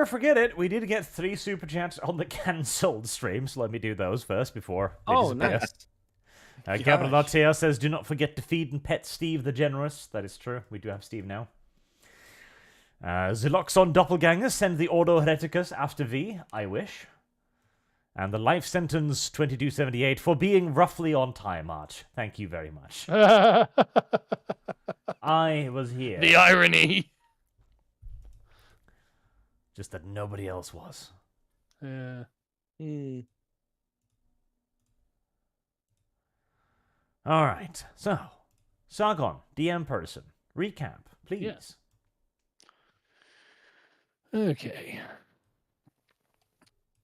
forget it, we did get 3 super chats on the cancelled stream, so let me do those first before they disappear. Nice. Gabriel Latia says, do not forget to feed and pet Steve the Generous. That is true. We do have Steve now. Ziloxon Doppelganger, send the Ordo Hereticus after V. I wish. And the life sentence 2278 for being roughly on time, Arch. Thank you very much. I was here. The irony. Just that nobody else was. Yeah. All right. So, Sargon, DM person, recap, please. Yes. Okay.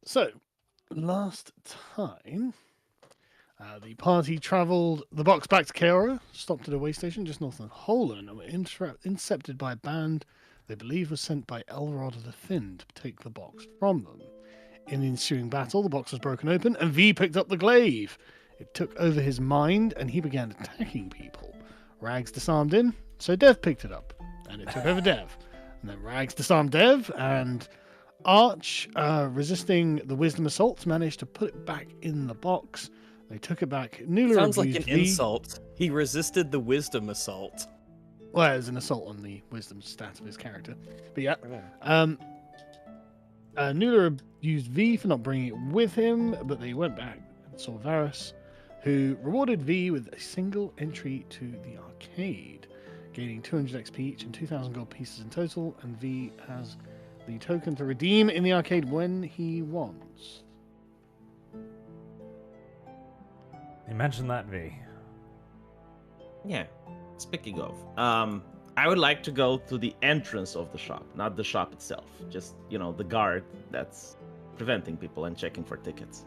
So, last time, the party travelled the box back to Keora, stopped at a way station just north of Holen, and were intercepted by a band they believe was sent by Elrod the Thin to take the box from them. In the ensuing battle, the box was broken open, and V picked up the glaive. It took over his mind, and he began attacking people. Rags disarmed him, so Dev picked it up, and it took over Dev. And then Rags disarmed Dev, and Arch, resisting the Wisdom Assault, managed to put it back in the box. They took it back. Nula Sounds like an abused V. insult. He resisted the Wisdom Assault. Well, it was an assault on the Wisdom stat of his character. But yeah. Nula abused V for not bringing it with him, but they went back and saw Varus, who rewarded V with a single entry to the arcade, gaining 200 XP each and 2,000 gold pieces in total, and V has the token to redeem in the arcade when he wants. Imagine that, V. Yeah. Speaking of, I would like to go to the entrance of the shop, not the shop itself. Just, you know, the guard that's preventing people and checking for tickets.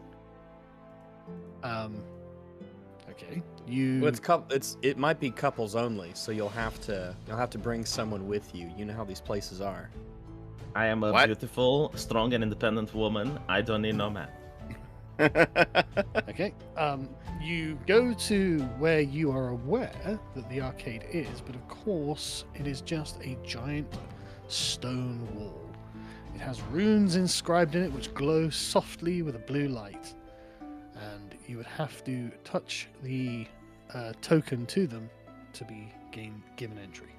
Okay. You. Well, it might be couples only, so you'll have to bring someone with you. You know how these places are. I am a beautiful, strong, and independent woman. I don't need no man. Okay. You go to where you are aware that the arcade is, but of course it is just a giant stone wall. It has runes inscribed in it which glow softly with a blue light, and you would have to touch the token to them to be given entry.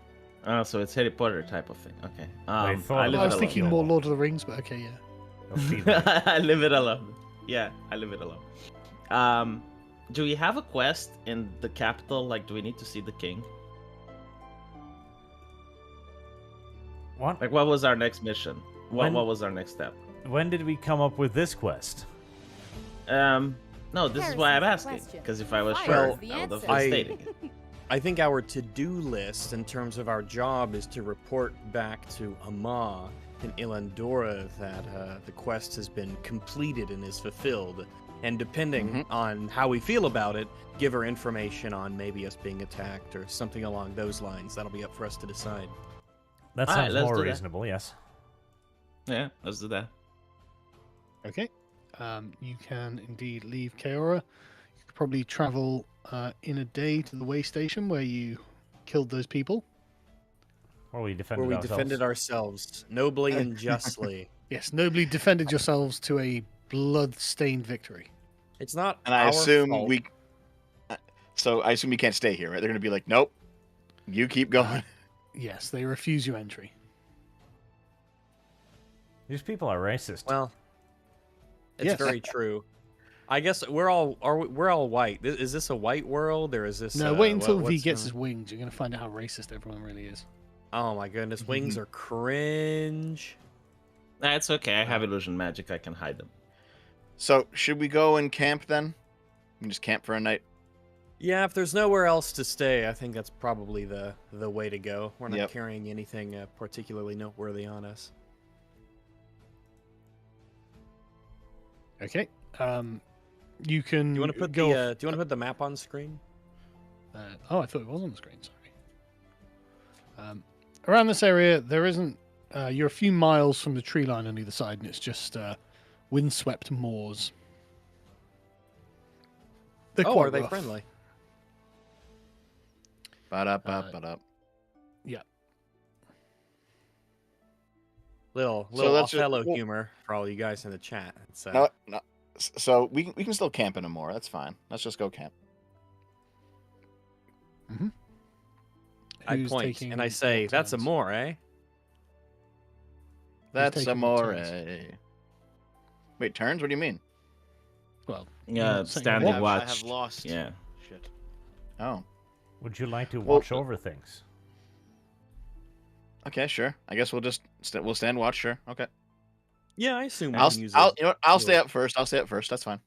So it's Harry Potter type of thing. Okay. I I was thinking more Lord of the Rings, but okay, yeah. I leave it alone. Yeah, I leave it alone. Do we have a quest in the capital? Like, do we need to see the king? What? Like, what was our next mission? What was our next step? When did we come up with this quest? No, this is why I'm asking. Because if I was sure, I would have been stating it. I think our to-do list in terms of our job is to report back to Ama in Ilandora that the quest has been completed and is fulfilled. And depending on how we feel about it, give her information on maybe us being attacked or something along those lines. That'll be up for us to decide. That sounds more reasonable, yes. Yeah, let's do that. Okay. You can indeed leave Keora. You could probably travel in a day to the way station where you killed those people. Or we defended ourselves nobly and justly. Yes, nobly defended yourselves to a blood-stained victory. It's not. And I assume fault. I assume we can't stay here, right? They're going to be like, nope, you keep going. Yes, they refuse you entry. These people are racist. Well, it's very true. I guess we're all white. Is this a white world or is this? No, wait until V gets his wings. You're going to find out how racist everyone really is. Oh my goodness, wings are cringe. That's okay. I have illusion magic. I can hide them. So, should we go and camp then? And just camp for a night? Yeah, if there's nowhere else to stay, I think that's probably the way to go. We're not carrying anything particularly noteworthy on us. Okay. You can. Do you want to put do you want to put the map on screen? I thought it was on the screen. Sorry. Around this area, there isn't. You're a few miles from the tree line on either side, and it's just windswept moors. They're quite are they rough. friendly? Yeah. Little that's just- Othello well- humor for all you guys in the chat. It's, No. So we can still camp in Amor. That's fine. Let's just go camp. I Who's point taking and I say, what "That's turns? Amor, eh?" That's taking what Amor. turns? Wait, turns? What do you mean? Well, Yeah, not saying standing anything. watch. I have lost. Yeah. Shit. Oh. Would you like to Well, watch over things? Okay, sure. I guess we'll just we'll stand watch. Sure. Okay. Yeah, I assume we I'll can use I'll it. you know what? I'll stay up first. I'll stay up first. That's fine.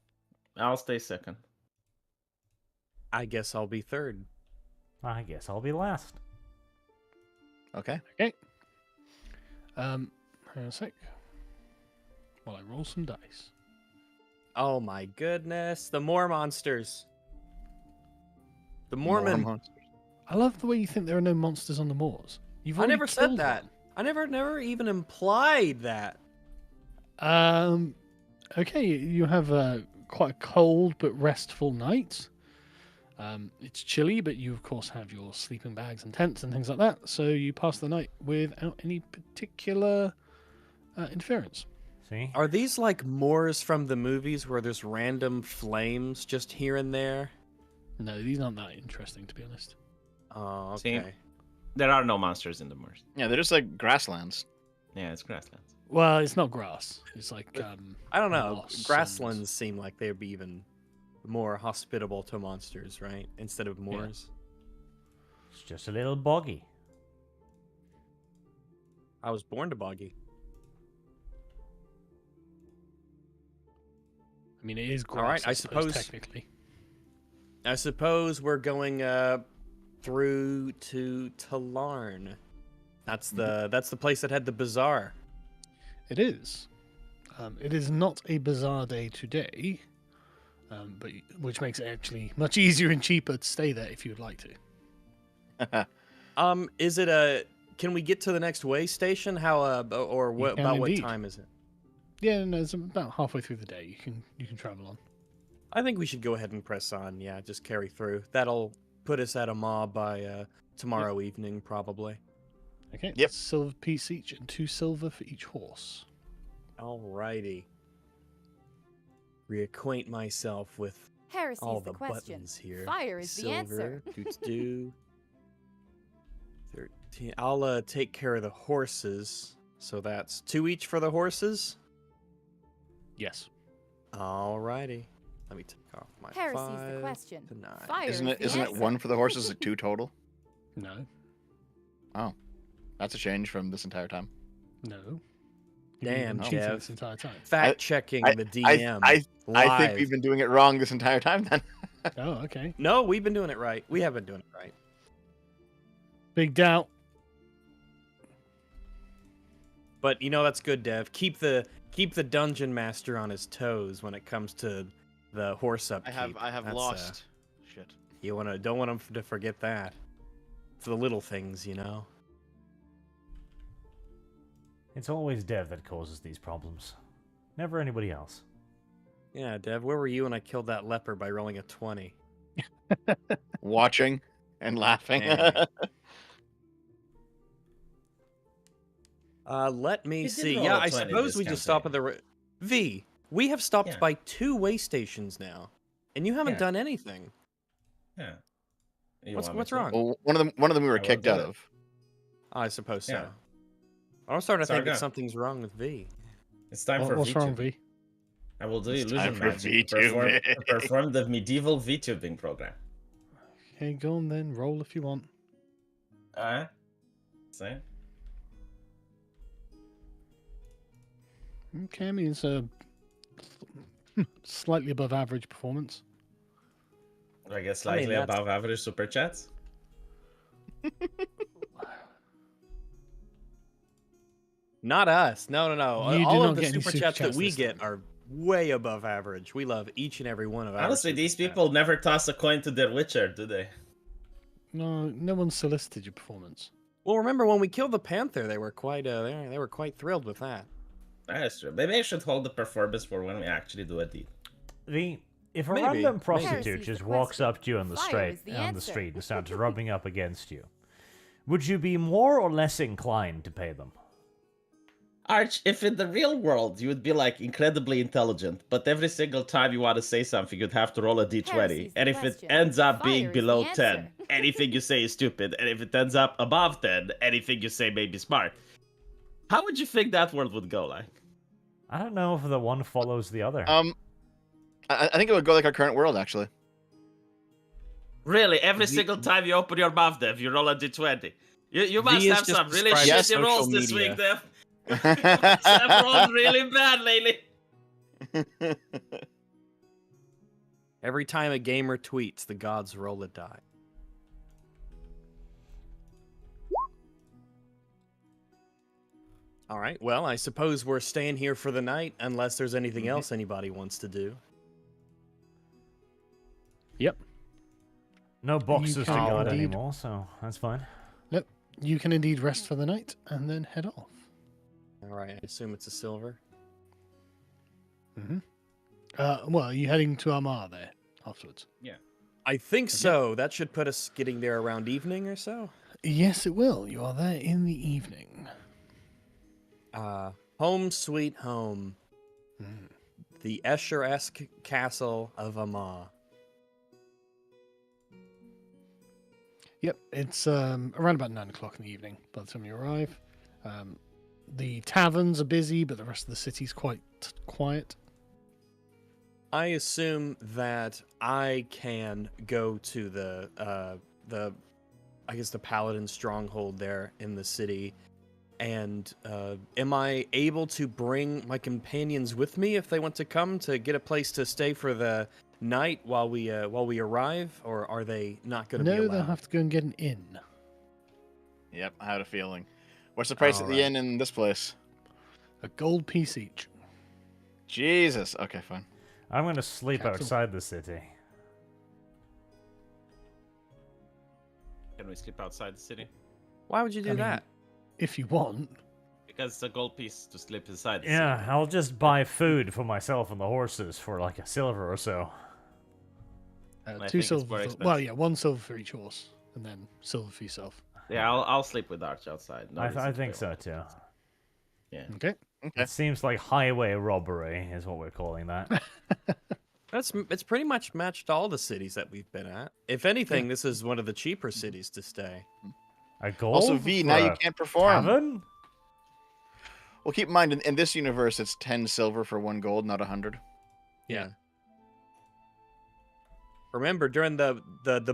I'll stay second. I guess I'll be third. I guess I'll be last. Okay. Hang on a sec. While I roll some dice. Oh my goodness, the Moor monsters. The Mormon. More I love the way you think there are no monsters on the moors. You've I already never said killed that. one. I never even implied that. Okay, you have quite a cold but restful night. It's chilly, but you of course have your sleeping bags and tents and things like that. So you pass the night without any particular interference. See? Are these like Moors from the movies where there's random flames just here and there? No, these aren't that interesting, to be honest. Oh, See? okay. There are no monsters in the moors. Yeah, they're just like grasslands. Yeah, it's grasslands. Well, it's not grass. It's like I don't know. moss and- Grasslands seem like they'd be even more hospitable to monsters, right? Instead of Moors. It's just a little boggy. I was born to boggy. I mean, it is grass. All right, I suppose- technically. I suppose we're going through to Talarn. That's the place that had the bazaar. It is. It is not a bizarre day today, but which makes it actually much easier and cheaper to stay there if you would like to. Is it a? Can we get to the next way station? How or what can about what indeed. time is it? Yeah, no, it's about halfway through the day. You can travel on. I think we should go ahead and press on. Yeah, just carry through. That'll put us at a mob by tomorrow evening, probably. Okay. Yep. Silver piece each and 2 silver for each horse. Alrighty. Reacquaint myself with Heresy all is the the question. buttons here. Fire is the answer. Do 13. I'll take care of the horses. So that's 2 each for the horses. Yes. Alrighty. Let me take off my Heresy is 5 the question. to 9. Fire Isn't is it? the Isn't it answer. 1 for the horses? Like 2 total? No. Oh, that's a change from this entire time. No. You've Damn, been cheating Jeff. this entire time. Fact checking I- the DM. I think live. we've been doing it wrong this entire time. Then. Oh, okay. No, we've been doing it right. We have been doing it right. Big doubt. But you know that's good, Dev. Keep the dungeon master on his toes when it comes to the horse upkeep. I have That's, lost. Shit. You don't want him to forget that. It's the little things, you know. It's always Dev that causes these problems. Never anybody else. Yeah, Dev, where were you when I killed that leper by rolling a 20? Watching and laughing. Dang. Let me You did see. roll Yeah, a I 20 suppose this we just stop at campaign. the V. We have stopped Yeah. by 2 way stations now, and you haven't Yeah. done anything. Yeah. You What's want me what's to? wrong? Well, one of them we were I will kicked do out it. of. I suppose so. Yeah. I'm starting to think that Sargon. something's wrong with V. It's time for What's VTube. wrong, V? I will do It's time illusion for magic to VTubing. perform the medieval VTubing program. Okay, go on then. Roll if you want. See? Okay, I mean, it's a slightly above average performance. I guess I mean, slightly that's- above average super chats. Not us. No. You do All not of the get any super super chats that chats we this get time. are way above average. We love each and every one of ours. Honestly, these people never toss a coin to their Witcher, do they? No one solicited your performance. Well, remember when we killed the panther? They were quite they were quite thrilled with that. That's true. Maybe I should hold the performance for when we actually do a deed. If a Maybe, random maybe. prostitute Heresy's just the walks question. up to you on the Fire is the on the answer. street and starts rubbing up against you, would you be more or less inclined to pay them? Arch, if in the real world you would be like incredibly intelligent, but every single time you want to say something, you'd have to roll a d20. Heresy's the And if it question. ends up Fire being is below the 10, answer. anything you say is stupid. And if it ends up above 10, anything you say may be smart. How would you think that world would go like? I don't know if the one follows the other. I think it would go like our current world, actually. Really, every single time you open your mouth, Dev, you roll a d20. You must V is have just some really described as shitty rolls social this media. week, Dev. You must have rolled really bad lately. Every time a gamer tweets, the gods roll a die. All right. Well, I suppose we're staying here for the night, unless there's anything else anybody wants to do. Yep. No boxes to can guard indeed- anymore, so that's fine. Nope. You can indeed rest for the night and then head off. All right. I assume it's a silver. Mm-hmm. Well, are you heading to Amar there afterwards? I think so. That should put us getting there around evening or so. Yes, it will. You are there in the evening. Home sweet home. Mm. The Escher-esque castle of Amar. Yep, it's around about 9 o'clock in the evening by the time you arrive. The taverns are busy, but the rest of the city's quite quiet. I assume that I can go to the I guess the Paladin stronghold there in the city, and am I able to bring my companions with me if they want to come to get a place to stay for the night while we arrive, or are they not going to be No, allowed? they'll have to go and get an inn. Yep, I had a feeling. What's the price at the Alright. inn in this place? A gold piece each. Jesus. Okay, fine. I'm going to sleep Capital. outside the city. Can we sleep outside the city? Why would you do I mean, that? If you want. Because it's a gold piece to sleep inside the Yeah, city. I'll just buy food for myself and the horses for like a silver or so. I 2 think it's silver. more Well, expensive. yeah, 1 silver for each horse, and then silver for yourself. Yeah, I'll sleep with Arch outside. No reason I to think pay so one. too. Yeah. Okay. Okay. It seems like highway robbery is what we're calling that. It's pretty much matched all the cities that we've been at. If anything, this is one of the cheaper cities to stay. A gold Also, V, for now you a can't perform. tavern? Well, keep in mind, in this universe, it's 10 silver for 1 gold, not 100. Yeah. Remember, during the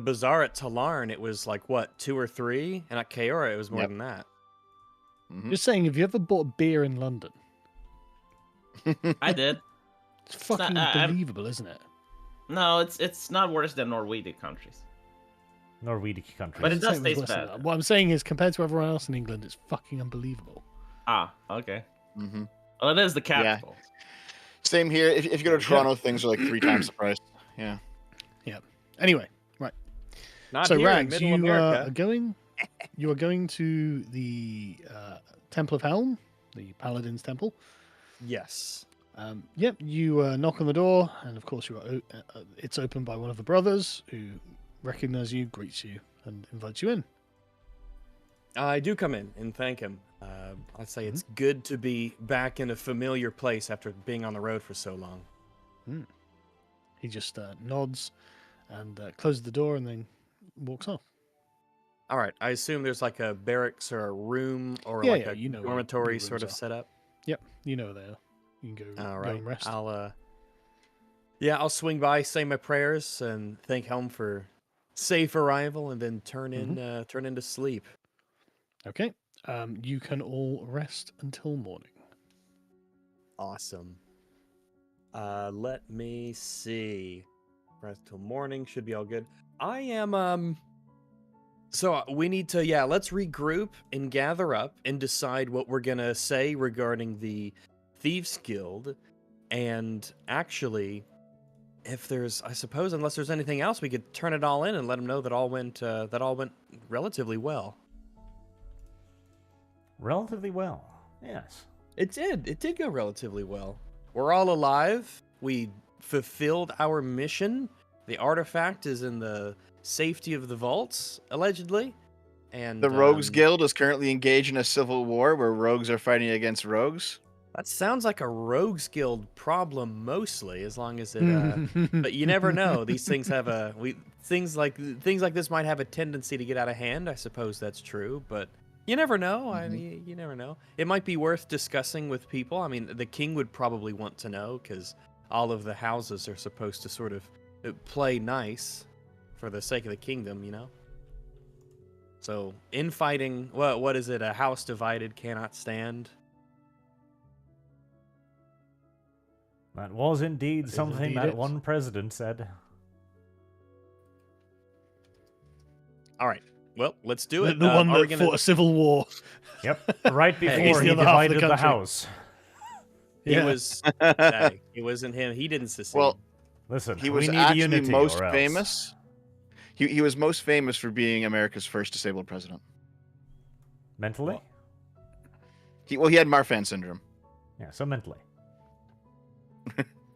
bazaar at Talarn, it was like, what, 2 or 3? And at Kaora, it was more Yep. than that. Mhm. Just saying, have you ever bought beer in London? I did. It's not- fucking I'm- believable, isn't it? No, it's not worse than Norwegian countries. Norwegic country. But it Didn't say does was taste worse than bad. that. What I'm saying is, compared to everyone else in England, it's fucking unbelievable. Ah, okay. hmm Well, it is the capital. Same here. If you go to Toronto, things are like 3 times the price. Yeah. Anyway, right. Not So here in Rags, Middle you America. are going. You are going to the Temple of Helm, the Paladin's Temple. Yes. Yep. You knock on the door, and of course, it's opened by one of the brothers who recognizes you, greets you, and invites you in. I do come in and thank him. I say it's good to be back in a familiar place after being on the road for so long. He just nods and closes the door, and then walks off. All right. I assume there's like a barracks or a room or Yeah, like yeah, a you know where dormitory the sort of rooms are. setup. Yep. You know there. You can go, All go right. and rest. I'll swing by, say my prayers, and thank Helm for safe arrival, and then turn into sleep. Okay. You can all rest until morning. Awesome. Let me see. Rest till morning should be all good. I am So we need to let's regroup and gather up and decide what we're gonna say regarding the Thieves Guild, and actually, if there's, I suppose, unless there's anything else, we could turn it all in and let them know that all went relatively well. Relatively well. Yes. It did go relatively well. We're all alive. We fulfilled our mission. The artifact is in the safety of the vaults, allegedly. And The Rogues Guild is currently engaged in a civil war where rogues are fighting against rogues. that sounds like a Rogues Guild problem mostly, as long as it. But you never know. These things have things like this might have a tendency to get out of hand. I suppose that's true, but you never know. I mean, you never know. It might be worth discussing with people. I mean, the king would probably want to know because all of the houses are supposed to sort of play nice for the sake of the kingdom, you know. So infighting, what is it? A house divided cannot stand. That was indeed something indeed that it. one president said. All right. Well, let's do it. The one Are we that fought gonna... a civil war. Yep, right He's before the he other half of the divided the country. house. He Yeah. was. Hey, it wasn't him. He didn't secede. Well, Listen, he we was need actually unity most or else. famous. He was most famous for being America's first disabled president. Mentally? He had Marfan syndrome. Yeah, so mentally.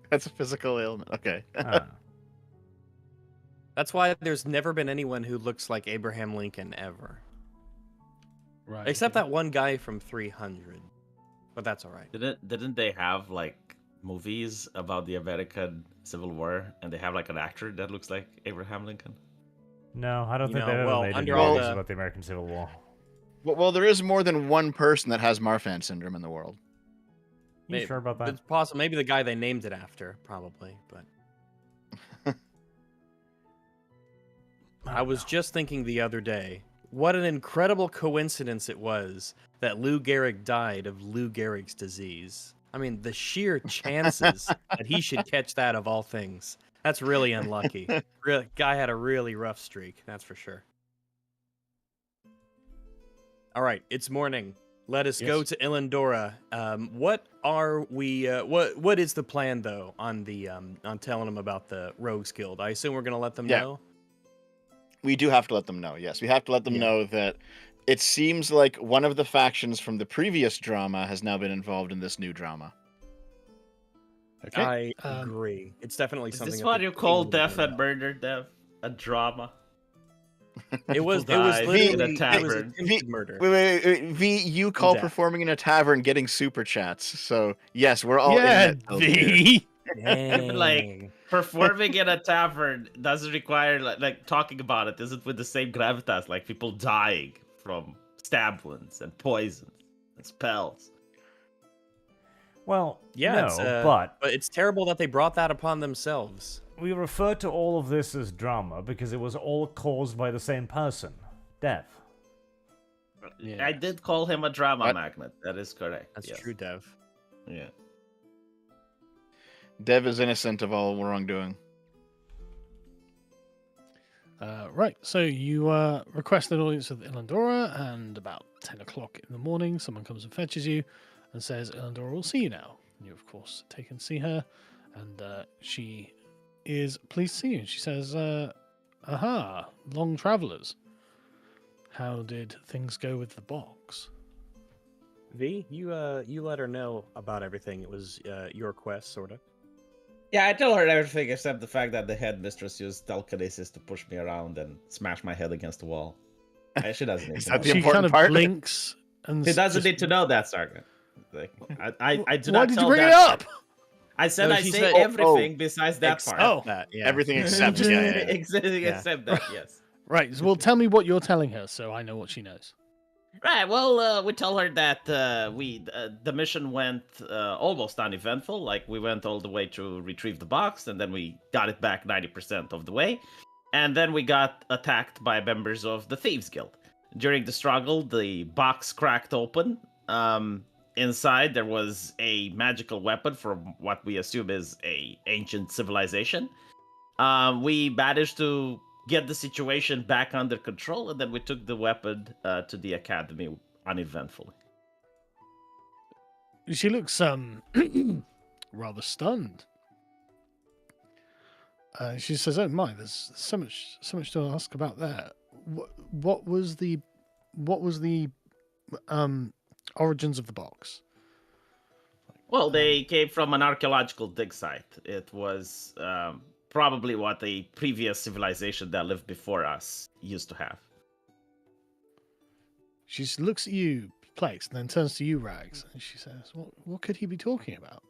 That's a physical ailment. Okay. Ah. That's why there's never been anyone who looks like Abraham Lincoln ever, Right. except that one guy from 300. But that's all right. Didn't they have like movies about the American Civil War, and they have like an actor that looks like Abraham Lincoln? No, I don't You think know, they've ever well, made any under all movies the- about the American Civil War. Well, there is more than one person that has Marfan syndrome in the world. You Maybe- sure about that? It's possible. Maybe the guy they named it after, probably. But I was just thinking the other day, what an incredible coincidence it was that Lou Gehrig died of Lou Gehrig's disease. I mean, the sheer chances that he should catch that of all things. That's really unlucky. Guy had a really rough streak, that's for sure. All right, it's morning. Let us go Yes. to Illendora. What are we? What is the plan though on the on telling them about the Rogues Guild? I assume we're gonna let them Yeah. know. We do have to let them know. Yes, we have to let them Yeah. know that it seems like one of the factions from the previous drama has now been involved in this new drama. Okay. I agree. It's definitely Is something. this that what the you king call would death know and about. murder, Dev? A drama? It was. It People was died literally in a it was tavern. attempted murder. Wait. V, you call death. performing in a tavern getting super chats. So yes, we're all yeah, in that here. V. Dang. Performing in a tavern doesn't require like talking about it. Isn't with the same gravitas, like people dying from stab wounds and poisons and spells. Well, Yeah, no, it's, but but it's terrible that they brought that upon themselves. we refer to all of this as drama because it was all caused by the same person, Dev. Yeah. I did call him a drama What? magnet. That is correct. That's yes. true, Dev. Yeah. Dev is innocent of all wrongdoing. Right, so you request an audience with Illendora, and about 10 o'clock in the morning, someone comes and fetches you and says, Illendora will see you now. And you, of course, take and see her, and she is pleased to see you. And she says, aha, long travelers. How did things go with the box? V, you let her know about everything. It was your quest, sort of. Yeah, I tell her everything except the fact that the headmistress used telekinesis to push me around and smash my head against the wall. She doesn't need Is to that know. the She important kind of part? blinks and She doesn't just- need to know that, Sargon. Like, I do Why not did tell you bring it that up? I said No, I she say said- everything besides that Except part. Oh. that, yeah. Everything except Just- yeah. Except that, yes. Right, well, tell me what you're telling her so I know what she knows. Right. Well, we tell her that the mission went almost uneventful. Like we went all the way to retrieve the box, and then we got it back 90% of the way, and then we got attacked by members of the Thieves Guild. During the struggle, the box cracked open. Inside there was a magical weapon from what we assume is a ancient civilization. We managed to get the situation back under control, and then we took the weapon to the academy uneventfully. She looks rather stunned. She says, "Oh my, there's so much to ask about that. What was the origins of the box?" Well, they came from an archaeological dig site. It was probably what the previous civilization that lived before us used to have. She looks at you, perplexed, and then turns to you, Rags, and she says, "What could he be talking about?"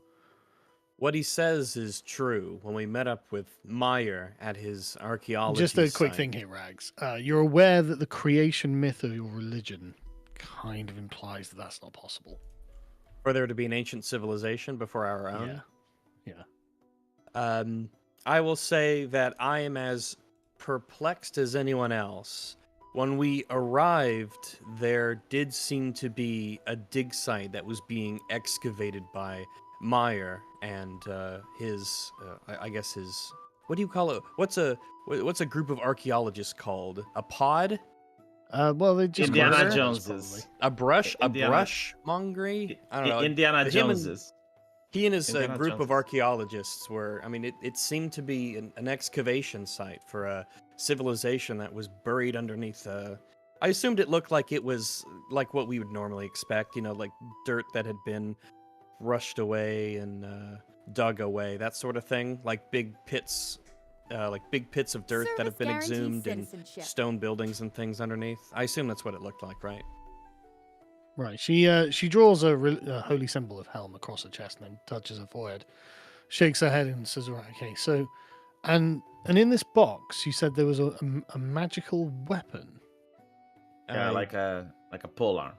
What he says is true. When we met up with Meyer at his archaeology Just a quick site- thing here, Rags. You're aware that the creation myth of your religion kind of implies that that's not possible. for there to be an ancient civilization before our own. Yeah. I will say that I am as perplexed as anyone else. When we arrived, there did seem to be a dig site that was being excavated by Meyer and I guess his, what do you call it? What's a group of archaeologists called? A pod? Well, they just Indiana murder us, Joneses. A brush? Indiana- A brush mongery? I don't know. Indiana Him and- Joneses. He and his Indiana group of Joneses. archaeologists were, I mean, it seemed to be an excavation site for a civilization that was buried underneath. I assumed it looked like it was like what we would normally expect, like dirt that had been rushed away and dug away, that sort of thing, like big pits of dirt that have been Service guarantees exhumed and citizenship. stone buildings and things underneath. I assume that's what it looked like, right? Right. She draws a holy symbol of Helm across her chest and then touches her forehead, shakes her head and says, "Right, okay. So, and in this box, you said there was a magical weapon." Yeah, I- like a pole arm.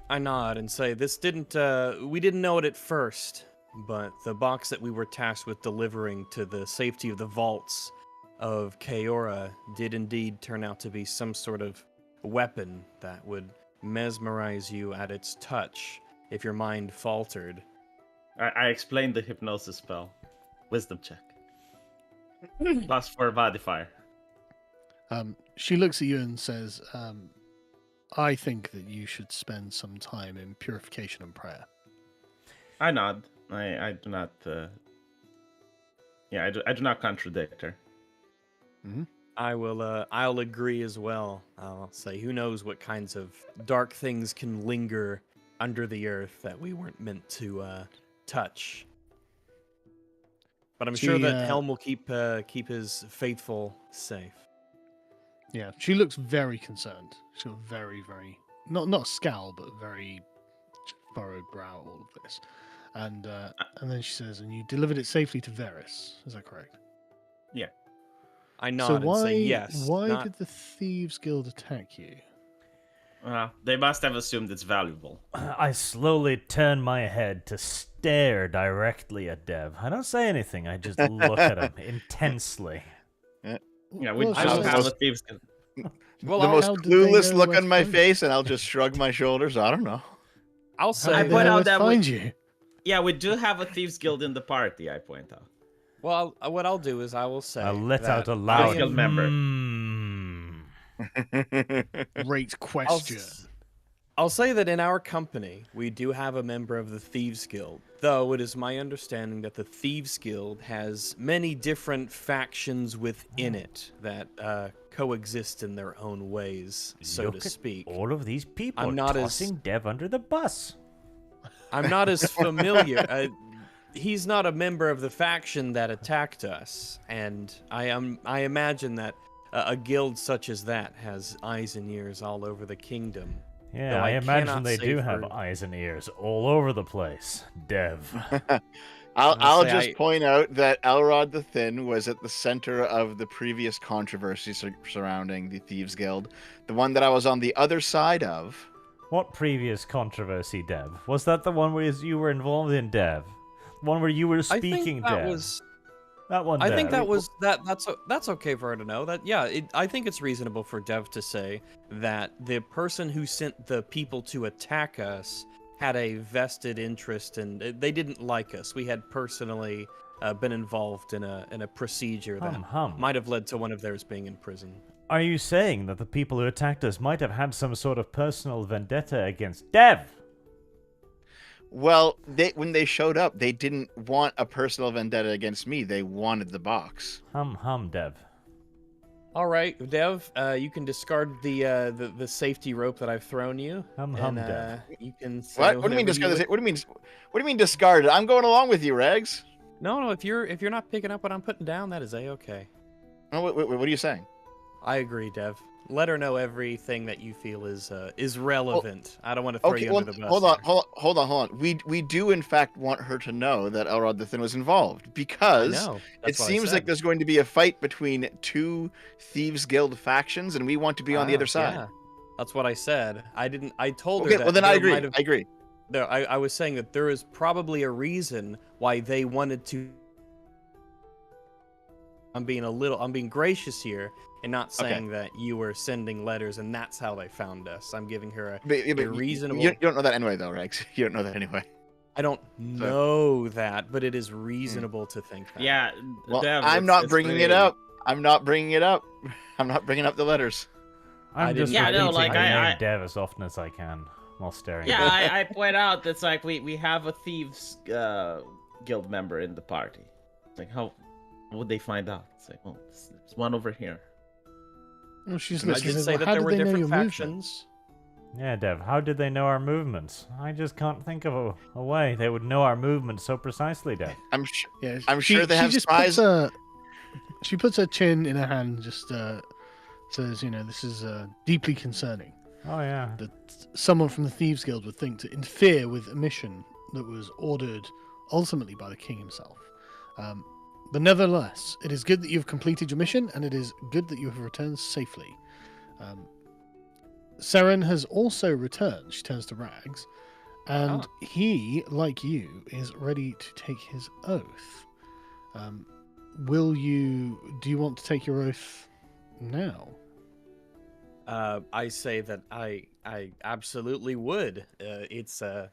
I nod and say, we didn't know it at first, but the box that we were tasked with delivering to the safety of the vaults of Kaora did indeed turn out to be some sort of weapon that would mesmerize you at its touch if your mind faltered. I explained the hypnosis spell. Wisdom check. +4 modifier. She looks at you and says, "I think that you should spend some time in purification and prayer." I nod. I do not. I do not contradict her. I'll agree as well. I'll say, who knows what kinds of dark things can linger under the earth that we weren't meant to touch. But I'm sure that Helm will keep his faithful safe. Yeah, she looks very concerned. She's got very, very not scowl, but very furrowed brow. All of this, and then she says, "And you delivered it safely to Varys. Is that correct?" Yeah. I nod So and say yes. why not- did the Thieves Guild attack you? They must have assumed it's valuable. I slowly turn my head to stare directly at Dev. I don't say anything, I just look at him intensely. Yeah, we Well, do she says- have a thieves guild. Well, the I'll, most how did they clueless know look where on to my find you? face, and I'll just shrug my shoulders. I don't know. I'll How say did I they that. point know out where to that find you. Yeah, we do have a thieves guild in the party. I point out. Well, what I'll do is I will say. I let that out a loud Guild member. Great I'll, question. I'll say that in our company, we do have a member of the Thieves Guild, though it is my understanding that the Thieves Guild has many different factions within it that coexist in their own ways, so Look to at speak. all of these people I'm not as- tossing Dev under the bus. I'm not as familiar. He's not a member of the faction that attacked us, and I imagine that a guild such as that has eyes and ears all over the kingdom. Yeah, Though I I imagine cannot they say do have for- eyes and ears all over the place. Dev. I'll say just point out that Elrod the Thin was at the center of the previous controversy surrounding the Thieves Guild, the one that I was on the other side of. What previous controversy, Dev? Was that the one where you were involved in, Dev? One where you were I speaking, think that Dev? was. That one, I Dev. think that was that's okay for her to know that. Yeah, I think it's reasonable for Dev to say that the person who sent the people to attack us had a vested interest, and they didn't like us. We had personally been involved in a procedure that Hum. might have led to one of theirs being in prison. Are you saying that the people who attacked us might have had some sort of personal vendetta against Dev? Well, when they showed up, they didn't want a personal vendetta against me. They wanted the box. Hum, Dev. All right, Dev, you can discard the safety rope that I've thrown you. Hum, and, Dev. You can. Say What? What do you mean whatever discard? wish. What do you mean discarded? I'm going along with you, Regs. No, if you're not picking up what I'm putting down, that is a-okay. Oh, what are you saying? I agree, Dev. Let her know everything that you feel is relevant. I don't want to throw Okay, you well, under the bus. hold on. We do in fact want her to know that Elrod the Thin was involved because I know. it That's what I seems like said. there's going to be a fight between two Thieves Guild factions, and we want to be on the other side. Yeah, that's what I said. I told her Okay, that. well then I there agree. might have- I agree. There, I was saying that there is probably a reason why they wanted to. I'm being gracious here and not saying that you were sending letters and that's how they found us. I'm giving her a reasonable. You don't know that anyway, though, Rex. You don't know that anyway. I don't know that, but it is reasonable to think that. Yeah. Well, Dev, I'm not bringing it up. I'm not bringing it up. I'm not bringing up the letters. I'm just Yeah, no, repeating like, the I- name Dev as often as I can while staring. Yeah, at it. I point out that's like we have a thieves guild member in the party. It's like how would they find out? It's like, well, there's one over here. Well, she's I listening. did say that How there did were they know different your factions. movements? Yeah, Dev, how did they know our movements? I just can't think of a way they would know our movements so precisely, Dev. Yeah, I'm sure they have just spies. She puts her chin in her hand, and just says, this is deeply concerning. Oh, yeah. That someone from the Thieves Guild would think to interfere with a mission that was ordered ultimately by the king himself. But nevertheless, it is good that you've completed your mission, and it is good that you have returned safely. Seren has also returned. She turns to Rags, and he, like you, is ready to take his oath. Do you want to take your oath now? I say that I absolutely would. It's a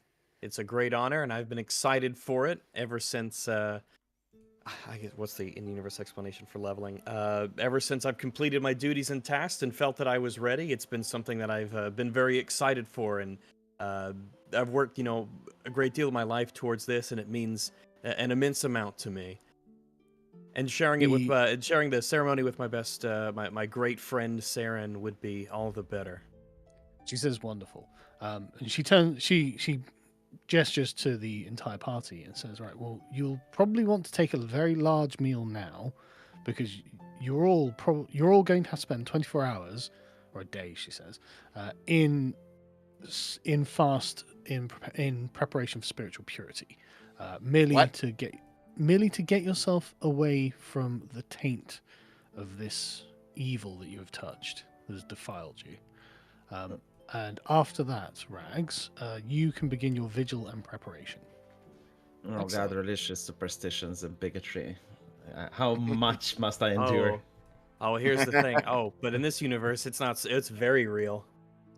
great honor, and I've been excited for it ever since. I guess what's the in-universe explanation for leveling? Ever since I've completed my duties and tasks and felt that I was ready, it's been something that I've been very excited for, and I've worked, a great deal of my life towards this, and it means an immense amount to me. And sharing it with sharing the ceremony with my best, my great friend Saren would be all the better. She says, "Wonderful." And she gestures to the entire party and says, "Right, well, you'll probably want to take a very large meal now, because you're all going to have to spend 24 hours or a day," she says, in preparation for spiritual purity, merely to get yourself away from the taint of this evil that you have touched, that has defiled you. And after that, Rags, you can begin your vigil and preparation. Oh Excellent. God, religious superstitions and bigotry. How much must I endure? Oh, here's the thing. But in this universe, it's not. It's very real.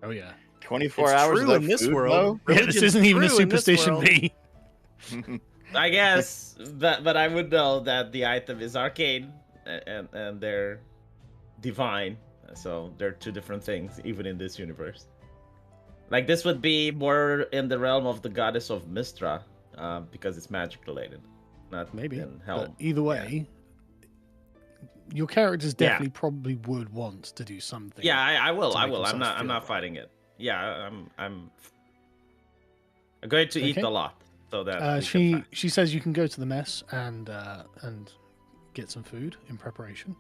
Oh yeah. 24 It's hours true without in this food, world. Yeah, this isn't even a True in this superstition, world. B. though? I guess, but I would know that the item is arcane and they're divine, so they're two different things, even in this universe. Like this would be more in the realm of the goddess of Mistra, because it's magic related, not Maybe. in hell. But either way, your characters definitely probably would want to do something. Yeah, I will. to I make will. I'm themselves not. I'm feel not right. fighting it. Yeah, I'm going to eat Okay. a lot, so that we can fight. She says you can go to the mess and get some food in preparation.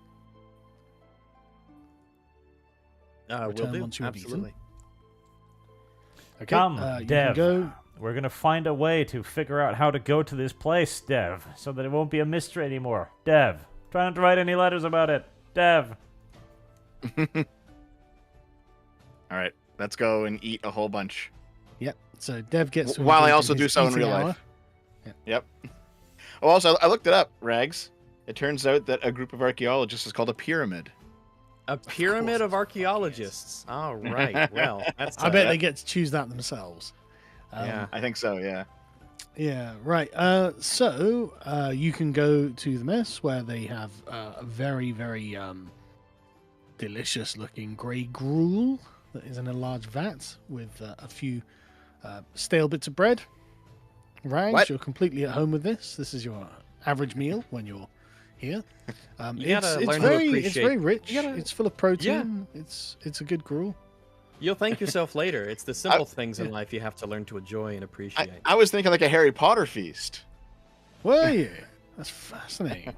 Will Return do. once you have eaten. Absolutely. Okay, Come, you can Dev. go. We're gonna find a way to figure out how to go to this place, Dev, so that it won't be a mystery anymore. Dev, try not to write any letters about it. Dev. All right, let's go and eat a whole bunch. Yep. So Dev gets to While I engage also in do his so in eating real hour. life. Yep. Oh, also, I looked it up, Rags. It turns out that a group of archaeologists is called a pyramid. A pyramid course. of archaeologists. All right. Well, that's. I bet they get to choose that themselves. Yeah. I think so, yeah. Yeah, right. So you can go to the mess where they have a very, very delicious-looking grey gruel that is in a large vat with a few stale bits of bread. Rags, What? you're completely at home with this. This is your average meal when you're here. You gotta learn to it's appreciate- very rich. you gotta- It's full of protein. It's a good gruel. You'll thank yourself later. It's the simple things in life you have to learn to enjoy and appreciate. I was thinking like a Harry Potter feast. Were you? That's fascinating.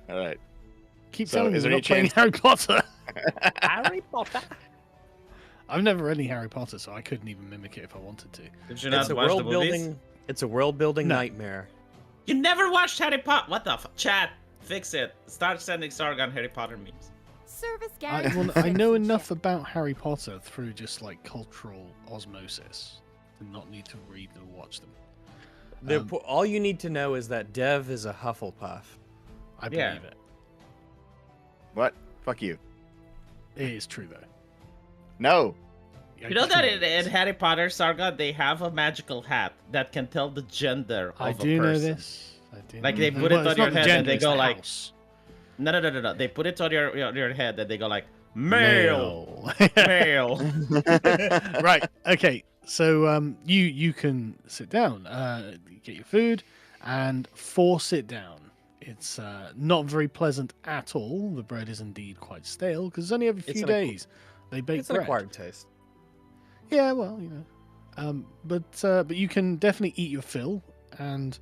All right. Keep So, telling me is you're there not any playing chance- Harry Potter. Harry Potter. I've never read any Harry Potter, so I couldn't even mimic it if I wanted to. Did you It's not a watch the world movies? building. It's a world building No. nightmare. You never watched Harry Potter? What the fuck? Chat, fix it. Start sending Sargon Harry Potter memes. Service I, guarantee. well, I know enough citizenship. about Harry Potter through just like cultural osmosis to not need to read or watch them. All you need to know is that Dev is a Hufflepuff. I Yeah. believe it. What? Fuck you. It is true though. No. You know that in Harry Potter, Sargon, they have a magical hat that can tell the gender of I a do person. know this. I do Like, know they this. put it Well, it's on not your the head and gender, they it's go the like- house. No. They put it on your head and they go like, male. Male. Male. Right. Okay. So you can sit down, get your food, and force it down. It's not very pleasant at all. The bread is indeed quite stale because it's only every It's few an acqu- days they bake It's an bread. acquired taste. Yeah, well, you know, but you can definitely eat your fill, and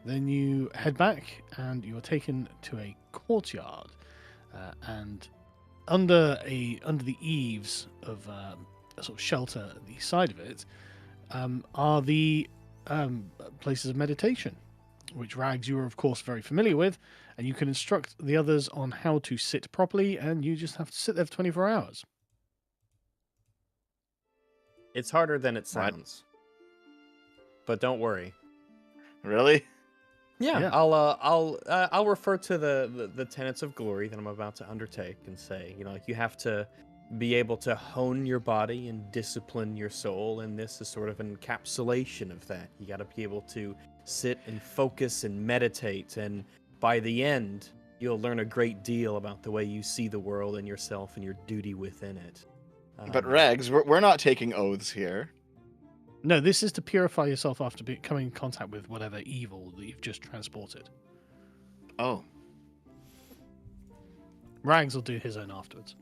then you head back, and you are taken to a courtyard, and under the eaves of a sort of shelter at the side of it are the places of meditation, which Rags you are of course very familiar with, and you can instruct the others on how to sit properly, and you just have to sit there for 24 hours. It's harder than it What? sounds. But don't worry. Really? Yeah. I'll refer to the tenets of glory that I'm about to undertake and say, like you have to be able to hone your body and discipline your soul, and this is sort of an encapsulation of that. You got to be able to sit and focus and meditate, and by the end, you'll learn a great deal about the way you see the world and yourself and your duty within it. But Regs, we're not taking oaths here. No, this is to purify yourself after coming in contact with whatever evil that you've just transported. Oh. Rags will do his own afterwards.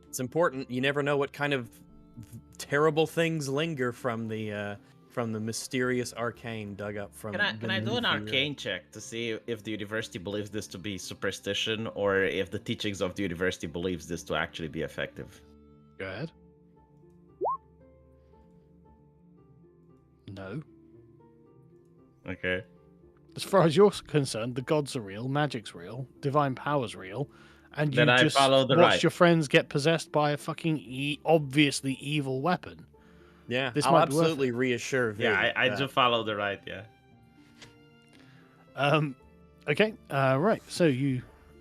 It's important. You never know what kind of terrible things linger from the mysterious arcane dug up from. Can I do beneath an the arcane check to see if the university believes this to be superstition or if the teachings of the university believes this to actually be effective? Go ahead. No. Okay. As far as you're concerned, the gods are real, magic's real, divine power's real, and you Then I just follow the watched right. your friends get possessed by a fucking obviously evil weapon. Yeah, This I'll might be worth absolutely reassure V. Yeah, I that- do follow the right, yeah. Okay. Right. So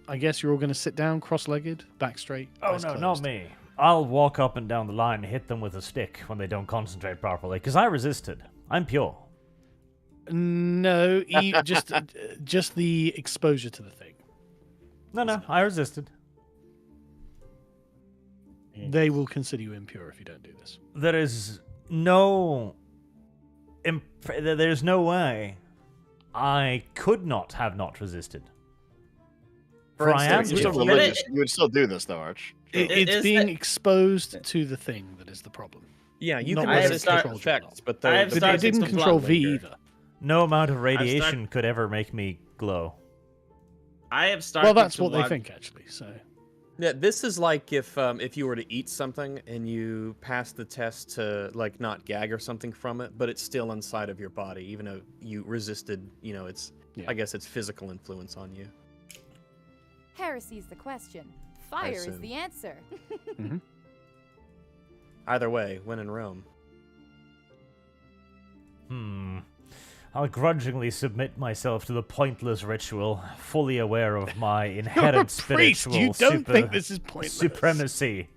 I guess you're all going to sit down, cross-legged, back straight. Oh eyes no, closed. not me. I'll walk up and down the line and hit them with a stick when they don't concentrate properly, because I resisted. I'm pure. No, just the exposure to the thing. No, I resisted. They will consider you impure if you don't do this. There is no... There's no way I could not have not resisted. For I am instance, you're pure. still religious. You would still do this, though, Arch. It's Is being that- exposed to the thing that is the problem. Yeah, you Not can whether resist it the controls you or not. effects, but I have the But it started didn't to control blood V linger. either. No amount of radiation could ever make me glow. I have started Well, that's to what they want- think, actually. So Yeah, this is like if you were to eat something and you pass the test to like not gag or something from it, but it's still inside of your body, even though you resisted. It's Yeah. I guess it's physical influence on you. Heresy's the question. Fire is assume. the answer. Either way, when in Rome. I'll grudgingly submit myself to the pointless ritual, fully aware of my inherent you're a priest. spiritual You don't think this is pointless? supremacy.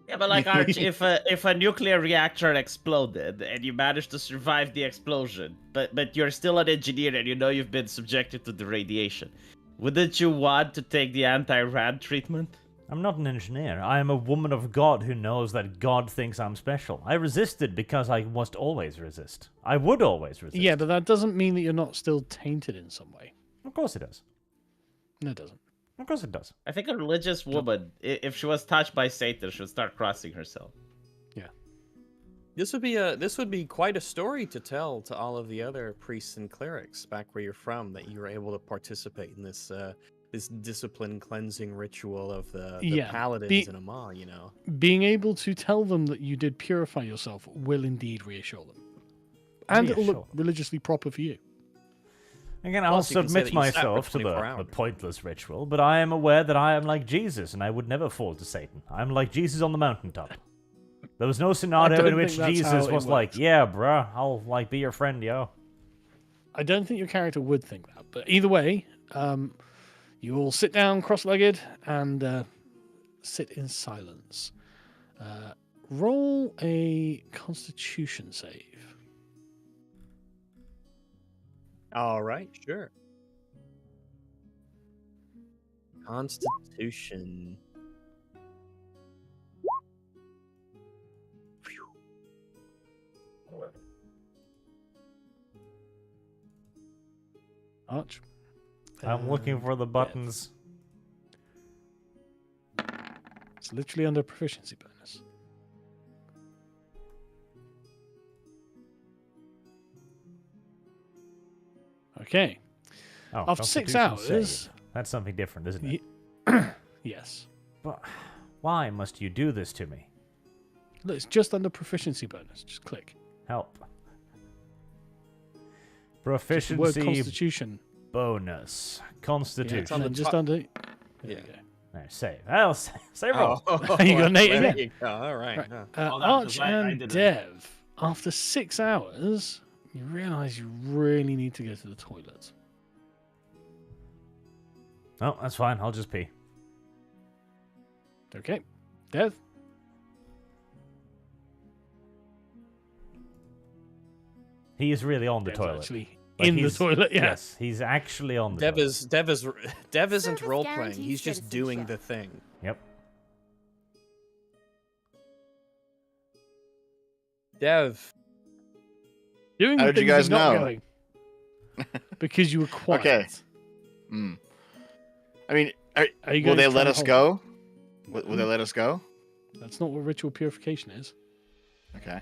Yeah, but like Arch, if a nuclear reactor exploded and you managed to survive the explosion, but you're still an engineer and you know you've been subjected to the radiation, wouldn't you want to take the anti-rad treatment? I'm not an engineer. I am a woman of God who knows that God thinks I'm special. I resisted because I must always resist. I would always resist. Yeah, but that doesn't mean that you're not still tainted in some way. Of course it does. No, it doesn't. Of course it does. I think a religious woman, if she was touched by Satan, she would start crossing herself. This would be quite a story to tell to all of the other priests and clerics back where you're from, that you were able to participate in this this discipline cleansing ritual of the Yeah, paladins in Amah, you know. Being able to tell them that you did purify yourself will indeed reassure them. And it'll look Reassure them. religiously proper for you. Again, I'll Plus, you can say submit that you sat for myself to 24 the hours. pointless ritual, but I am aware that I am like Jesus, and I would never fall to Satan. I'm like Jesus on the mountaintop. There was no scenario don't in which think that's Jesus how it was like, works. yeah, bruh, I'll like be your friend, yo. I don't think your character would think that, but either way, you all sit down cross-legged and sit in silence. Roll a Constitution save. All right, sure. Constitution. Phew. Arch. I'm looking for the Dev. buttons. It's literally under proficiency bonus. Okay. Oh, After 6 Constitution hours, save. That's something different, isn't it? yes. But why must you do this to me? Look, it's just under proficiency bonus. Just click. Help. Just the Proficiency word Constitution. bonus. Yeah, Constitution. on and the just top. under. There Yeah. you go. No, save. I'll save roll. You got an 8 there again. you go. All right. Right. huh. Oh, that Arch was right, I and did it. Dev, after 6 hours, you realize you really need to go to the toilet. Oh, that's fine. I'll just pee. Okay. Dev? He is really on the Dev's toilet. actually Like, in the he's- toilet, yeah. Yes, he's actually on the Dev toilet. Dev isn't Service role playing. guarantees He's just doing the citizenship. thing. Yep. Dev. Doing How the did you things guys and not know? going. Because you were quiet. Okay. Hmm. I mean, Are you will going they to try let and us hold go? Will they let us go? it? That's not what ritual purification is. Okay.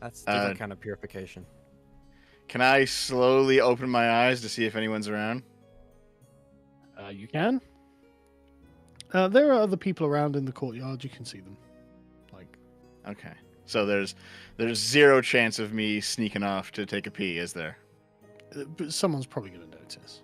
That's a different Uh, kind of purification. Can I slowly open my eyes to see if anyone's around? You can. There are other people around in the courtyard. You can see them. Like, Okay. So there's zero chance of me sneaking off to take a pee, is there? but someone's probably going to notice.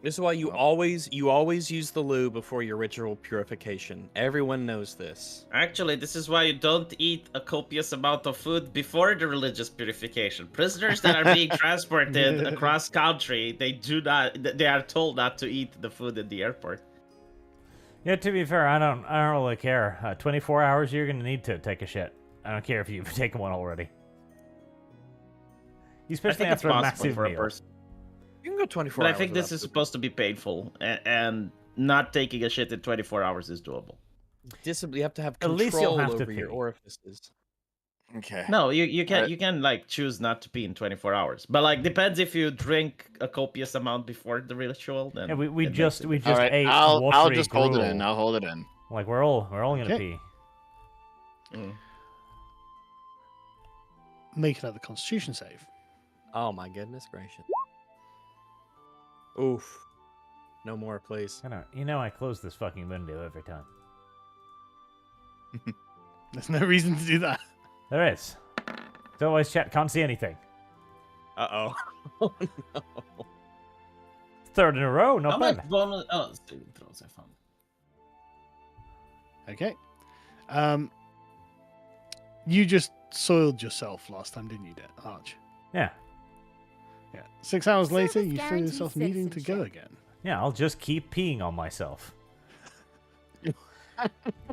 This is why you always use the loo before your ritual purification. Everyone knows this. Actually, this is why you don't eat a copious amount of food before the religious purification. Prisoners that are being transported across country, they are told not to eat the food at the airport. Yeah, to be fair, I don't really care. 24 hours, you're gonna need to take a shit. I don't care if you've taken one already. I Especially think it's after a possible massive for a meal. person. You can go 24 But I hours. think this without is food. supposed to be painful, and not taking a shit in 24 hours is doable. You have to have At control least you'll have to over your pee. orifices. Okay. No, you can like choose not to pee in 24 hours. But like depends if you drink a copious amount before the ritual. Then Yeah, we it makes just it- ate All right. I'll watery just hold it gruel. in. I'll hold it in. Like we're all gonna Okay. pee. Mm. Make another Constitution save. Oh my goodness gracious. Oof. No more, please. I close this fucking window every time. There's no reason to do that. There is. It's always chat. Can't see anything. Uh-oh. Oh no. Third in a row. Not How bad. much bonus? Oh, saving throws I found. Okay. You just soiled yourself last time, didn't you, Arch? Yeah. Yeah. 6 hours later, Service you feel guarantees yourself needing to go citizenship. again. Yeah, I'll just keep peeing on myself.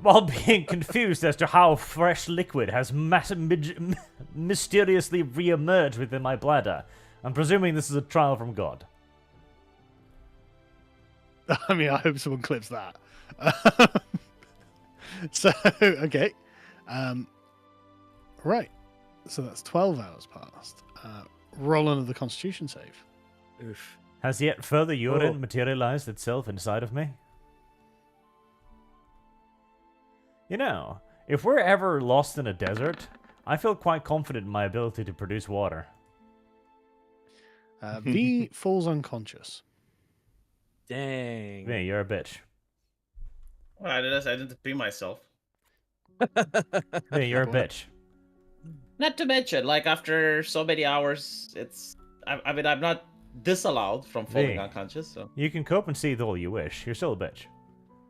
While being confused as to how fresh liquid has mysteriously re-emerged within my bladder. I'm presuming this is a trial from God. I mean, I hope someone clips that. So, okay. Right. So that's 12 hours passed. Roll another Constitution save. Oof. Has yet further urine Oh. materialized itself inside of me? You know, if we're ever lost in a desert, I feel quite confident in my ability to produce water. V falls unconscious. Dang. V, you're a bitch. Well, I didn't pee myself. V, you're a What? bitch. Not to mention, like after so many hours, I mean, I'm not disallowed from falling V. unconscious, so. You can cope and seethe all you wish. You're still a bitch.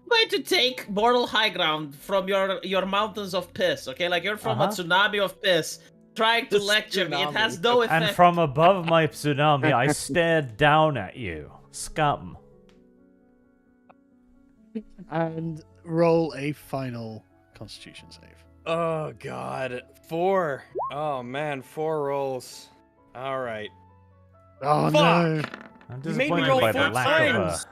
I'm going to take moral high ground from your mountains of piss, okay? Like you're from a tsunami of piss, trying to The lecture me. It tsunami. has no effect. And from above my tsunami, I stared down at you. Scum. And roll a final Constitution save. Oh God, 4. Oh man, 4 rolls. All right. Oh Fuck! no! I'm You made me disappointed roll by 4 the lack of times.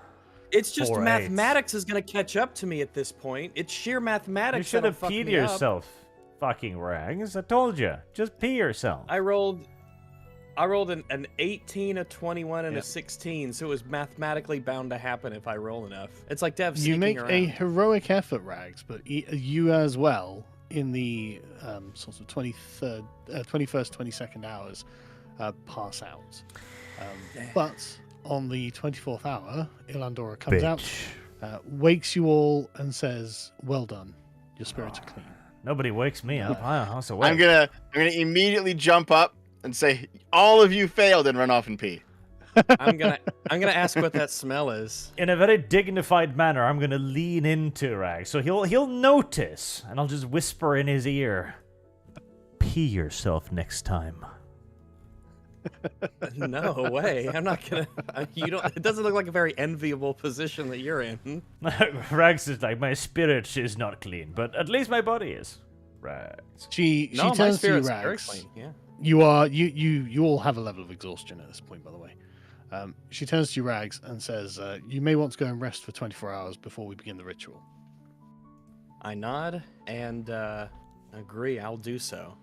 It's just 4 mathematics is gonna catch up to me at this point. It's sheer mathematics. You should have that'll fuck peed me up. yourself, fucking Rags. I told you. Just pee yourself. I rolled an 18, a 21, and Yep. a 16, so it was mathematically bound to happen if I roll enough. It's like Dev You sneaking make around. a heroic effort, Rags, but you as well in the sort of 21st, 22nd hours pass out. But on the 24th hour, Ilandora comes out, wakes you all, and says, "Well done. Your spirits are clean." Nobody wakes me up. I was awake. I'm gonna immediately jump up and say, all of you failed, and run off and pee. I'm gonna ask what that smell is. In a very dignified manner, I'm gonna lean into Rags, so he'll notice, and I'll just whisper in his ear, "Pee yourself next time." No way. I'm not gonna. You don't. It doesn't look like a very enviable position that you're in. Rags is like, "My spirit is not clean, but at least my body is." Rags. She No, my turns to you, spirit's very Rags. clean. Yeah. You are you all have a level of exhaustion at this point, by the way. She turns to you, Rags, and says, "You may want to go and rest for 24 hours before we begin the ritual." I nod and agree. I'll do so.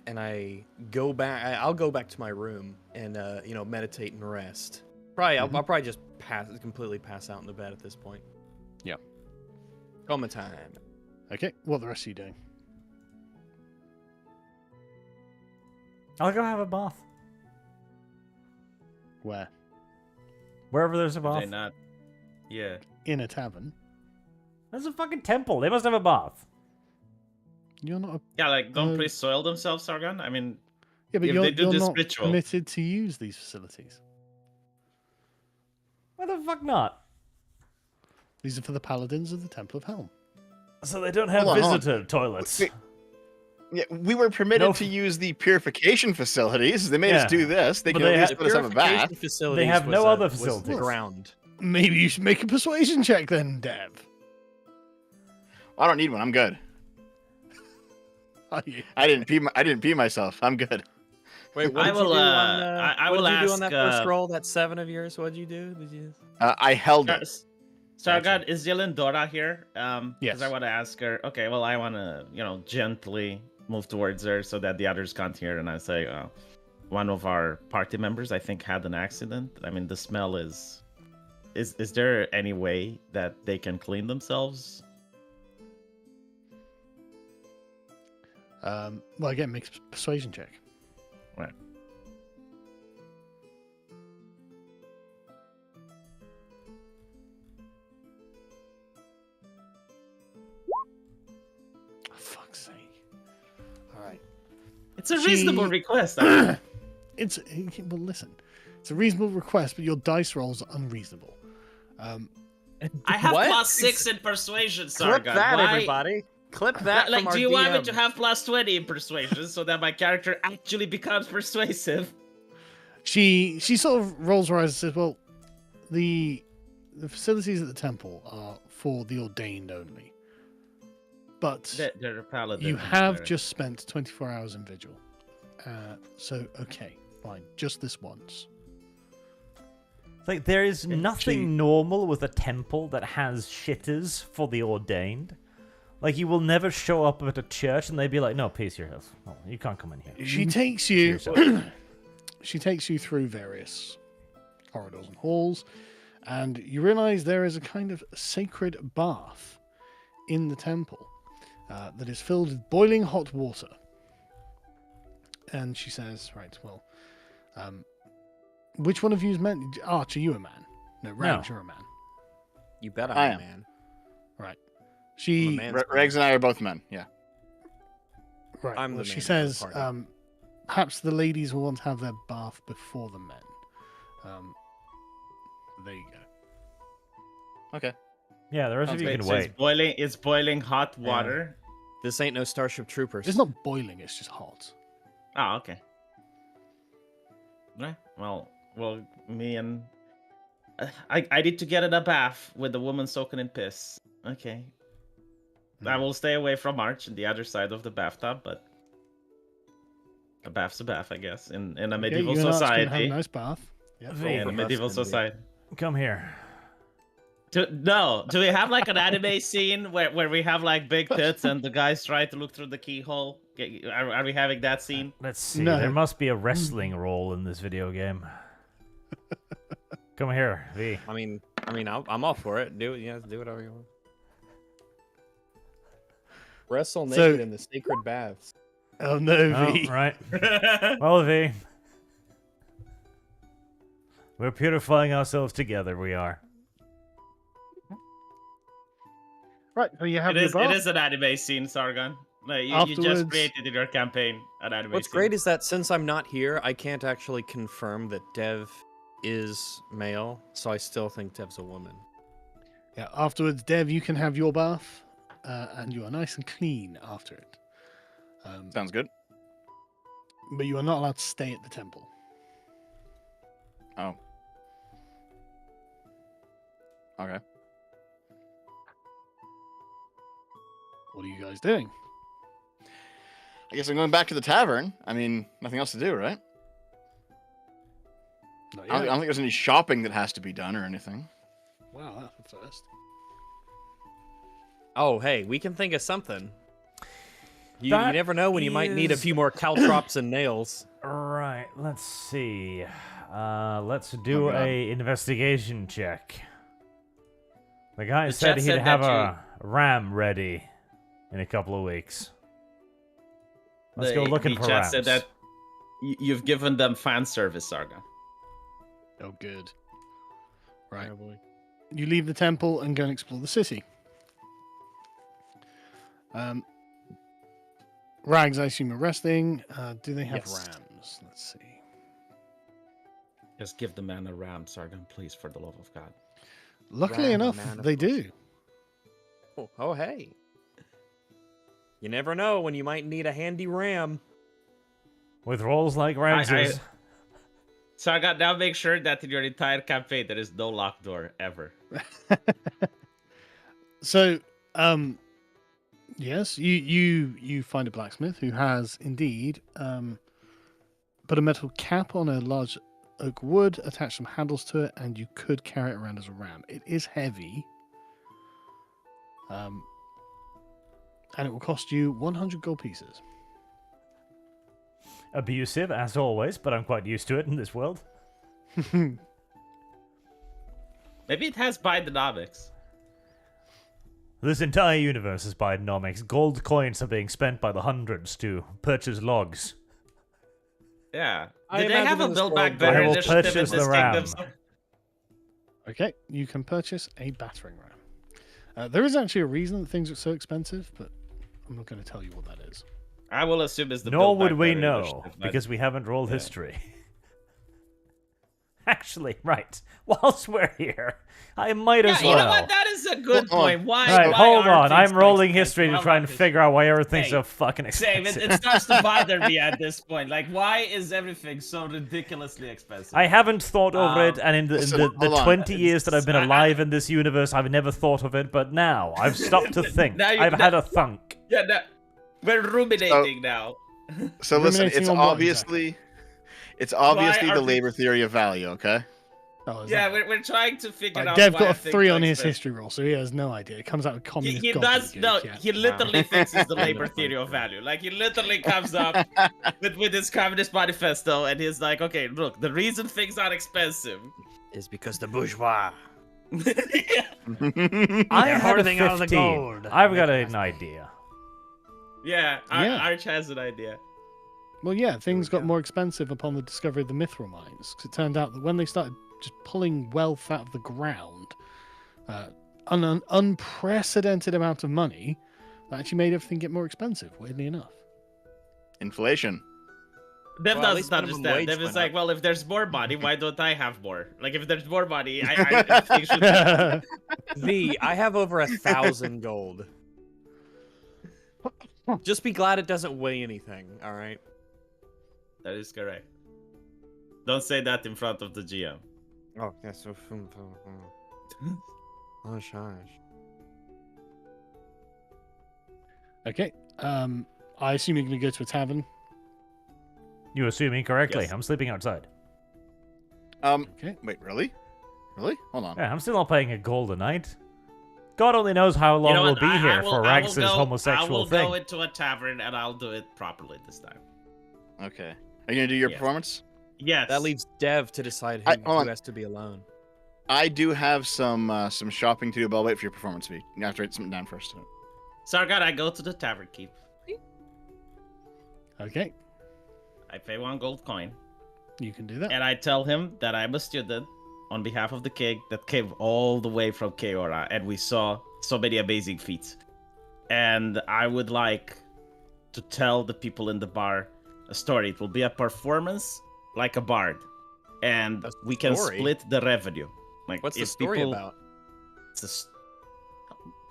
And I go back. I'll go back to my room and meditate and rest. Probably, I'll probably just completely pass out in the bed at this point. Yeah. Coma time. Okay, what are the rest of you doing? I'll go have a bath. Where? Wherever there's a Did I bath. not? Yeah. In a tavern. There's a fucking temple. They must have a bath. You're not. Yeah, like don't Uh, priests soil themselves, Sargon? I mean, Yeah, but If you're, they do you're this not ritual. permitted to use these facilities. Why the fuck not? These are for the paladins of the Temple of Helm. So they don't have Hold on, hold on. visitor toilets. Wait. Yeah, we were permitted No. to use the purification facilities. They made Yeah. us do this. They But can they at least have- let us have a bath. They have no other facilities. Ground. Maybe you should make a persuasion check then, Dev. I don't need one. I'm good. Are you? I didn't pee myself. I'm good. Wait, what I did you will, do on? I what will did you do on ask, that first roll? That 7 of yours. What did you do? Did you? I held it. Sargon, is Dora here? Yes. Because I want to ask her. Okay, well, I want to, gently move towards her so that the others can't hear. And I say, one of our party members, I think, had an accident. I mean, the smell is. Is there any way that they can clean themselves? Well, again, make a persuasion check. Right. For fuck's sake. All right. It's a She- reasonable request. I mean, Well, listen. It's a reasonable request, but your dice rolls are unreasonable. I have What? +6 in persuasion, Clip Sargon. that, Why- everybody. Clip that. Like, from our do you want me DM. to have +20 in persuasion so that my character actually becomes persuasive? She sort of rolls her eyes and says, "Well, the facilities at the temple are for the ordained only, but They're a paladin. you have just spent 24 hours in vigil. So okay, fine, just this once." Like, there is nothing she- normal with a temple that has shitters for the ordained. Like, you will never show up at a church and they'd be like, "No, peace yourself. Oh, you can't come in here." She takes you. yourself. She takes you through various corridors and halls, and you realize there is a kind of sacred bath in the temple that is filled with boiling hot water. And she says, "Right, well, Which one of you is men? Archer, you a man? No, Rags, you're a man. You bet I I'm a am. man. Right. I'm a She man's man. Regs and I are both men. Yeah. right. I'm well, the she man of the says, party. perhaps the ladies will want to have their bath before the men. There you go. Okay. Yeah, the rest of you Wait, can so wait. it's boiling hot water. This ain't no Starship Troopers. It's not boiling; it's just hot. Oh, okay. Right. Well, me and I need to get in a bath with the woman soaking in piss. Okay. I will stay away from Arch and the other side of the bathtub, but a bath's a bath, I guess, in a medieval you and Arch can have society. a nice bath. Yeah. V, In a medieval Husband, society. come here. Do we have like an anime scene where we have like big tits and the guys try to look through the keyhole? Are we having that scene? Let's see. No. There must be a wrestling role in this video game. Come here, V. I mean, I'm all for it. Do whatever you want. Wrestle So- naked in the sacred baths. Oh no, Oh, V. right. Well, V. We're purifying ourselves together, we are. Right. So you have It your is bath. an anime scene, Sargon. Like, you just Afterwards- created in your campaign an anime What's scene. great is that since I'm not here, I can't actually confirm that Dev is male, so I still think Dev's a woman. Yeah. Afterwards, Dev, you can have your bath, and you are nice and clean after it. Sounds good. But you are not allowed to stay at the temple. Oh. Okay. What are you guys doing? I guess I'm going back to the tavern. I mean, nothing else to do, right? Not I don't yet. think there's any shopping that has to be done or anything. Wow, that's a first. Oh, hey, we can think of something. You That never know when you might need a is- few more caltrops and nails. Right, let's see. Let's do God. a investigation check. The guy The said chat he'd said have that a ram ready in a couple of weeks. Let's go looking the for chat rams. said that you've given them fan service, Sargon. Oh, good. Right. You leave the temple and go and explore the city. Rags, I assume, are resting. Do they have Yes. rams? Let's see. Just give the man a ram, Sargon, please, for the love of God. Luckily Ram, enough, man of they course. do. Oh, hey. You never know when you might need a handy ram. With rolls like Ramses. Sargon, now make sure that in your entire campaign there is no locked door ever. So, yes, you find a blacksmith who has indeed put a metal cap on a large oak wood, attached some handles to it, and you could carry it around as a ram. It is heavy, and it will cost you 100 gold pieces. Abusive, as always, but I'm quite used to it in this world. Maybe it has bidenomics. This entire universe is bidenomics. Gold coins are being spent by the hundreds to purchase logs. Yeah. I Did they have imagine a this build world back going- better I will initiative in purchase this the kingdom? ram. Okay, you can purchase a battering ram. There is actually a reason that things are so expensive, but I'm not going to tell you what that is. I will assume it's the Nor build would back we better know, initiative, but- because we haven't rolled Yeah. history. Actually, right. Whilst we're here, I might as Yeah, well. you know what? That is a good Hold on. point. Why? Right, why hold are on. things I'm rolling so history to expensive? try and figure out why everything's Hey, so fucking Same. expensive. It starts to bother me at this point. Like, why is everything so ridiculously expensive? I haven't thought over it, and in the, listen, in the hold on. 20 years that I've been I- alive in this universe, I've never thought of it, but now I've stopped to think. Now you- I've had a thunk. Yeah, we're ruminating now. So listen, Ruminating it's on what obviously are the we- labor theory of value, okay? Oh, is Yeah, that- we're trying to figure Right, out. Dev why got a are things 3 so on his expensive. history roll, so he has no idea. It comes out with communist He gobbledygook, does no. yeah. He literally thinks it's the labor theory of value. Like he literally comes up with his communist manifesto, and he's like, okay, look, the reason things are expensive. Is because the bourgeois. Yeah. I They're had a hoarding all the 15. gold. I've got an idea. Yeah, Yeah. Arch has an idea. Well, yeah, things we got go. more expensive upon the discovery of the mithril mines. Because it turned out that when they started just pulling wealth out of the ground, an unprecedented amount of money, that actually made everything get more expensive, weirdly enough. Inflation. Dev Well, at doesn't least minimum understand. wage Dev is went like, up. well, if there's more money, why don't I have more? Like, if there's more money, I think should. V, I have over 1,000 gold. Just be glad it doesn't weigh anything, alright? That is correct. Don't say that in front of the GM. Oh, yes. Oh, shush. Okay. I assume you're going to go to a tavern. You assume incorrectly. Yes. I'm sleeping outside. Okay. Wait, really? Really? Hold on. Yeah, I'm still not paying a gold a night. God only knows how long You know we'll what? be here will- for I will Rags' go- homosexual I will thing. go into a tavern and I'll do it properly this time. Okay. Are you gonna do your Yes. performance? Yes. That leaves Dev to decide I- who hold on. has to be alone. I do have some shopping to do, but I'll wait for your performance fee. You have to write something down first. Sargon, I go to the tavern keep. Okay. I pay 1 gold coin. You can do that. And I tell him that I'm a student on behalf of the king that came all the way from Keora, and we saw so many amazing feats. And I would like to tell the people in the bar a story. It will be a performance like a bard, and A we can story? split the revenue. Like, What's the if story people... about?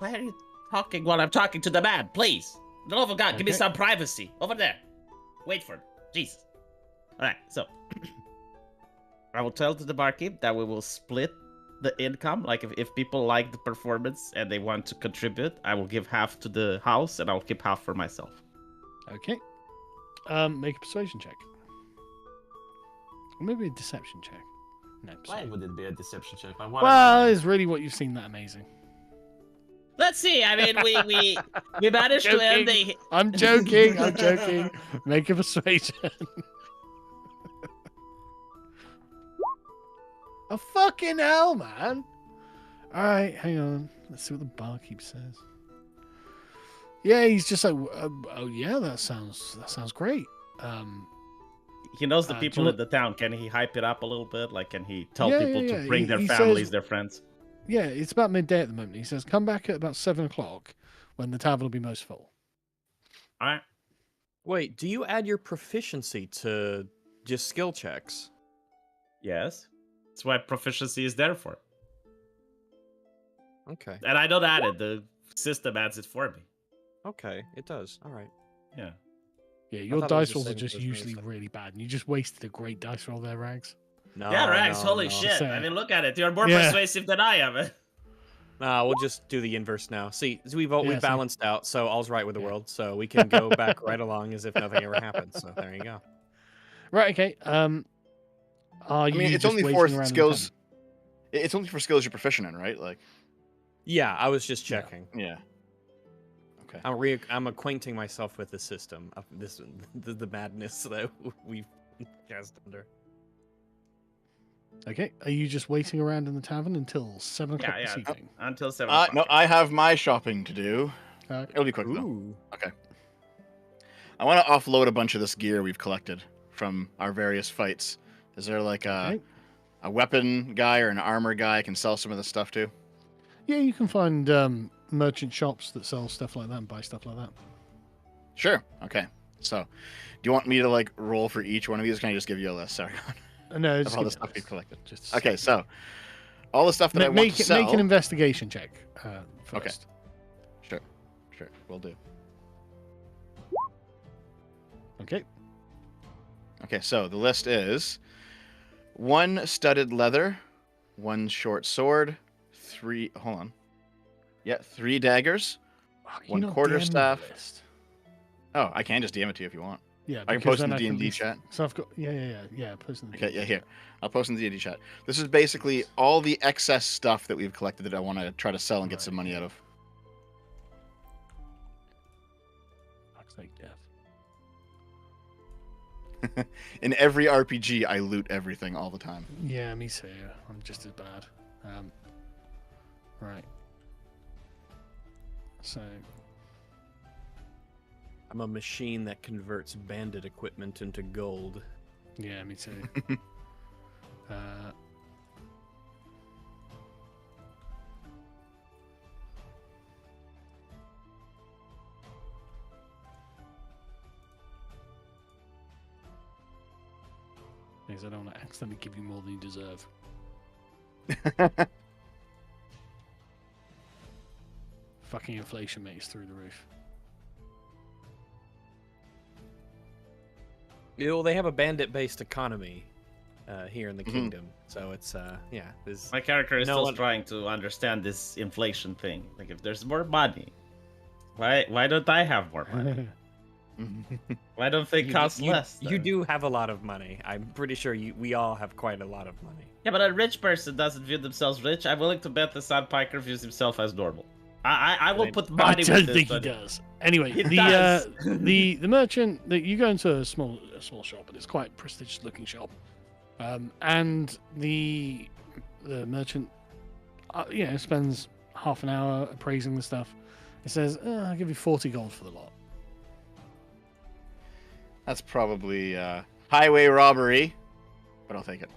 Why are you talking while I'm talking to the man? Please, the love of God, give me Okay. some privacy over there. Wait for him. Jesus. All right, so I will tell to the barkeep that we will split the income. Like, if people like the performance and they want to contribute, I will give half to the house and I'll keep half for myself. Okay. Make a persuasion check. Or maybe a deception check. No. Why Persuasion. would it be a deception check? Like, what Well, it's really what you've seen that amazing. Let's see. I mean, we managed to end the. I'm joking. I'm joking. Make a persuasion. A fucking hell, man. All right, hang on. Let's see what the barkeep says. Yeah, he's just like, oh yeah, that sounds great. He knows the do people you in the town. Can he hype it up a little bit? Like, can he tell Yeah, people yeah, to yeah. bring their He families, says- their friends? Yeah, it's about midday at the moment. He says, come back at about 7 o'clock when the tavern will be most full. All right. Wait, do you add your proficiency to just skill checks? Yes. That's what proficiency is there for. Okay. And I don't add it. The system adds it for me. Okay, it does. All right. Yeah. Yeah, your thought it was dice the rolls are same just as those usually stuff. really bad, and you just wasted a great dice roll there, Rags. No, Yeah, Rags, no, holy no. shit. Saying. I mean, look at it. You're more Yeah. persuasive than I am. Nah, we'll just do the inverse now. See, we've Yeah, we see. balanced out, so all's right with the Yeah. world. So we can go back right along as if nothing ever happened. So there you go. Right, okay. Are I you mean, it's just only waiting for around in the skills. tavern? It's only for skills you're proficient in, right? Like, Yeah, I was just Yeah. checking. yeah. Okay. I'm acquainting myself with the system of the madness that we've cast under. Okay, are you just waiting around in the tavern until 7 o'clock Yeah, this yeah. evening? Until 7 No, o'clock. I have my shopping to do. It'll be quick though. Ooh. I want to offload a bunch of this gear we've collected from our various fights. Is there like Okay. a weapon guy or an armor guy I can sell some of this stuff to? Yeah, you can find merchant shops that sell stuff like that and buy stuff like that. Sure. Okay. So, do you want me to like roll for each one of these? Or can I just give you a list? Sorry. No, Of just all give the me stuff a we've list. collected. Just Okay. So, all the stuff that I want to sell. make an investigation check first. Okay. Sure. We'll do. Okay. Okay. So the list is 1 studded leather, 1 short sword, 3. Hold on. Yeah, 3 daggers. Fuck, One you're not quarter DMing the staff. list. Oh, I can just DM it to you if you want. Yeah, I can because post in then the I can D&D at chat. least- So I've got yeah. Post in the Okay, D&D yeah, here. chat. I'll post in the D&D chat. This is basically all the excess stuff that we've collected that I want to try to sell and get some money out of. Fuck's sake, Jeff. In every RPG, I loot everything all the time. Yeah, me too. I'm just as bad. Right. So, I'm a machine that converts bandit equipment into gold. Yeah, me too. Because I don't want to accidentally give you more than you deserve. Fucking inflation makes through the roof. Well, they have a bandit-based economy here in the kingdom, so it's yeah. My character is No still one- trying to understand this inflation thing. Like, if there's more money, why don't I have more money? Why don't they cost less? You then? do have a lot of money. I'm pretty sure we all have quite a lot of money. Yeah, but a rich person doesn't view themselves rich. I'm willing to bet the Sandpiker views himself as normal. I will put I money don't with this. think he but- does. Anyway, He the does. the merchant that you go into a small shop, and it's quite a prestigious looking shop, and the merchant, spends half an hour appraising the stuff. He says, "I'll give you 40 gold for the lot." That's probably highway robbery, but I'll take it.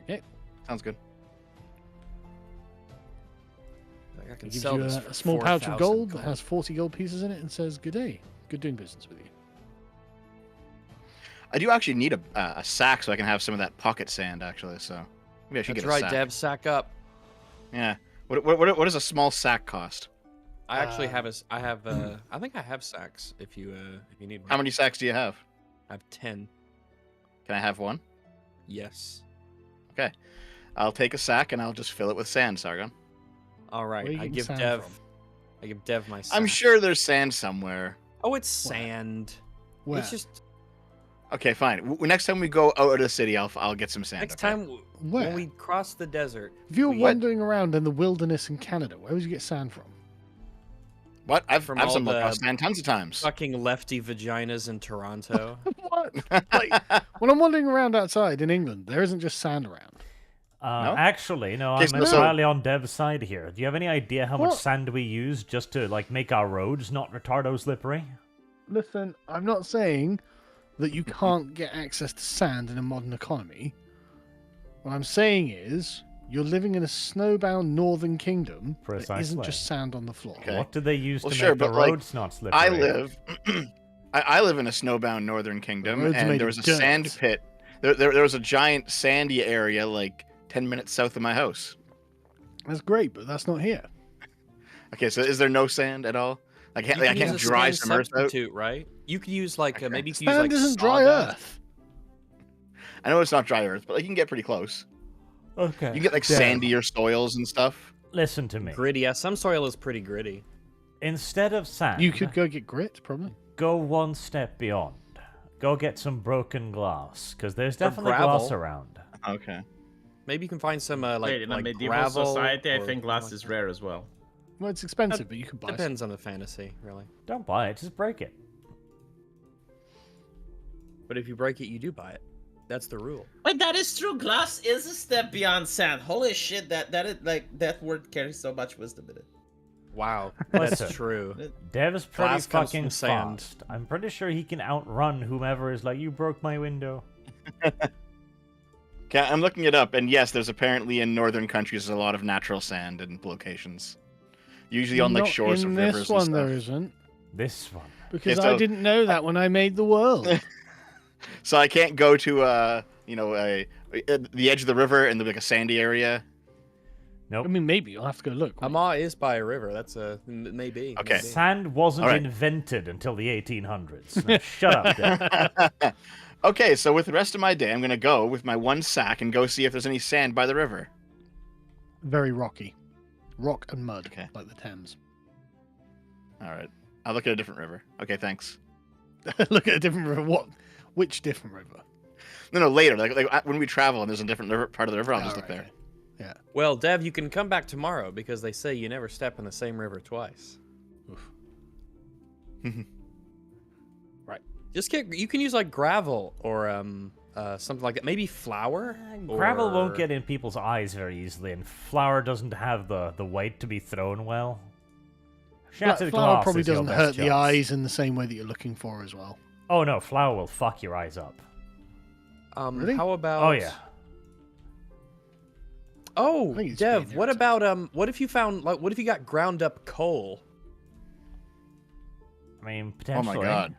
Okay, Sounds good. Like, I can he gives sell you this a for small pouch of 4,000 gold that has 40 gold pieces in it, and says, "Good day, good doing business with you." I do actually need a sack so I can have some of that pocket sand, actually. So maybe I should That's get a right, sack. Dev. Sack up. Yeah. What does a small sack cost? I actually have I think I have sacks. If you need one. How many sacks do you have? I have 10. Can I have one? Yes. Okay. I'll take a sack and I'll just fill it with sand, Sargon. All Where are right. you I getting give sand Dev. from? I give Dev my sack. I'm sure there's sand somewhere. Oh, it's sand. Where? It's just Okay, fine. Next time we go out of the city, I'll get some sand. next okay? time Where? when we cross the desert. If you were we- wandering around in the wilderness in Canada, where would you get sand from? What? I've From I've all stumbled the across sand tons of times. Fucking lefty vaginas in Toronto. What? Like, when I'm wandering around outside in England, there isn't just sand around. No? Actually, no, Okay, I'm so- entirely on Dev's side here. Do you have any idea how much What? sand we use just to make our roads not retardo slippery? Listen, I'm not saying that you can't get access to sand in a modern economy. What I'm saying is, you're living in a snowbound northern kingdom that isn't Precisely. just sand on the floor. Okay. What do they use Well, to sure, make the but, like, roads not slippery? I live I live in a snowbound northern kingdom, roads are and made there of was a dirt. sand pit. There was a giant sandy area like 10 minutes south of my house. That's great, but that's not here. Okay, so is there no sand at all? I can't You can use I can't a dry sand some earth out. substitute, right? You could use like Okay. maybe you could use Sand like isn't dry sawdust. earth. I know it's not dry earth, but you can get pretty close. Okay. You can get like Dev, sandier soils and stuff. Listen to me. Gritty. Yeah, some soil is pretty gritty. Instead of sand, You could go get grit, probably. go one step beyond. Go get some broken glass, because there's Or definitely glass gravel. around. Okay. Maybe you can find some like, Wait, in a like medieval gravel society, I or think glass like is that. rare as well. Well, it's expensive, but you could buy some. Depends on the fantasy, really. Don't buy it, just break it. But if you break it, you do buy it. That's the rule. Wait, that is true. Glass is a step beyond sand. Holy shit, that word carries so much wisdom in it. Wow, Listen. that's true. Dev's pretty Glass comes fucking from sand. fast. I'm pretty sure he can outrun whomever is like, you broke my window. Okay, I'm looking it up, and yes, there's apparently in northern countries a lot of natural sand in locations. Usually on like Not shores in of this rivers one, and there stuff. isn't. This one. Because Okay, I so- didn't know that when I made the world. So I can't go to the edge of the river and like a sandy area. Nope. I mean, maybe you'll have to go look. Ama is by a river. That's a maybe. Okay. maybe. Sand wasn't All right. invented until the 1800s. Now, shut up, Dev. Okay, so with the rest of my day, I'm gonna go with my one sack and go see if there's any sand by the river. Very rocky. Rock and mud, Okay. like the Thames. All right, I'll look at a different river. Okay, thanks. Look at a different river. What? Which different river? No, later. Like when we travel and there's a different river, part of the river, I'll just look Alright, there. okay. Well, Dev, you can come back tomorrow because they say you never step in the same river twice. Oof. Just you can use like gravel or something like that. Maybe flour. Gravel won't or- get in people's eyes very easily, and flour doesn't have the weight to be thrown well. Shattered Flower glass probably is your doesn't best hurt the chance. eyes in the same way that you're looking for as well. Oh no, flour will fuck your eyes up. Really? How about? Oh yeah. Oh, I think it's Dev, pretty what irritating. about what if you found what if you got ground up coal? I mean, Oh potentially. my god.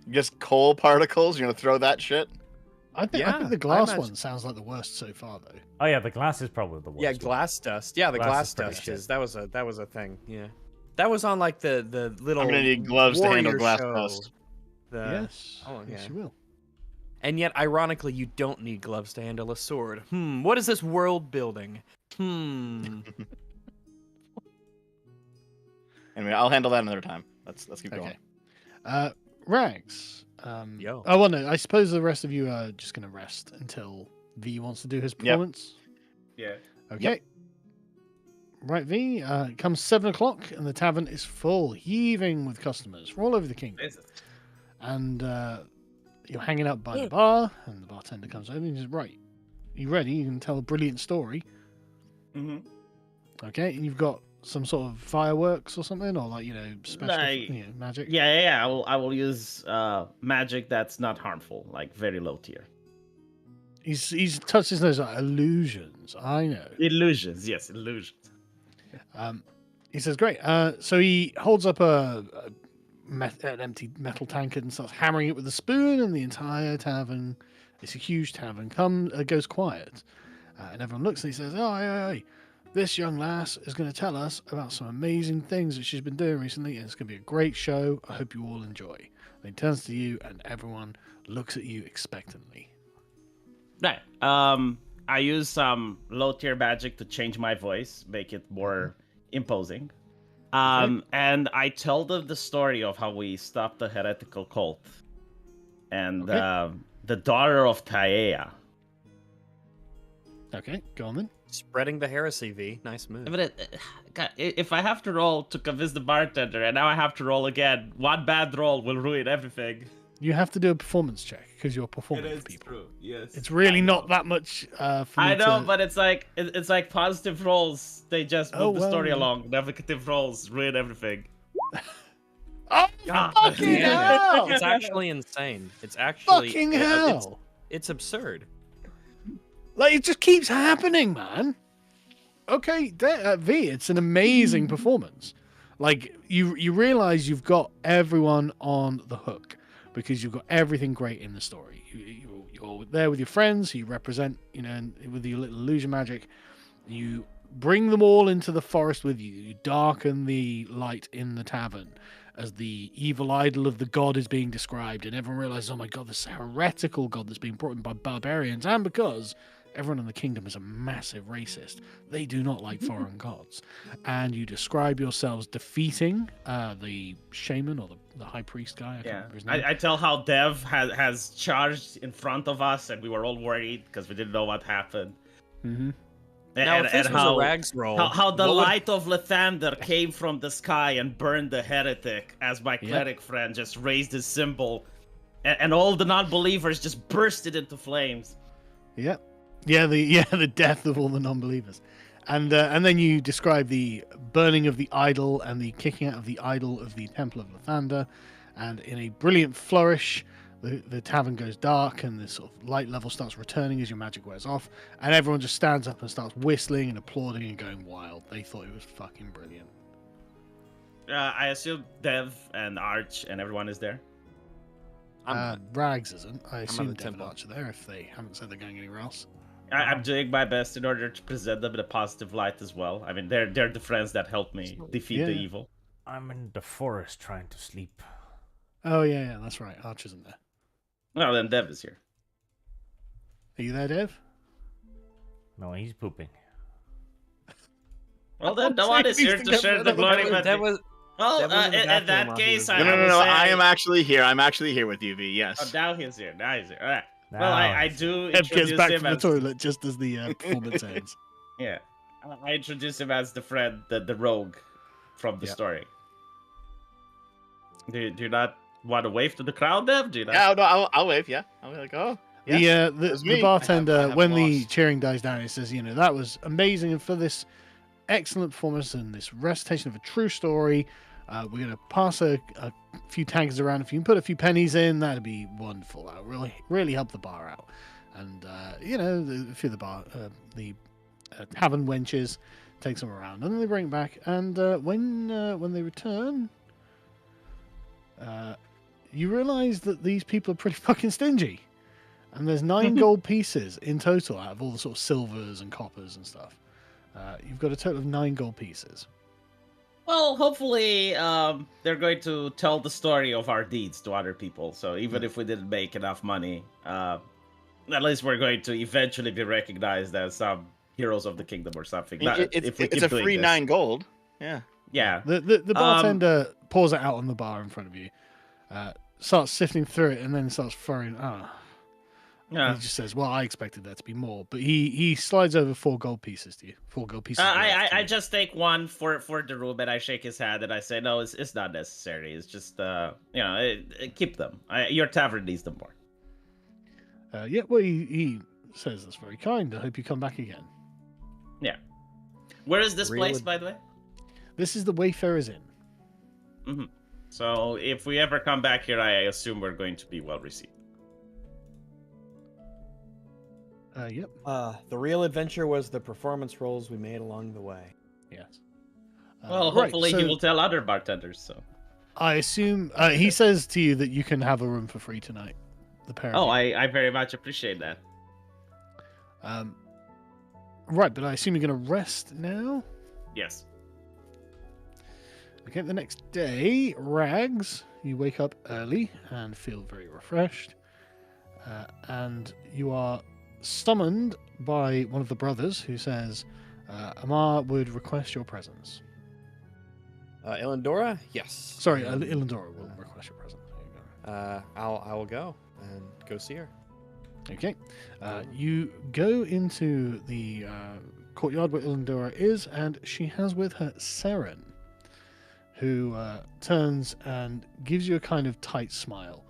Just coal particles? You're gonna throw that shit? I think Yeah, the I glass imagine- one sounds like the worst so far, though. Oh yeah, the glass is probably the worst. Yeah, one. glass dust. Yeah, the Glass glass is pretty dust shit. is that was a thing. Yeah, that was on like the little. I'm gonna need gloves to handle warrior glass show. dust. Yes. oh, Yes, yeah. you will. And yet, ironically, you don't need gloves to handle a sword. What is this world building? Anyway, I'll handle that another time. Let's keep going. Okay. Rags. Yo. Oh, well, no. I suppose the rest of you are just going to rest until V wants to do his performance. Yeah. Okay. Right, V. It comes 7 o'clock, and the tavern is full, heaving with customers from all over the kingdom. And you're hanging out by the bar, and the bartender comes over and says, "Right, you ready? You can tell a brilliant story." Mm-hmm. Okay, and you've got some sort of fireworks or something, or special Like- magic. Yeah. I will use magic that's not harmful, like very low tier. He's touched his nose like illusions. I know. Illusions, yes, illusions. He says, "Great." So he holds up an empty metal tankard and starts hammering it with a spoon, and the entire tavern, it's a huge tavern, goes quiet, and everyone looks and he says, "Oh, hey, this young lass is going to tell us about some amazing things that she's been doing recently, and it's going to be a great show. I hope you all enjoy." And he turns to you, and everyone looks at you expectantly. Right. I use some low tier magic to change my voice, make it more imposing. And I tell them the story of how we stopped the heretical cult and the daughter of Taea. Okay, go on then. Spreading the heresy, V. Nice move. But God, if I have to roll to convince the bartender, and now I have to roll again, one bad roll will ruin everything. You have to do a performance check because you're performing for people. true. Yes. It's really not that much for me I know, to... but it's like positive rolls. They just move Oh, the story well. along. Negative rolls ruin everything. Oh, God, fucking hell! It's actually insane. It's actually Fucking hell! It's absurd. Like, it just keeps happening, man. Okay, V, it's an amazing performance. Like, you realize you've got everyone on the hook because you've got everything great in the story. You're there with your friends who you represent, and with your little illusion magic. You bring them all into the forest with you. You darken the light in the tavern as the evil idol of the god is being described, and everyone realizes, oh my god, this heretical god that's being brought in by barbarians, and because everyone in the kingdom is a massive racist. They do not like foreign gods. And you describe yourselves defeating the shaman or the high priest guy. I can't remember his name. I tell how Dev has charged in front of us, and we were all worried because we didn't know what happened. Mm-hmm. Now, if this was a rags roll, how the what would- light of Lathander came from the sky and burned the heretic as my cleric friend just raised his symbol, and all the non-believers just bursted into flames. Yep. Yeah, the death of all the non-believers, and then you describe the burning of the idol and the kicking out of the idol of the Temple of Lathander, and in a brilliant flourish, the tavern goes dark and the sort of light level starts returning as your magic wears off, and everyone just stands up and starts whistling and applauding and going wild. They thought it was fucking brilliant. I assume Dev and Arch and everyone is there. Rags isn't. I at assume the Dev and temple. Arch are there if they haven't said they're going anywhere else. I'm doing my best in order to present them in a positive light as well. I mean, they're the friends that helped me defeat the Yeah. evil. I'm in the forest trying to sleep. Oh yeah, that's right. Arch isn't there. Well, then Dev is here. Are you there, Dev? No, he's pooping. Well, then no one is here to share the glory with That me. was Well, That was in the in bathroom that while he case, was I doing No, will no. say... I am actually here. I'm actually here with you, V. Yes. Oh, now he's here. Now he's here. All right. Now Well, I he's- do Dev gets introduce back him from the as... toilet just as the performance ends. Yeah. I introduce him as the friend, the rogue from the Yeah. story. Do you not want to wave to the crowd, Dev? Do you not? Yeah, no, I'll wave. Yeah, I'll be like, oh, yeah. The was me. bartender, I have when the lost. cheering dies down, he says, "That was amazing, and for this excellent performance and this recitation of a true story. We're going to pass a few tankers around. If you can put a few pennies in, that'd be wonderful. That would really help the bar out. And, a few of the tavern wenches take them around. And then they bring it back. And when they return, you realize that these people are pretty fucking stingy. And there's 9 gold pieces in total out of all the sort of silvers and coppers and stuff. You've got a total of 9 gold pieces. Well, hopefully, they're going to tell the story of our deeds to other people. So even if we didn't make enough money, at least we're going to eventually be recognized as some heroes of the kingdom or something. It's a free 9 gold. Yeah. Yeah. The bartender pours it out on the bar in front of you, starts sifting through it, and then starts throwing. Yeah. He just says, "Well, I expected there to be more," but he slides over 4 gold pieces to you. 4 gold pieces. I just take one for the room, and I shake his hand, and I say, "No, it's not necessary. It's just keep them. Your tavern needs them more." Well, he says that's very kind. I hope you come back again. Yeah. Where is this place, by the way? This is the Wayfarer's Inn. Mm-hmm. So if we ever come back here, I assume we're going to be well received. Yep. The real adventure was the performance roles we made along the way. Yes. Well, hopefully he will tell other bartenders. So I assume he says to you that you can have a room for free tonight. The pair. Oh, I very much appreciate that. Right, but I assume you're going to rest now? Yes. Okay, the next day, Rags, you wake up early and feel very refreshed. And you are summoned by one of the brothers who says, Amar would request your presence. Ilendora? Yes. Sorry, Ilendora will request your presence. There you go. I will go and go see her. Okay. You go into the courtyard where Ilendora is, and she has with her Seren, who turns and gives you a kind of tight smile.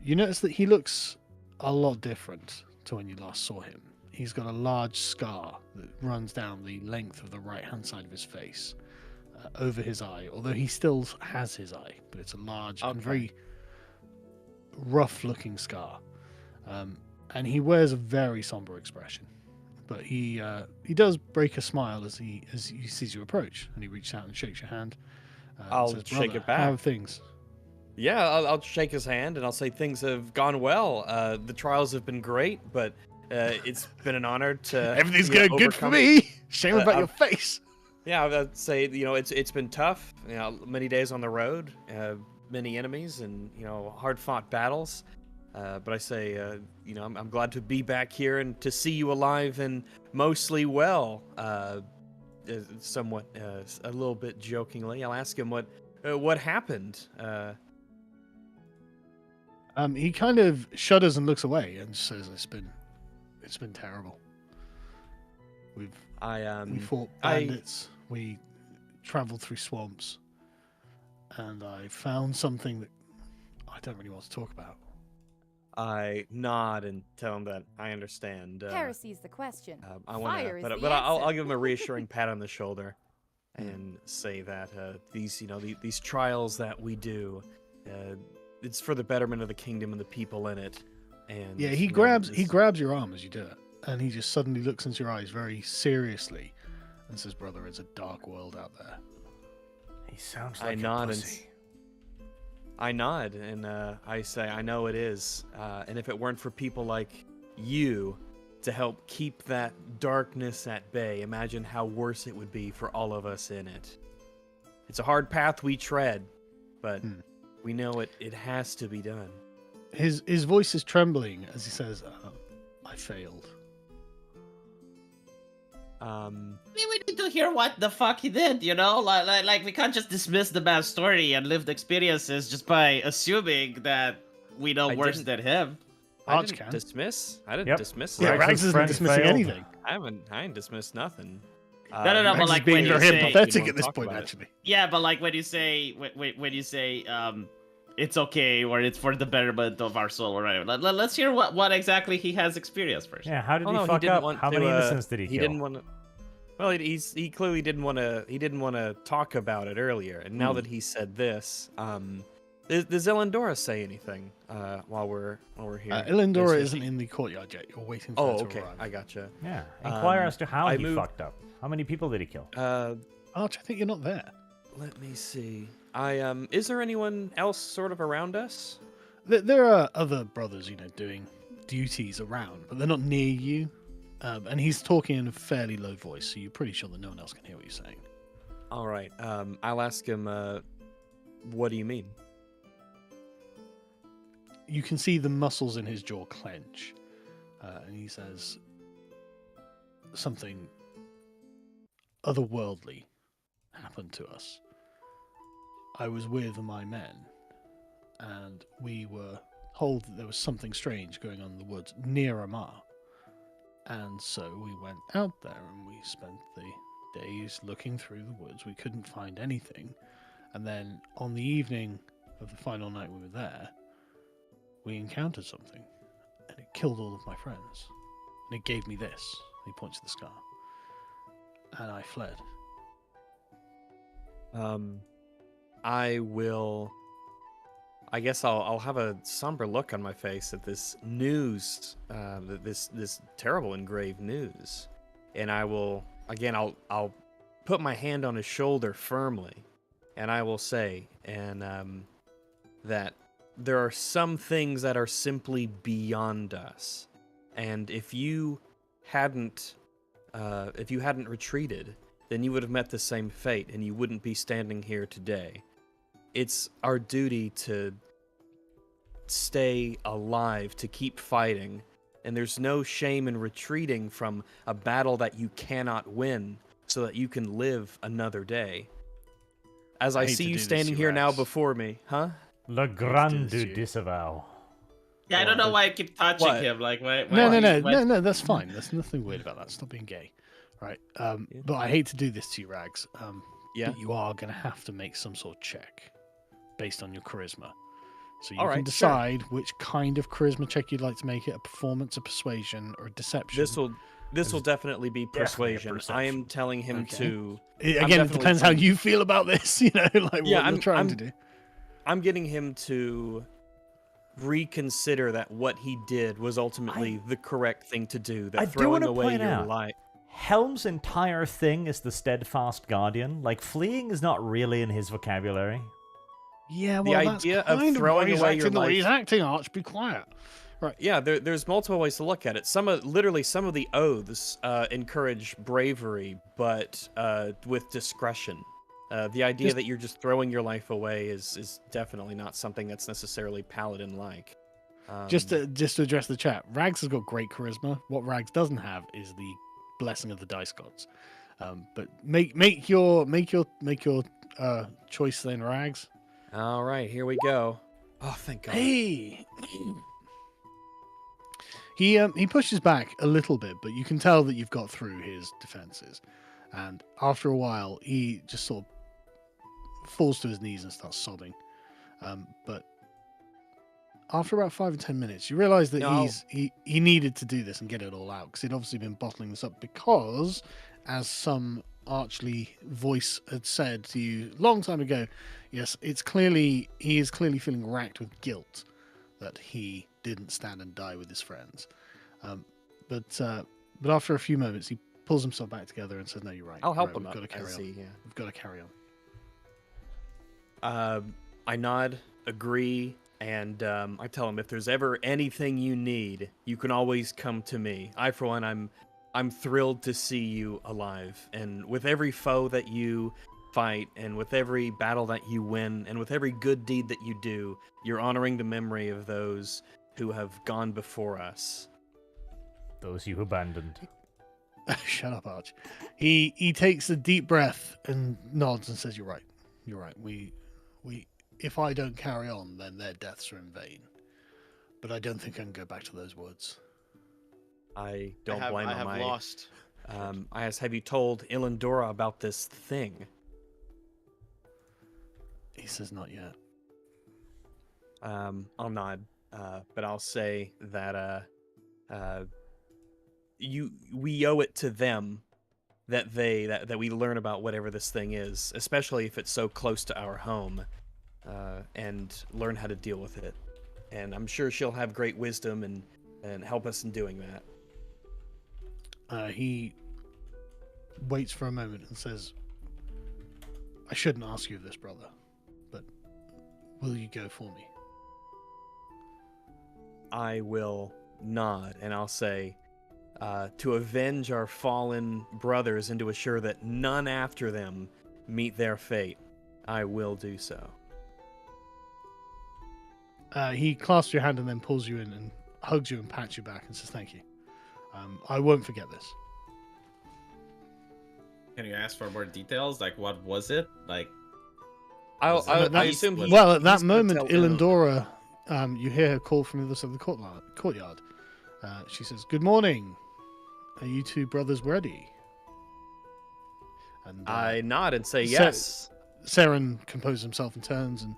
You notice that he looks a lot different to when you last saw him. He's got a large scar that runs down the length of the right-hand side of his face, over his eye, although he still has his eye, but it's a large and very rough-looking scar. And he wears a very somber expression, but he does break a smile as he sees you approach, and he reaches out and shakes your hand. I'll says, shake it back. How are things? Yeah, I'll shake his hand and I'll say things have gone well. The trials have been great, but it's been an honor to. Everything's going good for me. Shame about your face. Yeah, I'd say it's been tough. Many days on the road, many enemies, and hard-fought battles. But I say, I'm glad to be back here and to see you alive and mostly well. Somewhat, a little bit jokingly, I'll ask him what happened. He kind of shudders and looks away and says, "It's been terrible. We fought bandits. We traveled through swamps, and I found something that I don't really want to talk about." I nod and tell him that I understand. Heresy's the question. Fire is but the I'll answer. give him a reassuring pat on the shoulder, and say that these trials that we do, it's for the betterment of the kingdom and the people in it. And Yeah, he grabs your arm as you do it, and he just suddenly looks into your eyes very seriously and says, "Brother, it's a dark world out there." He sounds like a pussy. I nod and I say, I know it is. And if it weren't for people like you to help keep that darkness at bay, imagine how worse it would be for all of us in it. It's a hard path we tread, but we know it has to be done. His voice is trembling as he says, "I failed." We need to hear what the fuck he did, Like we can't just dismiss the bad story and lived experiences just by assuming that we know worse than him. I didn't dismiss. I didn't dismiss. Yeah, Rags isn't dismissing anything. I ain't dismissed nothing. No, Rags but like is being when you very say, empathetic at this point, actually. yeah, but like when you say, it's okay, or it's for the betterment of our soul, or whatever. Let's hear what exactly he has experienced first. Yeah, how did he fuck up? How many innocents did he kill? He didn't want to. Well, he clearly didn't want to talk about it earlier, and now that he said this, does Elendora say anything while we're here? Elendora Is isn't she- in the courtyard yet. You're waiting for Oh, her to okay, arrive. I gotcha. Yeah. Inquire as to how I he moved- fucked up. How many people did he kill? Arch, I think you're not there. Let me see. Is there anyone else sort of around us? There are other brothers, doing duties around, but they're not near you. And he's talking in a fairly low voice, so you're pretty sure that no one else can hear what you're saying. All right. I'll ask him. What do you mean? You can see the muscles in his jaw clench, and he says something otherworldly happened to us. I was with my men, and we were told that there was something strange going on in the woods near Amar. And so we went out there and we spent the days looking through the woods. We couldn't find anything. And then on the evening of the final night we were there, we encountered something. And it killed all of my friends. And it gave me this. He points to the scar. And I fled. I guess I'll have a somber look on my face at this news, this terrible engraved news, and I will again. I'll put my hand on his shoulder firmly, and I will say, that there are some things that are simply beyond us, and if you hadn't retreated, then you would have met the same fate, and you wouldn't be standing here today. It's our duty to stay alive, to keep fighting, and there's no shame in retreating from a battle that you cannot win so that you can live another day. As I hate see to you do this, standing you here now rats. before me, huh? Le Grand this, du you. Disavow. Yeah, I don't know why I keep touching What? him. Like, why? No, that's fine. There's nothing weird about that. Stop being gay. Right. But I hate to do this to you, Rags. Yeah. But you are going to have to make some sort of check based on your charisma. So you All can right, sure. decide which kind of charisma check you'd like to make it: a performance, a persuasion, or a deception. This will definitely be Definitely a persuasion. I am perception. telling him Okay. to. It I'm again, it definitely depends how telling- you feel about this. Like Yeah, what you're trying I'm- to do. I'm getting him to reconsider that what he did was ultimately the correct thing to do. That I do throwing wanna away point your out- life. Helm's entire thing is the steadfast guardian. Like, fleeing is not really in his vocabulary. Yeah, The well, idea that's of kind throwing why he's away your acting the way he's life- acting. Arch, be quiet. Yeah, there's multiple ways to look at it. Some of the oaths encourage bravery, but with discretion. The idea that you're just throwing your life away is definitely not something that's necessarily paladin-like. Just to address the chat, Rags has got great charisma. What Rags doesn't have is the blessing of the dice gods. But make your choice then, Rags. All right, here we go. Oh, thank God. Hey. He pushes back a little bit, but you can tell that you've got through his defenses. And after a while, he just sort of falls to his knees and starts sobbing. But after about 5 or 10 minutes, you realize that No. he needed to do this and get it all out because he'd obviously been bottling this up because, as some archly voice had said to you a long time ago, yes, he is clearly feeling racked with guilt that he didn't stand and die with his friends. But after a few moments, he pulls himself back together and says, "No, you're right. I'll help Right, him we've up. got to carry I on. see, yeah. We've got to carry on." I nod, agree, and I tell him if there's ever anything you need, you can always come to me. I, for one, I'm thrilled to see you alive, and with every foe that you fight, and with every battle that you win, and with every good deed that you do, you're honoring the memory of those who have gone before us. Those you abandoned. Shut up, Arch. He takes a deep breath and nods and says, "You're right. You're right. We if I don't carry on, then their deaths are in vain. But I don't think I can go back to those woods." I don't blame I him. have lost. I asked, have you told Ilendora about this thing? He says, "Not yet." I'll nod, but I'll say that we owe it to them that we learn about whatever this thing is, especially if it's so close to our home, and learn how to deal with it. And I'm sure she'll have great wisdom and help us in doing that. He waits for a moment and says, I shouldn't ask you this, brother, but will you go for me? I will nod, and I'll say, to avenge our fallen brothers and to assure that none after them meet their fate, I will do so. He clasps your hand and then pulls you in and hugs you and pats you back and says, thank you. I won't forget this. Can you ask for more details? Like, what was it? Like, I assume he, Well, at that he's gonna moment, tell- Ilendora, you hear her call from the other side of the courtyard. She says, good morning. Are you two brothers ready? And I nod and say Sa- yes. Saren composes himself and turns and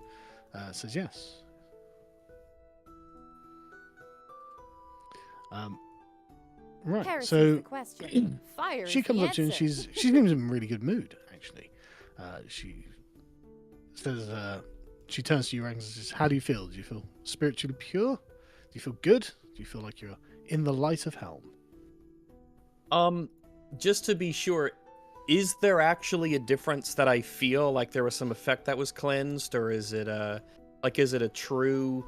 says yes. Right, Heresy's so the question. Fire she is comes the up to you and answer. she seems in a really good mood, actually. She says, she turns to you and says, how do you feel? Do you feel spiritually pure? Do you feel good? Do you feel like you're in the light of Helm? Just to be sure, is there actually a difference that I feel like there was some effect that was cleansed, or is it a true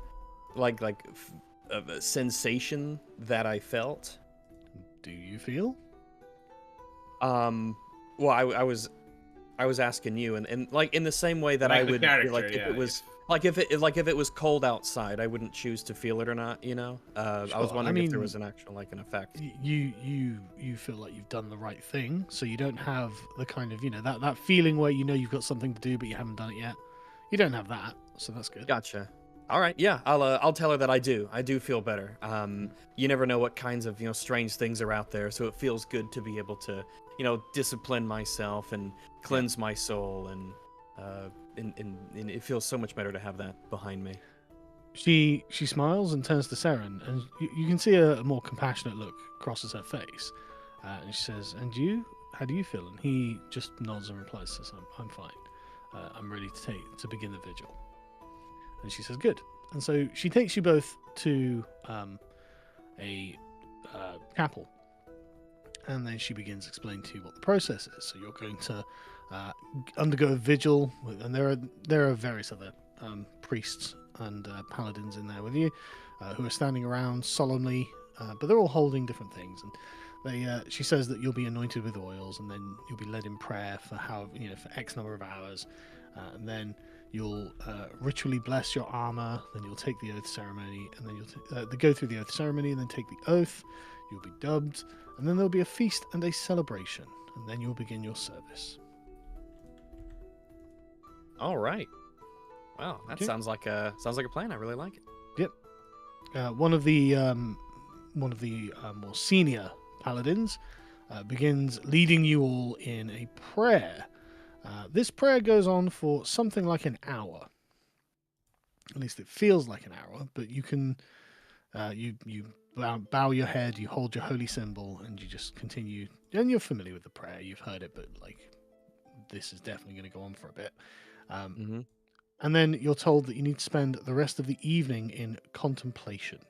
a sensation that I felt? Do you feel? Well, I was asking you, and like in the same way that Like I the would character, like if yeah, it was like if it was cold outside, I wouldn't choose to feel it or not. You know, I was Sure, wondering I if there mean, was an actual an effect. You feel like you've done the right thing, so you don't have the kind of that feeling where you've got something to do but you haven't done it yet. You don't have that, so that's good. Gotcha. All right, yeah, I'll tell her that I do feel better. You never know what kinds of strange things are out there, so it feels good to be able to discipline myself and cleanse my soul, and it feels so much better to have that behind me. She smiles and turns to Saren, and you can see a more compassionate look crosses her face, and she says, "And you? How do you feel?" And he just nods and replies, "Says I'm fine. I'm ready to begin the vigil." And she says, "Good." And so she takes you both to a chapel, and then she begins explaining to you what the process is. So you're going to undergo a vigil, and there are various other priests and paladins in there with you, who are standing around solemnly, but they're all holding different things. And she says that you'll be anointed with oils, and then you'll be led in prayer for for X number of hours, and then you'll ritually bless your armor. Then you'll take the oath ceremony, and then you'll go through the oath ceremony, and then take the oath. You'll be dubbed, and then there'll be a feast and a celebration, and then you'll begin your service. All right. Wow, that Okay. sounds like a plan. I really like it. One of the more senior paladins begins leading you all in a prayer. This prayer goes on for something like an hour. At least it feels like an hour, but you can you bow your head, you hold your holy symbol, and you just continue. And you're familiar with the prayer, you've heard it, but this is definitely going to go on for a bit. And then you're told that you need to spend the rest of the evening in contemplation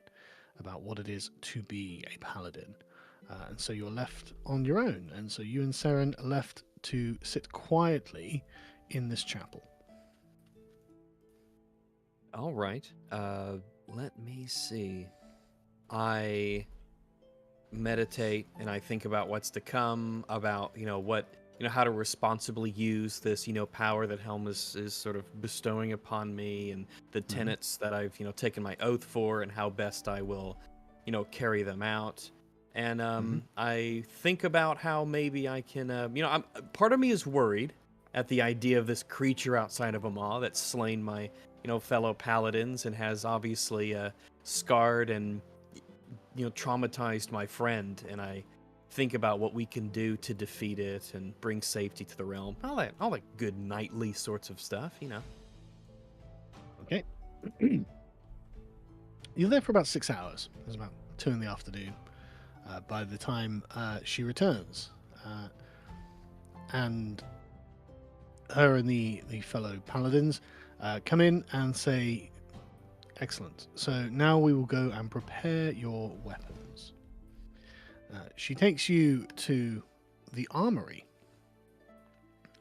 about what it is to be a paladin. And so you're left on your own. And so you and Saren are left to sit quietly in this chapel. All right. Let me see. I meditate and I think about what's to come, about how to responsibly use this power that Helm is sort of bestowing upon me, and the tenets that I've taken my oath for, and how best I will carry them out. And I think about how maybe I can part of me is worried at the idea of this creature outside of Amah that's slain my fellow paladins and has obviously scarred and traumatized my friend, and I think about what we can do to defeat it and bring safety to the realm. All that good knightly sorts of stuff, Okay. You're there for about 6 hours. It's about 2 in the afternoon. By the time she returns, and her and the fellow paladins come in and say, "Excellent. So now we will go and prepare your weapons." She takes you to the armory,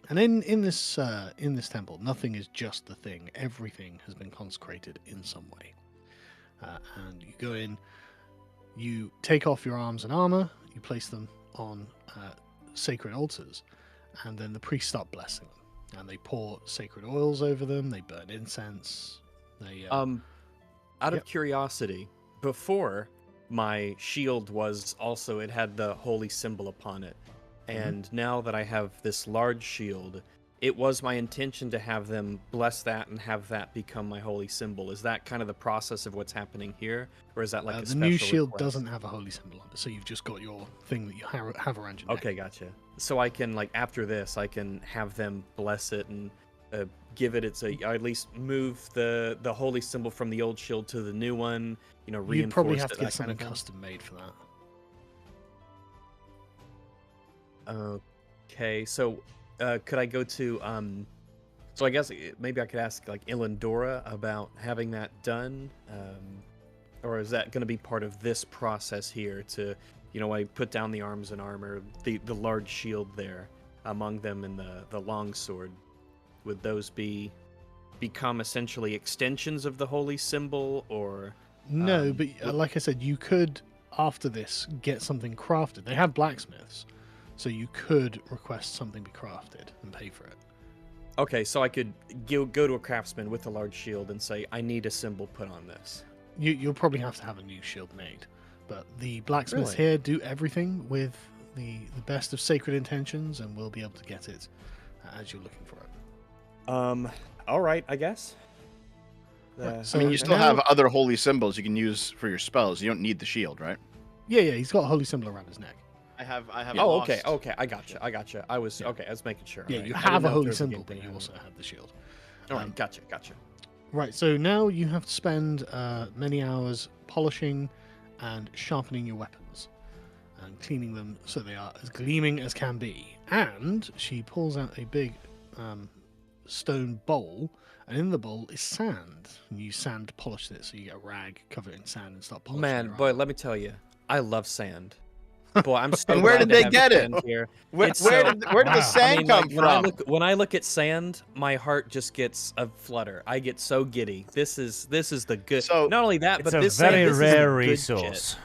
and in this temple, nothing is just the thing. Everything has been consecrated in some way. And you go in, you take off your arms and armor, you place them on sacred altars, and then the priests start blessing them, and they pour sacred oils over them. They burn incense. They Out of curiosity, before my shield was also, it had the holy symbol upon it. And now that I have this large shield, it was my intention to have them bless that and have that become my holy symbol. Is that kind of the process of what's happening here? Or is that like a the special new shield request? doesn't have a holy symbol on it, so you've just got your thing that you have around your neck. Okay, gotcha. So I can, like, after this, I can have them bless it and give it at least move the holy symbol from the old shield to the new one, reinforce You'd probably have it, to get that kind something of thing. custom made for that. Okay, so could I go to so I guess maybe I could ask like Ilandora about having that done, or is that going to be part of this process here to, I put down the arms and armor, the large shield there among them and the long sword. Would those become essentially extensions of the holy symbol, or No, but like I said, you could, after this, get something crafted. They have blacksmiths, so you could request something be crafted and pay for it. okay, so I could go to a craftsman with a large shield and say, I need a symbol put on this. You'll probably have to have a new shield made, but the blacksmiths Really? here do everything with the best of sacred intentions, and will be able to get it as you're looking for it. All right, I guess. Right, I mean, you so still now- have other holy symbols you can use for your spells. You don't need the shield, right? Yeah, he's got a holy symbol around his neck. I have. Oh, okay. I gotcha. I was Yeah. okay. I was making sure. Yeah, Alright. you I didn't have know a if holy there was symbol, game but thing you I also have the shield. All right, gotcha. Right, so now you have to spend many hours polishing and sharpening your weapons and cleaning them so they are as gleaming as can be. And she pulls out a big stone bowl, and in the bowl is sand. And you sand polish it, so you get a rag, cover it in sand, and start polishing Man, your boy, armor. let me tell you, I love sand. Boy, I'm so And where glad did to they have get it? sand here. Where It's did so- the Wow. sand come from? When I look at sand, my heart just gets a flutter. I get so giddy. This is the good. So- Not only that, It's but a this very sand, this is the rare good resource. shit.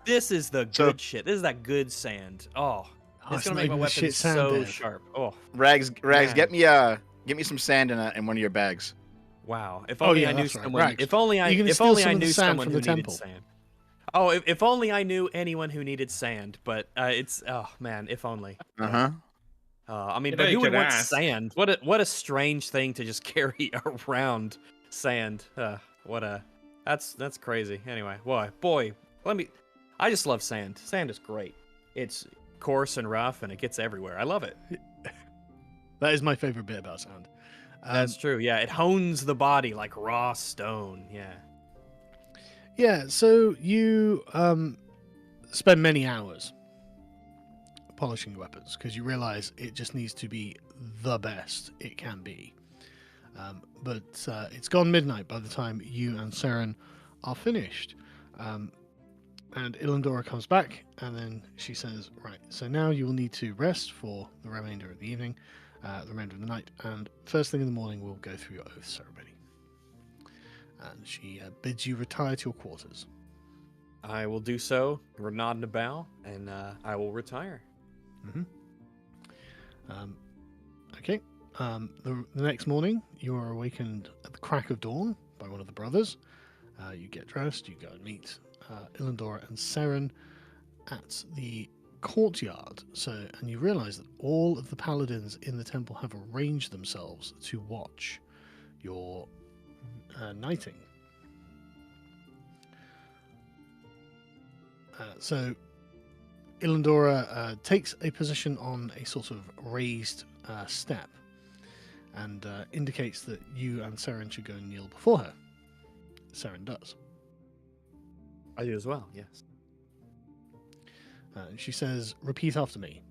This is the So- good shit. This is that good sand. Oh, Oh, it's not gonna make my even the shit weapon sand, so Dave. sharp. Oh, Rags, Man. get me some sand in one of your bags. wow. If Oh, only yeah, I knew that's right. someone. Rags. If only I. You can If steal only some I of the knew sand someone from who the needed temple. sand. Oh, if only I knew anyone who needed sand. But it's man, if only. Uh huh. I mean, You but know, who you would could want ask. sand? What a strange thing to just carry around, sand. That's crazy. Anyway, boy, I just love sand. Sand is great. It's coarse and rough, and it gets everywhere. I love it. That is my favorite bit about sand. That's true. Yeah, it hones the body like raw stone. Yeah. Yeah, so you spend many hours polishing your weapons because you realize it just needs to be the best it can be. But it's gone midnight by the time you and Saren are finished. And Ilandora comes back, and then she says, right, so now you will need to rest for the remainder of the evening, the remainder of the night, and first thing in the morning we'll go through your oath ceremony. And she bids you retire to your quarters. I will do so. We're nodding a bow, and I will retire. Okay. The next morning, you are awakened at the crack of dawn by one of the brothers. You get dressed, you go and meet Ilandora and Saren at the courtyard. And you realize that all of the paladins in the temple have arranged themselves to watch your knighting. So Ilandora takes a position on a sort of raised step and indicates that you and Saren should go and kneel before her. Saren does. I do as well. Yes. She says, repeat after me.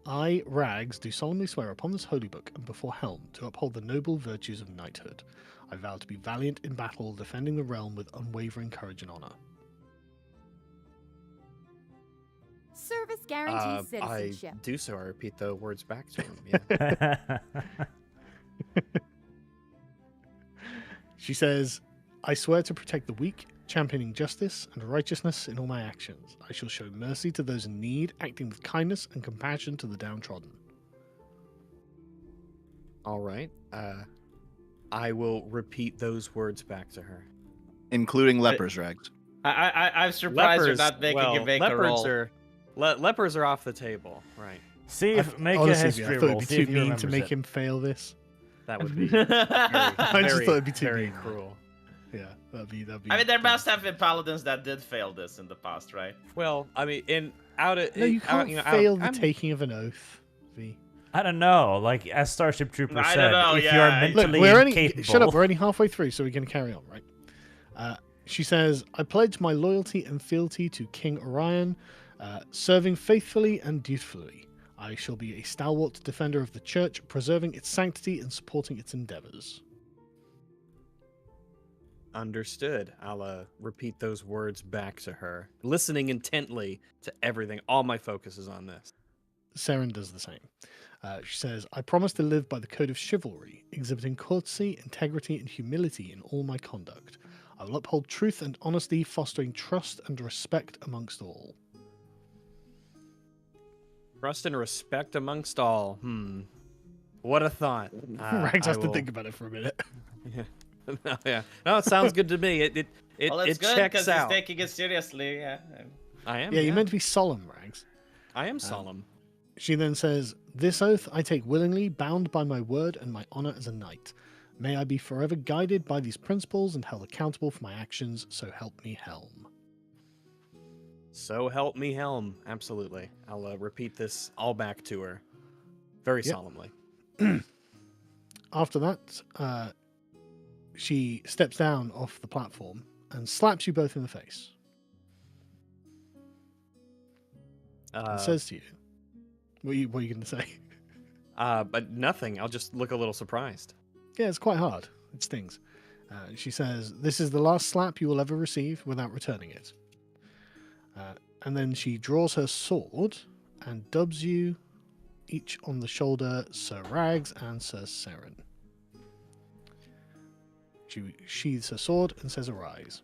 I, Rags, do solemnly swear upon this holy book and before Helm to uphold the noble virtues of knighthood. I vow to be valiant in battle, defending the realm with unwavering courage and honor. Service guarantees I citizenship. do so. I repeat the words back to him. Yeah. She says, I swear to protect the weak, championing justice and righteousness in all my actions. I shall show mercy to those in need, acting with kindness and compassion to the downtrodden. All right. I will repeat those words back to her. Including lepers, Rags. I'm surprised you're not making a make a roll. Leopards are off the table, right? See if make Honestly, a history I thought roll. it'd be See too if he mean to remembers make it. him fail this. That would be very, I just thought it'd be too very mean. cruel. Yeah, that'd be. I mean, there must have been paladins that did fail this in the past, right? Well, I mean, No, you can't fail the taking of an oath. V. I don't know. Like as Starship Trooper I said, don't know, if yeah. you're Look, mentally we're only incapable, shut up. We're only halfway through, so we're going to carry on, right? She says, "I pledge my loyalty and fealty to King Orion, serving faithfully and dutifully. I shall be a stalwart defender of the church, preserving its sanctity and supporting its endeavors." Understood. I'll repeat those words back to her, listening intently to everything. All my focus is on this. Saren does the same. She says, "I promise to live by the code of chivalry, exhibiting courtesy, integrity, and humility in all my conduct. I will uphold truth and honesty, fostering trust and respect amongst all." Trust and respect amongst all. What a thought. Rags has to think about it for a minute. No, yeah. No, it sounds good to me. It Well, it's it good checks because he's out. taking it seriously. Yeah. I am. Yeah, you're meant to be solemn, Rags. I am solemn. She then says, "This oath I take willingly, bound by my word and my honor as a knight. May I be forever guided by these principles and held accountable for my actions, so help me Helm." So help me, Helm. Absolutely. I'll repeat this all back to her, very solemnly. After that, she steps down off the platform and slaps you both in the face. And says to you, what are you going to say? But nothing. I'll just look a little surprised. Yeah, it's quite hard. It stings. She says, "This is the last slap you will ever receive without returning it." And then she draws her sword and dubs you each on the shoulder, Sir Rags and Sir Saren. She sheathes her sword and says, "Arise."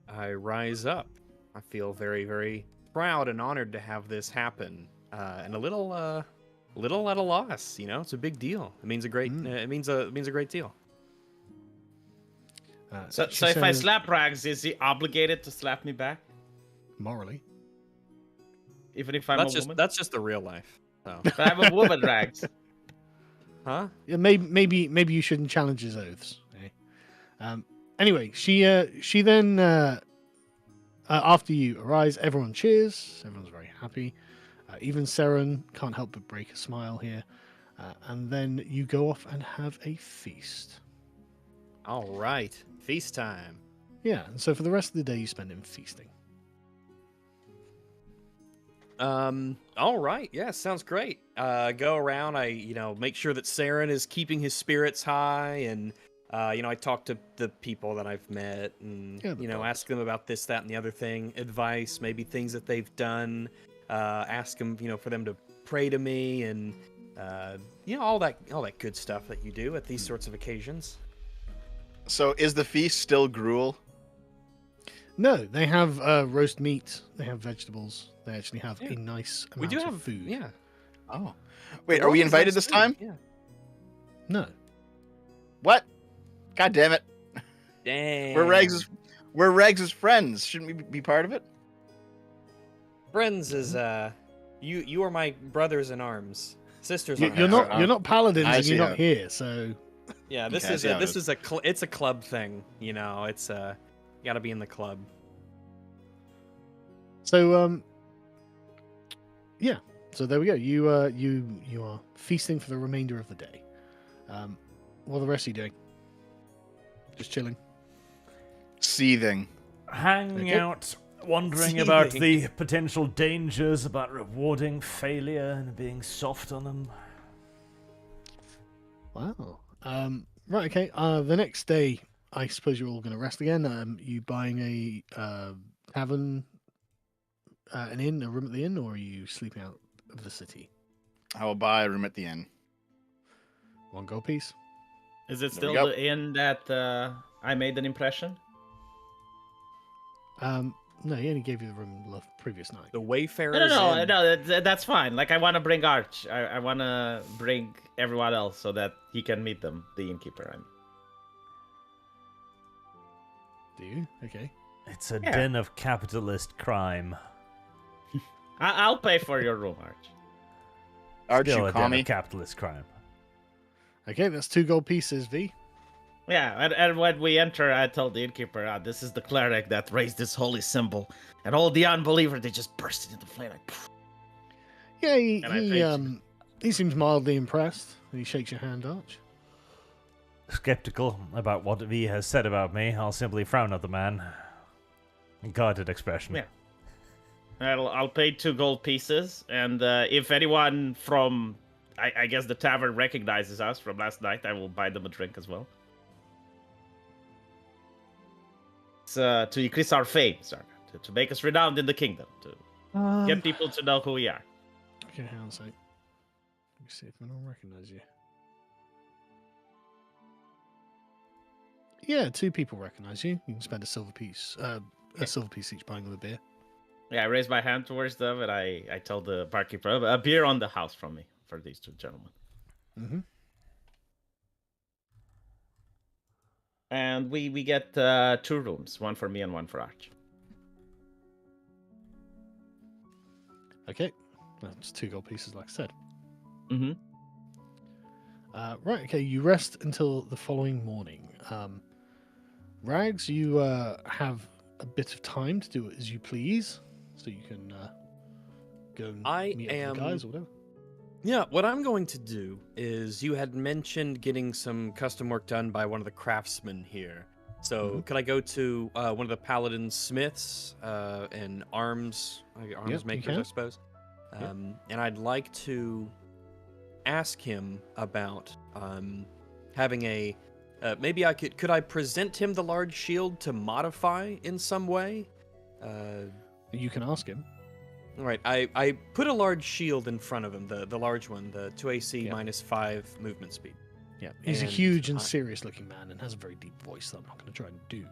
I rise up. I feel very, very proud and honored to have this happen, and a little at a loss. You know, it's a big deal. It means a great. It means a great deal. So She if I says, slap Rags, is he obligated to slap me back, morally, even if I'm That's a just woman? that's just the real life. So. But I'm a woman, Rags. Huh? yeah, maybe you shouldn't challenge his oaths. Eh? Anyway, she then after you arise, everyone cheers. Everyone's very happy. Even Saren can't help but break a smile here. And then you go off and have a feast. All right, feast time. Yeah, and so for the rest of the day, you spend in feasting. All right. Yeah, sounds great. Go around. I make sure that Saren is keeping his spirits high, and I talk to the people that I've met, and ask them about this, that, and the other thing, advice, maybe things that they've done. Ask them, for them to pray to me, and all that good stuff that you do at these sorts of occasions. So is the feast still gruel? No, they have roast meat. They have vegetables. They actually have a nice amount We do of have food. Yeah. Oh. Wait, are we invited this time? Yeah. No. What? God damn it. Dang. We're Rags' friends. Shouldn't we be part of it? Friends is you are my brothers in arms, sisters. in You're arms. not paladins, I and you're see not how- here. So Yeah, this Okay, I is see how it this is it's a club thing. It's you gotta be in the club. So yeah. So there we go. You are feasting for the remainder of the day. What are the rest of you doing? Just chilling. Seething. hang Okay. out Wondering about Seething. the potential dangers about rewarding failure and being soft on them. Wow. Right. Okay. The next day, I suppose you're all going to rest again. You buying a tavern, an inn, a room at the inn, or are you sleeping out of the city? I will buy a room at the inn. 1 gold piece. Is it There we still go. the inn that I made an impression? No, he only gave you the room the previous night. The Wayfarers. No, Inn. that's fine. Like, I want to bring Arch. I want to bring everyone else so that he can meet them, the innkeeper. Do you? Okay. It's a Yeah. den of capitalist crime. I'll pay for your room, Arch. Arch, Still you a call den me? of capitalist crime. Okay, that's 2 gold pieces, V. Yeah, and when we enter, I told the innkeeper, this is the cleric that raised this holy symbol. And all the unbelievers, they just bursted into flame. Like, poof. Yeah, And I paid you. he seems mildly impressed, and he shakes your hand, Arch. Skeptical about what V has said about me, I'll simply frown at the man. Guarded expression. Yeah. I'll pay 2 gold pieces, and if anyone from, I guess, the tavern recognizes us from last night, I will buy them a drink as well. It's to increase our fame, Sargon, to make us renowned in the kingdom, to get people to know who we are. Okay, hang on a sec. Let me see if anyone recognize you. Yeah, 2 people recognize you. You can spend a silver piece each buying them a beer. Yeah, I raise my hand towards them, and I tell the barkeeper, a beer on the house from me for these 2 gentlemen. Mm-hmm. And we get 2 rooms, one for me and one for Arch. Okay, that's 2 gold pieces, like I said. Mm-hmm. Right, okay, you rest until the following morning. Rags, you have a bit of time to do it as you please, so you can go and I meet up with the guys or whatever. Yeah, what I'm going to do is you had mentioned getting some custom work done by one of the craftsmen here. So could I go to one of the paladin smiths and arms you makers, can. I suppose? Yep. And I'd like to ask him about having a maybe could I present him the large shield to modify in some way? You can ask him. All right, I put a large shield in front of him, the large one, the 2 AC Yeah. minus 5 movement speed. Yeah, he's a And huge and I- serious-looking man and has a very deep voice that I'm not going to try and do.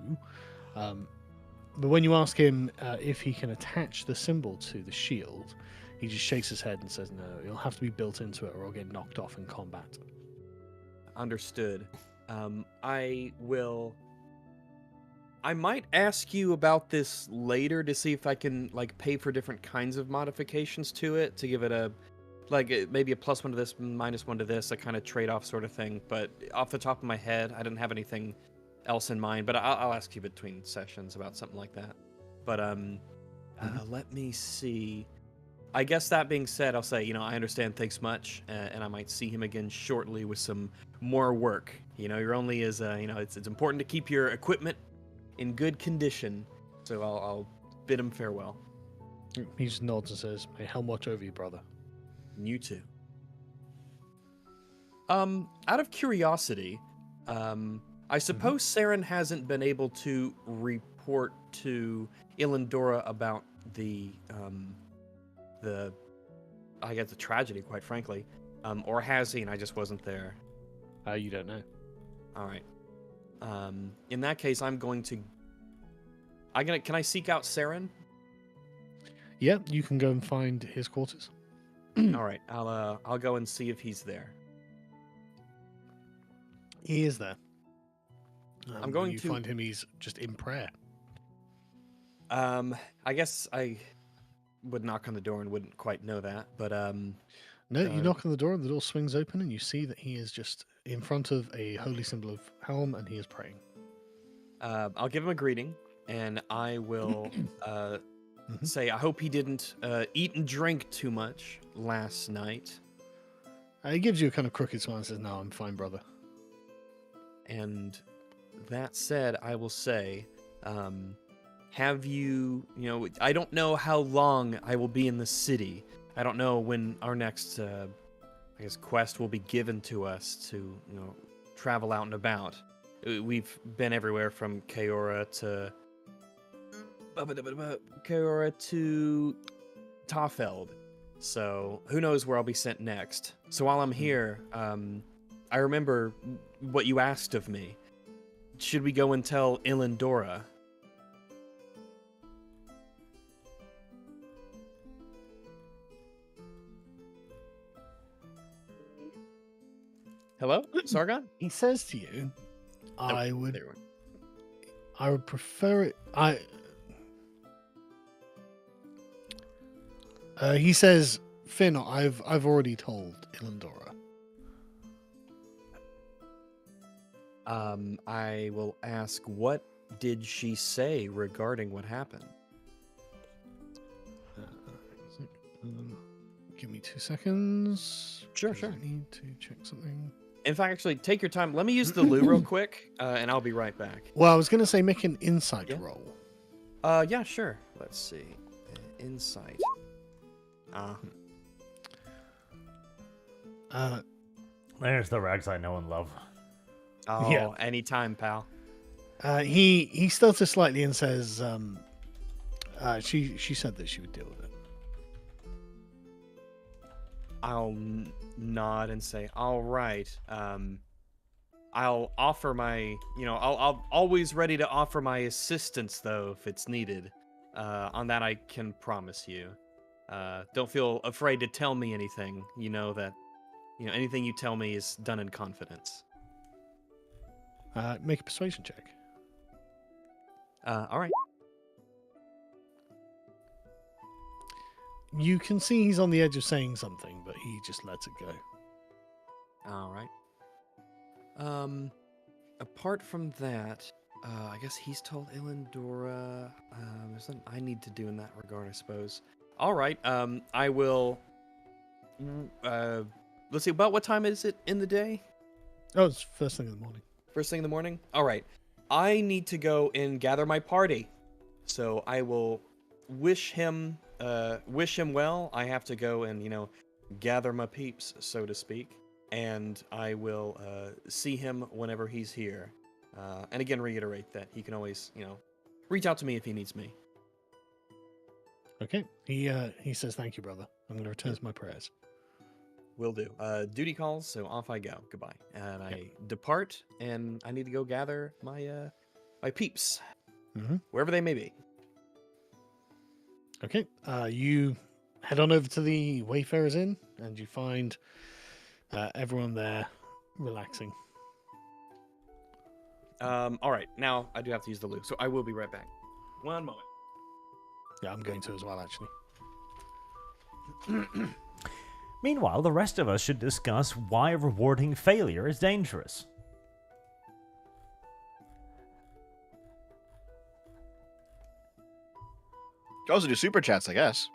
But when you ask him if he can attach the symbol to the shield, he just shakes his head and says, "No, it'll have to be built into it, or I'll get knocked off in combat." Understood. I might ask you about this later to see if I can pay for different kinds of modifications to it to give it a maybe a +1 to this, -1 to this, a kind of trade-off sort of thing. But off the top of my head, I didn't have anything else in mind. But I'll ask you between sessions about something like that. But let me see. I guess that being said, I'll say, I understand, thanks much, and I might see him again shortly with some more work. You're only as, it's important to keep your equipment in good condition, so I'll bid him farewell. He just nods and says, "May Helm watch over you, brother." And you too. Out of curiosity, I suppose Saren hasn't been able to report to Ilendora about the I guess the tragedy, quite frankly, or has he? And I just wasn't there. You don't know. All right. In that case, can I seek out Saren? Yeah, you can go and find his quarters. All right. I'll go and see if he's there. He is there. I'm going you to find him. He's just in prayer. I guess I would knock on the door and wouldn't quite know that, but No, you knock on the door, and the door swings open, and you see that he is just in front of a holy symbol of Helm, and he is praying. I'll give him a greeting, and I will say I hope he didn't eat and drink too much last night. He gives you a kind of crooked smile and says, "No, I'm fine, brother." And that said, I will say, have you, I don't know how long I will be in the city. I don't know when our next, quest will be given to us to, travel out and about. We've been everywhere from Kaora to Tafeld. So who knows where I'll be sent next. So while I'm here, I remember what you asked of me. Should we go and tell Ilendora? Hello, Sargon? He says to you, I would There we go. I would prefer it. He says, Finn, I've already told Ilendora. I will ask, what did she say regarding what happened? Give me 2 seconds. Sure, 'cause sure. I need to check something. In fact, actually, take your time. Let me use the loo real quick, and I'll be right back. Well, I was going to say make an insight Yeah. roll. Yeah, sure. Let's see. Insight. There's the rags I know and love. Oh, Yeah. anytime, pal. He stutters slightly and says, she said that she would deal with it. I'll nod and say, all right. I'll offer my, I'll always ready to offer my assistance, though, if it's needed. On that, I can promise you. Don't feel afraid to tell me anything. You know that, anything you tell me is done in confidence. Make a persuasion check. All right. You can see he's on the edge of saying something, but he just lets it go. All right. Apart from that, I guess he's told Ilendora. There's something I need to do in that regard, I suppose. All right. I will. Let's see. About what time is it in the day? Oh, it's first thing in the morning. First thing in the morning. All right. I need to go and gather my party, so I will wish him well. I have to go and gather my peeps, so to speak, and I will see him whenever he's here. And again, reiterate that he can always reach out to me if he needs me. Okay. He says, thank you, brother. I'm going to return to my prayers. Will do. Duty calls, so off I go. Goodbye. And I depart, and I need to go gather my my peeps, wherever they may be. Okay. You head on over to the Wayfarers Inn, and you find everyone there relaxing. All right. Now I do have to use the loo, so I will be right back. One moment. Yeah, I'm going to as well, actually. Meanwhile, the rest of us should discuss why rewarding failure is dangerous. You can also do super chats, I guess.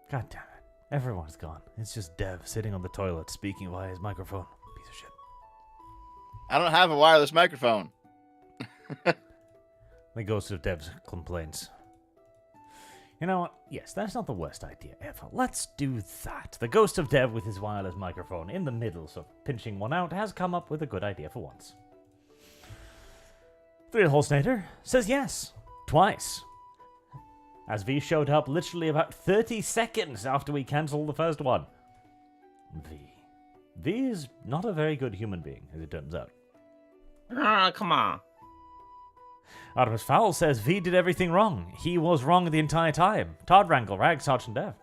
God damn it. Everyone's gone. It's just Dev sitting on the toilet speaking via his microphone. Piece of shit. I don't have a wireless microphone. The ghost of Dev's complaints. You know what? Yes, that's not the worst idea ever. Let's do that. The ghost of Dev with his wireless microphone in the middle of pinching one out has come up with a good idea for once. Thrillholznator says yes. Twice. As V showed up literally about 30 seconds after we cancelled the first one. V is not a very good human being, as it turns out. Ah, come on. Artemis Fowl says V did everything wrong. He was wrong the entire time. Todd Wrangle, Rag, Sergeant Dev.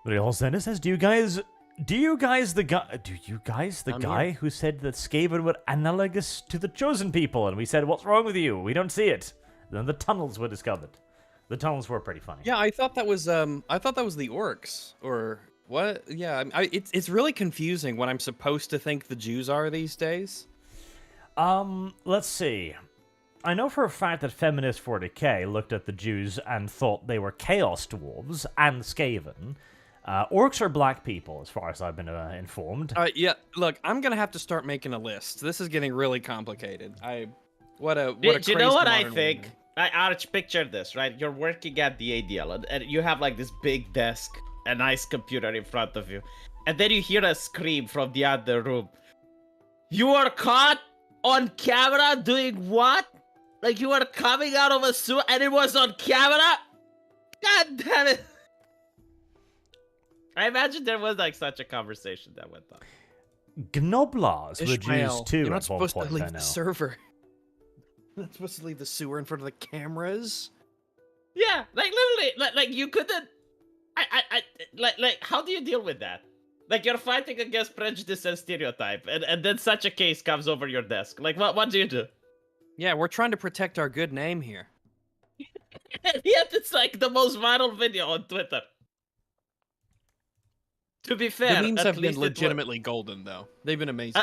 Thrillholznator says, Do you guys the guy who said that Skaven were analogous to the chosen people, and we said, what's wrong with you? We don't see it. Then the tunnels were discovered. The tunnels were pretty funny. Yeah, I thought that was the orcs or what? Yeah, it's really confusing what I'm supposed to think the Jews are these days. Let's see. I know for a fact that Feminist 40k looked at the Jews and thought they were Chaos Dwarves and Skaven. Orcs are black people, as far as I've been informed. Yeah, look, I'm gonna have to start making a list. This is getting really complicated. What a Do you know crazy what I modern think? world. Arch, picture this, right? You're working at the ADL, and you have like this big desk, a nice computer in front of you, and then you hear a scream from the other room. You were caught on camera doing what? Like you were coming out of a sewer and it was on camera? God damn it! I imagine there was like such a conversation that went on. Gnoblars were Ishmael, Jews too you're not at one supposed to point, I leave know. the server. You're not supposed to leave the sewer in front of the cameras. Yeah, like literally, like you couldn't. Like how do you deal with that? Like you're fighting against prejudice and stereotype, and then such a case comes over your desk. Like what do you do? Yeah, we're trying to protect our good name here. And yet it's like the most viral video on Twitter. To be fair, The memes at have least been legitimately golden, though. They've been amazing.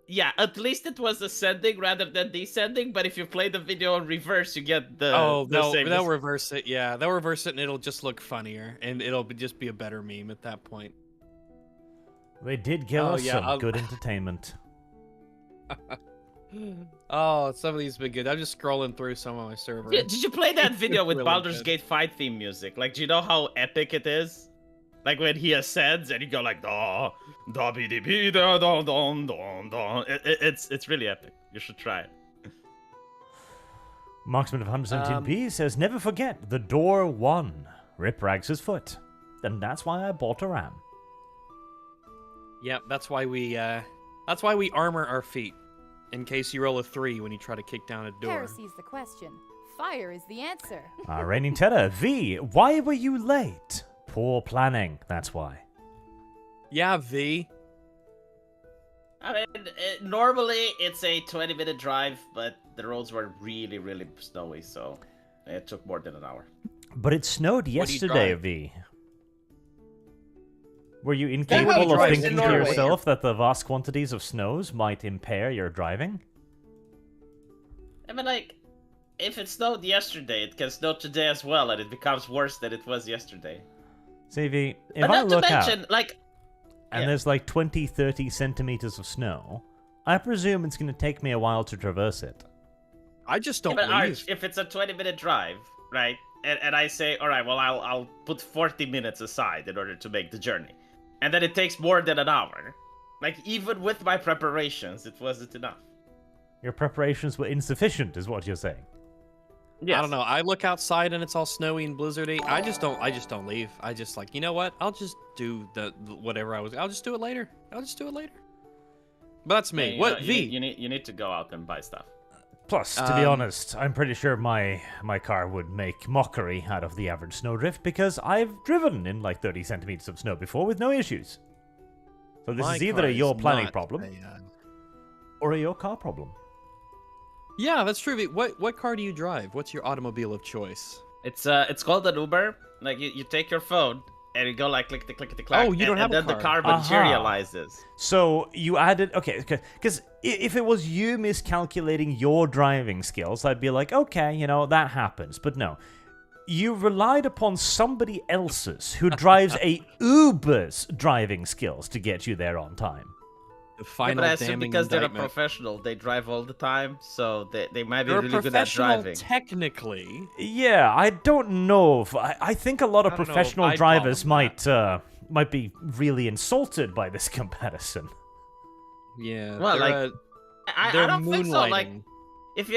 yeah, at least it was ascending rather than descending. But if you play the video in reverse, you get the same. They'll reverse it. Yeah, they'll reverse it, and it'll just look funnier, and it'll just be a better meme at that point. They did give us yeah, some good entertainment. Oh, some of these have been good. I'm just scrolling through some of my server. Yeah, did you play that video with Really Baldur's good. Gate fight theme music? Like, do you know how epic it is? Like when he ascends and you go like da da be be da da da da da. It's really epic. You should try it. Marksman of 117p says, never forget, the door won. Rip Rags' foot. And that's why I bought a ram. Yeah, that's why we armor our feet, in case you roll a 3 when you try to kick down a door. Heresy's the question. Fire is the answer. Reigning Terror, V, why were you late? Poor planning, that's why. Yeah, V. I mean, normally it's a 20-minute drive, but the roads were really, really snowy, so it took more than an hour. But it snowed What do you yesterday, drive? V. Were you how incapable he of drives thinking in to Norway. yourself that the vast quantities of snows might impair your driving? I mean, like, if it snowed yesterday, it can snow today as well, and it becomes worse than it was yesterday. See, V, if But I not to look out mention, like, and yeah. there's like 20, 30 centimeters of snow, I presume it's going to take me a while to traverse it. I just Yeah, don't but leave. Arch, if it's a 20-minute drive, right, and I say, all right, well, I'll put 40 minutes aside in order to make the journey, and then it takes more than an hour, like, even with my preparations, it wasn't enough. Your preparations were insufficient, is what you're saying. Yes. I don't know. I look outside and it's all snowy and blizzardy. I just don't leave. I just like, you know what? I'll just do the whatever I'll just do it later. But that's me. Yeah, What, know, V? You need to go out and buy stuff. Plus, to be honest, I'm pretty sure my car would make mockery out of the average snowdrift because I've driven in like 30 centimeters of snow before with no issues. So this My is either car a your is planning not problem a, or a your car problem. Yeah, that's true. V. What car do you drive? What's your automobile of choice? It's called an Uber. Like, you take your phone and you go like click the clack. Oh, you don't have and a then the car. car materializes. So you added, okay, because if it was you miscalculating your driving skills, I'd be like, okay, you know, that happens. But no, you relied upon somebody else's who drives a Uber's driving skills to get you there on time. The Yeah, final but I assume damning because they're a indictment. professional, they drive all the time, so they might be You're a really good at professional driving. technically. Yeah, I don't know if I think a lot of I don't know if professional I'd call drivers them might be really insulted by this comparison. Yeah. Well, they're, like, I they're don't think so. Like, moonlighting.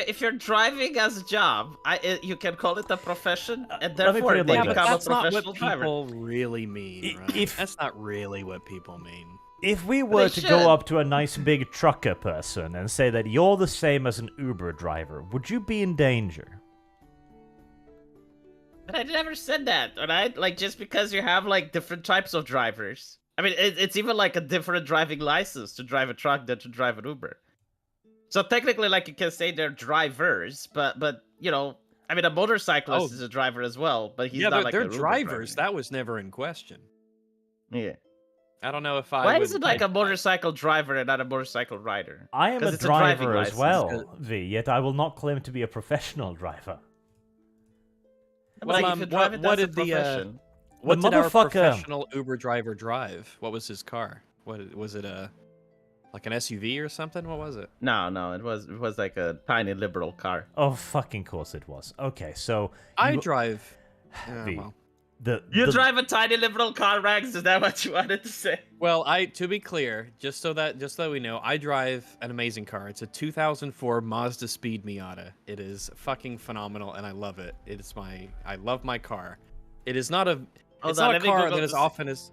if you're driving as a job, you can call it a profession, and let me put therefore it they like Yeah, but become a that's not professional what driver. people really mean, right? If- That's not really what people mean. If we were to should. go up to a nice big trucker person and say that you're the same as an Uber driver, would you be in danger? But I never said that, alright? Like, just because you have, like, different types of drivers. I mean, it's even, like, a different driving license to drive a truck than to drive an Uber. So technically, like, you can say they're drivers, but you know, I mean, a motorcyclist is a driver as well, but he's Yeah, not, like, they're an Uber drivers. driver. That was never in question. Yeah. I don't know if I Why would... is it like a motorcycle driver and not a motorcycle rider? I am 'Cause a it's a driving driver as license. well, V, yet I will not claim to be a professional driver. But, Well, like, if you drive it what as a did the profession, What did our motherfucker- professional Uber driver drive? What was his car? What was it? Like an SUV or something? What was it? No, it was like a tiny liberal car. Oh, fucking course it was. Okay, so I you- drive. V, Well. You the- drive a tiny liberal car, Rags? Is that what you wanted to say? Well, to be clear, just so that we know, I drive an amazing car. It's a 2004 Mazda Speed Miata. It is fucking phenomenal, and I love it. I love my car. It is not a. It's not a car that is often as.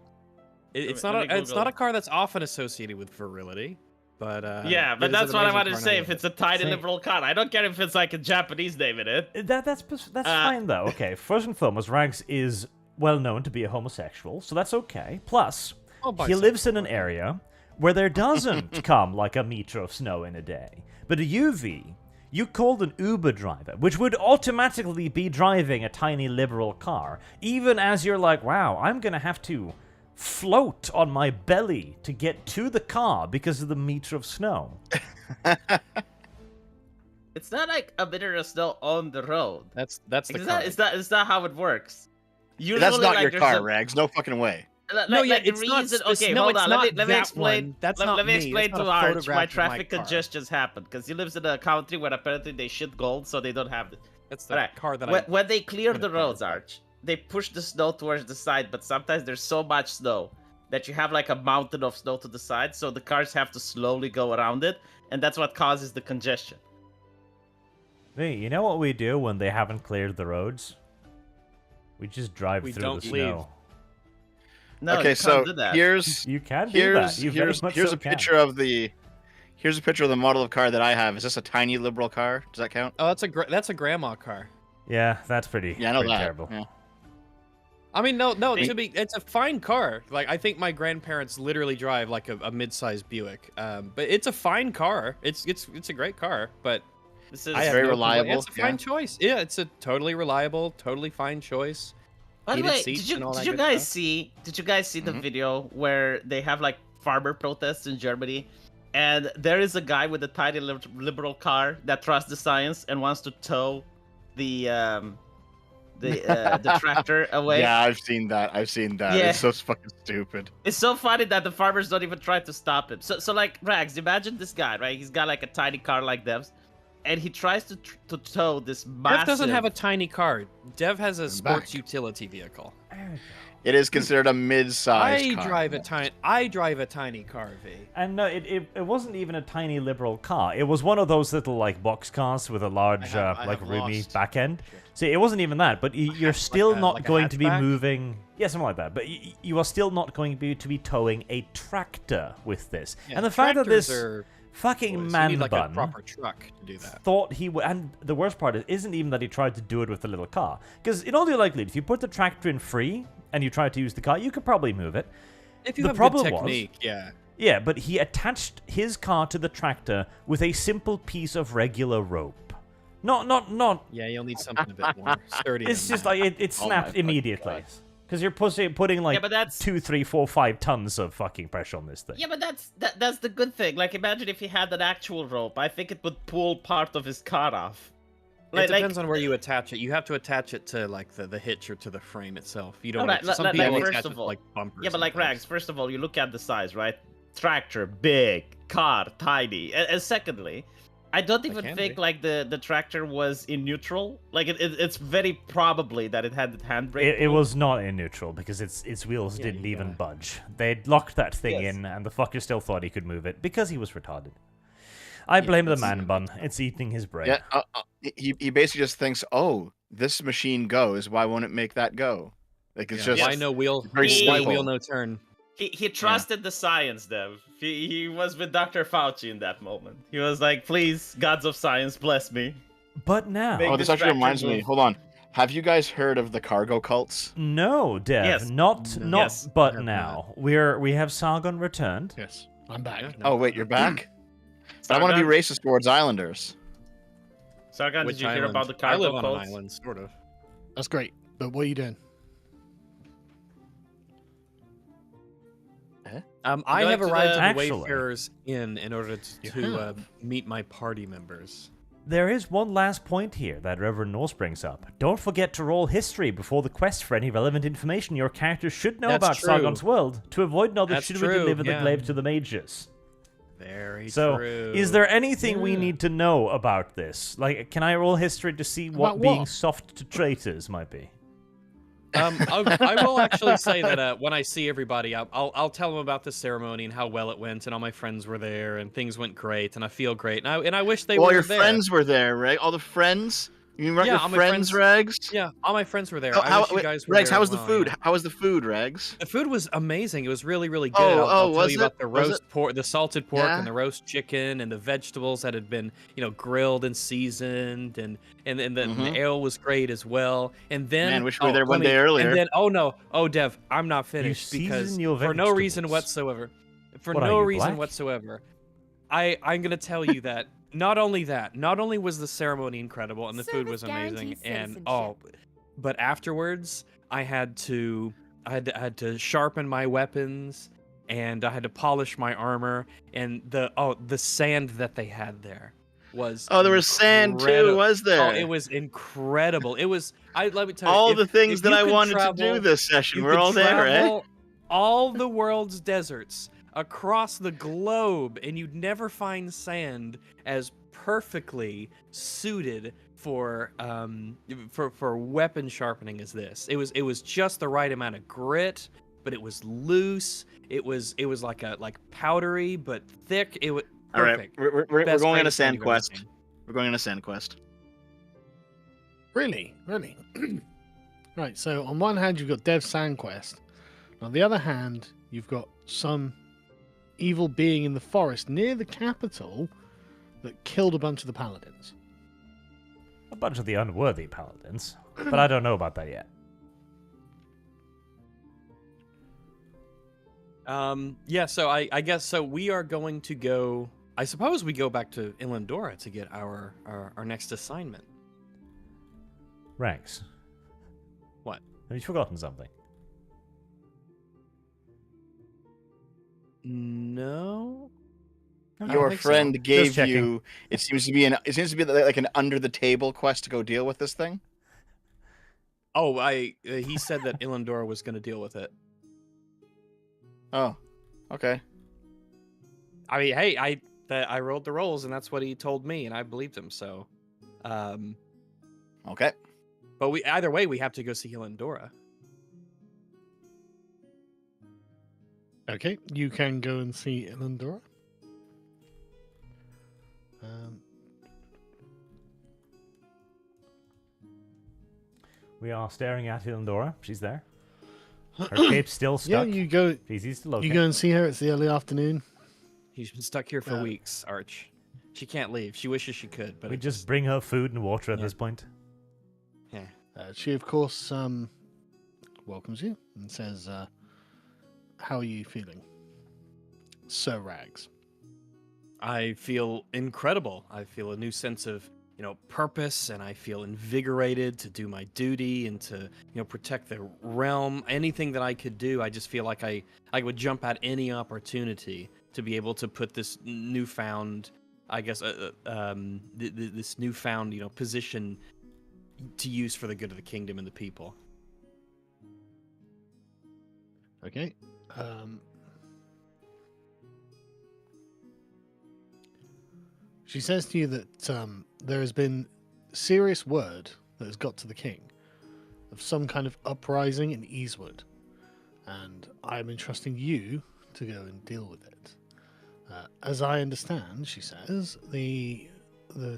It's not a car that's often associated with virility, but yeah, but it is that's an what I amazing wanted to car, and say. love If it's it. a tiny Same. liberal car, I don't care if it's like a Japanese name in it. that's fine though. Okay, first and foremost, Rags is well known to be a homosexual, so that's okay. Plus, Oh, he lives in an area where there doesn't come like a meter of snow in a day. But a UV, you called an Uber driver, which would automatically be driving a tiny liberal car, even as you're like, wow, I'm gonna have to float on my belly to get to the car because of the meter of snow. It's not like a meter of snow on the road. That's the Is car. that not how it works? Usually, That's not like, your there's car, a- Rags. No fucking way. No, yeah, the it's not reason. spec- Okay, no, hold it's on. not Let me that explain. one. That's let not me me. explain That's to not a Arch photograph why of my traffic car. congestions happen. Because he lives in a country where apparently they shit gold, so they don't have it. That's the Alright, car that when they clear in the a car. roads, Arch, they push the snow towards the side, but sometimes there's so much snow that you have like a mountain of snow to the side, so the cars have to slowly go around it, and that's what causes the congestion. Hey, you know what we do when they haven't cleared the roads? We just drive We through don't the leave. snow. No, Okay, you so can't do that. here's You can do that. You very here's much here's so a can. picture of the here's a picture of the model of car that I have. Is this a tiny liberal car? Does that count? Oh, that's a grandma car. Yeah, that's pretty. Yeah, I know pretty that. terrible. Yeah. I mean, no, Hey. it's a fine car. Like, I think my grandparents literally drive like a mid-sized Buick. But it's a fine car. It's a great car. But This is I have very no complaint. reliable, It's a fine choice. Yeah, it's a totally reliable, totally fine choice. By the heated way, seats did you and all that did you good guys stuff. see the video where they have like farmer protests in Germany, and there is a guy with a tiny liberal car that trusts the science and wants to tow the tractor away. Yeah, I've seen that. Yeah. It's so fucking stupid. It's so funny that the farmers don't even try to stop him. So like Rags, imagine this guy, right? He's got like a tiny car like Dev's, and he tries to tow this massive. Dev doesn't have a tiny car. Dev has a sports back. utility vehicle. It is considered a mid-sized I car. drive a tiny car, V. And no, it wasn't even a tiny liberal car. It was one of those little like box cars with a large I like have roomy lost back end. See, it wasn't even that, but you're still not like a going to be hatchback? moving. Yeah, something like that. But you are still not going to be towing a tractor with this. Yeah, and the fact that tractors this are fucking boys. You man need like bun a proper truck to do that. thought he would, and the worst part isn't even that he tried to do it with the little car, because in all the likelihood, if you put the tractor in free and you try to use the car, you could probably move it. If you The have problem good was- technique, yeah. Yeah, but he attached his car to the tractor with a simple piece of regular rope. Not. Yeah, you'll need something a bit more sturdy. It's than just that. like it Oh my snapped fucking immediately. God. Because you're putting like Yeah, but that's 2, 3, 4, 5 tons of fucking pressure on this thing. Yeah, but that's the good thing. Like, imagine if he had an actual rope. I think it would pull part of his car off. It depends on where you attach it. You have to attach it to like the hitch or to the frame itself. You don't. Alright, some like, people first attach of it to, all- like bumpers. Yeah, but and like things. Rags, first of all, you look at the size, right? Tractor, big. Car, tiny. And secondly, I don't even can think be. like the tractor was in neutral. Like it's very probably that it had the handbrake. It was not in neutral because its wheels Yeah, didn't you even gotta- budge. They'd locked that thing Yes. in, and the fucker still thought he could move it because he was retarded. I blame the that's- man bun. It's eating his brain. Yeah, he basically just thinks, oh, this machine goes. Why won't it make that go? Like it's Yeah, just why no wheel? very Why simple. wheel no turn? He trusted the science, Dev. He was with Dr. Fauci in that moment. He was like, please, gods of science, bless me. But now, Make Oh, this this actually tractor reminds me. move. Hold on. Have you guys heard of the cargo cults? no, Dev, Yes. not Yes. but I have now. We have Sargon returned. Yes, I'm back. Yeah. now. Oh wait, you're back. But I want to be Sargon? racist towards islanders. Sargon, Which did you hear island? about the I cargo live on cults? an island, sort of. That's great. But what are you doing? I going have to arrived the- at the Actually- Wayfarers Inn in order You to have? meet my party members. There is one last point here that Reverend Norse brings up. Don't forget to roll history before the quest for any relevant information your character should know That's about true. Sargon's world. To avoid knowledge, That's should true, we deliver the yeah. glaive to the mages? Very So, true. is there anything we need to know about this? Like, can I roll history to see what About being what? soft to traitors might be? I will actually say that when I see everybody, I'll tell them about the ceremony and how well it went, and all my friends were there, and things went great, and I feel great, and I wish they All were your there. friends were there, right? All the friends. You remember Yeah, your all my friends, friends- Rags? Yeah, all my friends were there. How, I wish you wait, guys were Rags, there how as was the well, food? yeah. How was the food, Rags? The food was amazing. It was really, really good. Oh, I'll tell was you about it? the Was roast it? pork, the salted pork, Yeah. and the roast chicken, and the vegetables that had been, grilled and seasoned, and the ale was great as well. And then, Man, wish we were there one day earlier. And then, Dev, I'm not finished because season your for no reason vegetables. whatsoever, What are you, black? I'm gonna tell you that. Not only was the ceremony incredible and the food was Service amazing, guarantees and citizenship. but afterwards I had to sharpen my weapons, and I had to polish my armor, and the sand that they had there was Oh, there was sand too, incredible. was there? Oh, it was incredible. It was let me tell you, all if- the things if that you I could wanted to travel- do this session. you We're could all there, eh? travel all the world's deserts across the globe, and you'd never find sand as perfectly suited for weapon sharpening as this. It was just the right amount of grit, but it was loose. It was like powdery but thick. It was All right, perfect. we're going on a greatest sand sand you've ever quest. seen. We're going on a sand quest. Really? Right, so on one hand, you've got Dev's Sand Quest. On the other hand, you've got some evil being in the forest near the capital that killed a bunch of the paladins. A bunch of the unworthy paladins. But I don't know about that yet. Yeah, so I guess so we are going to go. I suppose we go back to Ilandora to get our next assignment. Ranks. What? Have you forgotten something? No. I don't Your think so. friend gave checking. you. It seems to be like an under the table quest to go deal with this thing. Oh, he said that Ilandora was going to deal with it. Oh, okay. I mean, hey, I rolled the rolls, and that's what he told me, and I believed him. So, Okay. but either way, we have to go see Ilandora. Okay, you can go and see Ilandora. We are staring at Ilandora. She's there. Her cape's still Yeah, stuck. you go. She's easy to locate. You go and see her. It's the early afternoon. She's been stuck here for Uh, weeks, Arch. She can't leave. She wishes she could, but We it just bring her food and water at Yeah. this point. yeah. She, of course, welcomes you and says, "How are you feeling, Sir Rags?" I feel incredible. I feel a new sense of, purpose, and I feel invigorated to do my duty and to, protect the realm. Anything that I could do, I just feel like I would jump at any opportunity to be able to put this newfound, I guess, this newfound, position to use for the good of the kingdom and the people. Okay. She says to you that there has been serious word that has got to the king of some kind of uprising in Eastwood, and I am entrusting you to go and deal with it. As I understand, she says, the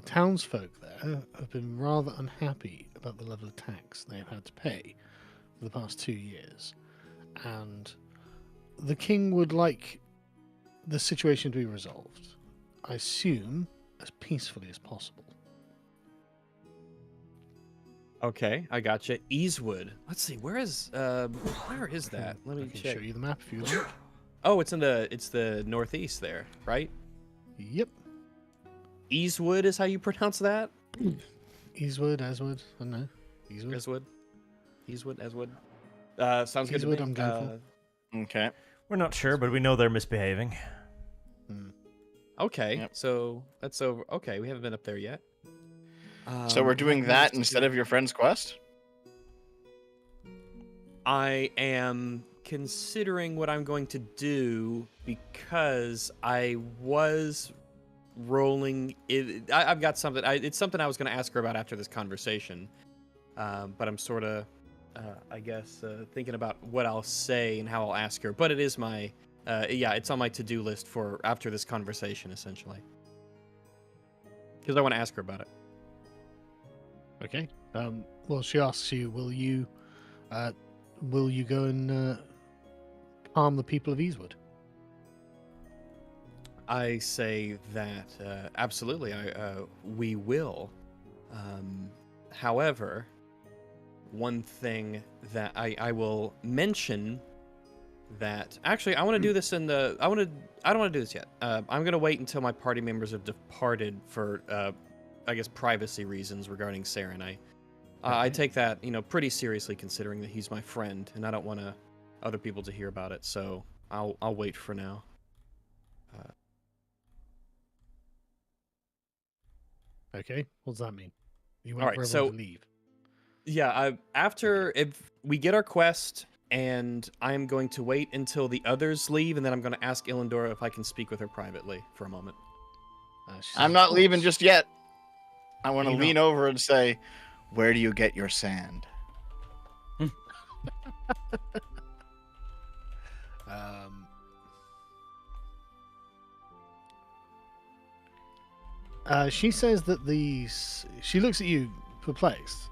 townsfolk there have been rather unhappy about the level of tax they have had to pay for the past 2 years, and the king would like the situation to be resolved, I assume, as peacefully as possible. Okay, I gotcha. Eastwood. Let's see. Where is that? Let me I can check. show you the map if you like. Oh, it's the northeast there, right? Yep. Eastwood is how you pronounce that? Eastwood, Aswood, I don't know. Eastwood. Eswood. Sounds good to Eastwood, me. I'm going Okay. We're not sure, but we know they're misbehaving. Okay, Yep. so that's over. Okay, we haven't been up there yet. So we're doing what that else to instead do? of your friend's quest? I am considering what I'm going to do because I was rolling it. I've got something. It's something I was going to ask her about after this conversation, but I'm sort of, I guess, thinking about what I'll say and how I'll ask her. But it is my, yeah, it's on my to-do list for after this conversation, essentially, because I want to ask her about it. Okay. Well, she asks you, will you go and harm the people of Eastwood? I say that absolutely, we will. However, one thing that I will mention that actually I want to do this in the I don't want to do this yet. I'm gonna wait until my party members have departed for I guess privacy reasons regarding Sarah and I. I take that pretty seriously considering that he's my friend and I don't want other people to hear about it. So I'll wait for now. Okay. What does that mean? You All want right, everyone so- to leave? Yeah, after if we get our quest, and I'm going to wait until the others leave, and then I'm going to ask Illendora if I can speak with her privately for a moment. She says, I'm "Of not leaving course." just yet. I want to You're lean not. over and say, "Where do you get your sand?" She says that she looks at you perplexed.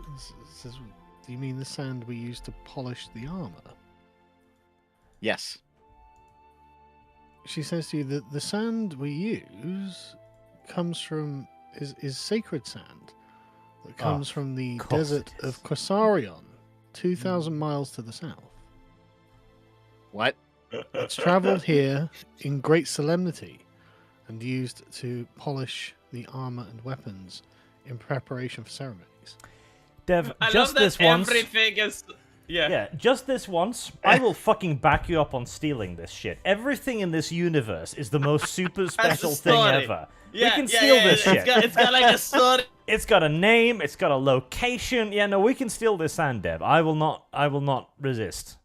Says, "Do you mean the sand we used to polish the armor?" Yes. She says to you that the sand we use comes from is sacred sand that comes from the course desert it is. of Quasarion, 2,000 miles to the south. What? It's travelled here in great solemnity and used to polish the armor and weapons in preparation for ceremonies. Dev, I just love that this once. everything is. Yeah. Yeah, just this once, I will fucking back you up on stealing this shit. Everything in this universe is the most super special thing story. ever. Yeah, We can yeah, steal yeah, this shit. It's got like a story. It's got a name, it's got a location. Yeah, no, we can steal this sand, Dev. I will not resist.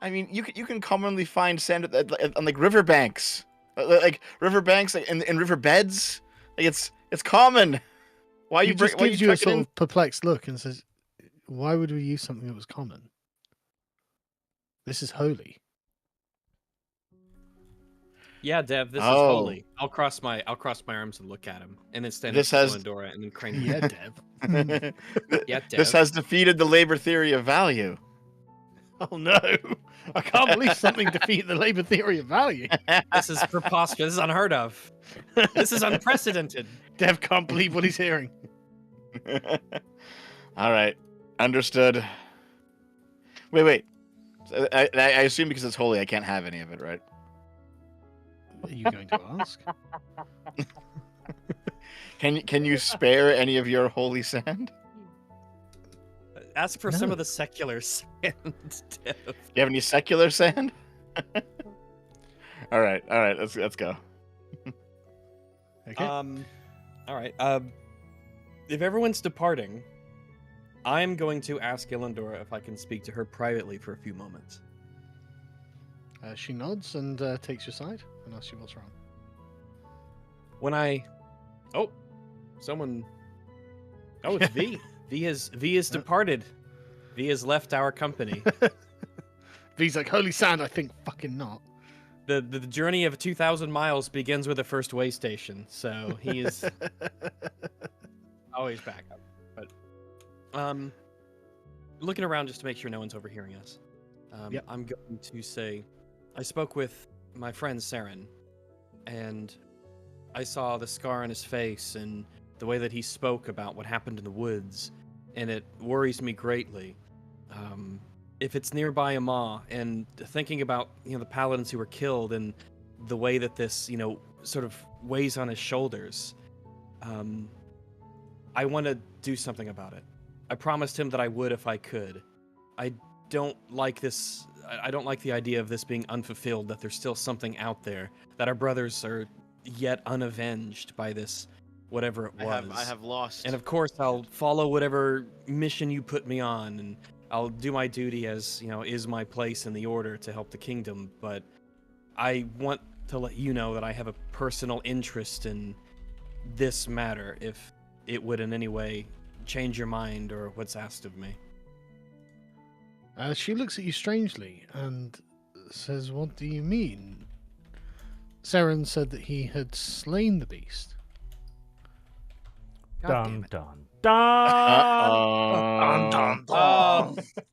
I mean, you can commonly find sand on like riverbanks, like riverbanks, like in riverbeds. Like it's common. Why He you just why gives you you a chuck it sort in? of perplexed look and says, "Why would we use something that was common? This is holy." Yeah, Dev, this is Oh. holy. I'll cross my arms and look at him, and then stand This up has- to Illendora and then crane. Yeah, Dev. Yeah, This Dev. has defeated the labor theory of value. Oh no! I can't believe something defeated the labor theory of value. This is preposterous. This is unheard of. This is unprecedented. Dev can't believe what he's hearing. All right, understood. Wait. I assume because it's holy, I can't have any of it, right? What are you going to ask? Can you spare any of your holy sand? Ask for some No. of the secular sand, Dev. Do you have any secular sand? all right, let's go. Okay. All right. If everyone's departing, I'm going to ask Illendora if I can speak to her privately for a few moments. She nods and takes your side and asks you what's wrong. Someone. Oh, it's V. V has departed. V has left our company. V's like, "Holy sand, I think fucking not." The journey of 2,000 miles begins with the first way station, so he is always back up. But looking around just to make sure no one's overhearing us. Yep. I'm going to say, I spoke with my friend Sargon, and I saw the scar on his face and the way that he spoke about what happened in the woods, and it worries me greatly. If it's nearby Ama, and thinking about the paladins who were killed and the way that this sort of weighs on his shoulders, I want to do something about it. I promised him that I would if I could. I don't like this. I don't like the idea of this being unfulfilled, that there's still something out there, that our brothers are yet unavenged by this whatever it was. I have lost. And of course, I'll follow whatever mission you put me on, and I'll do my duty as, is my place in the order to help the kingdom. But I want to let you know that I have a personal interest in this matter, if it would in any way change your mind or what's asked of me. She looks at you strangely and says, "What do you mean?" Sargon said that he had slain the beast. Dun dun dun.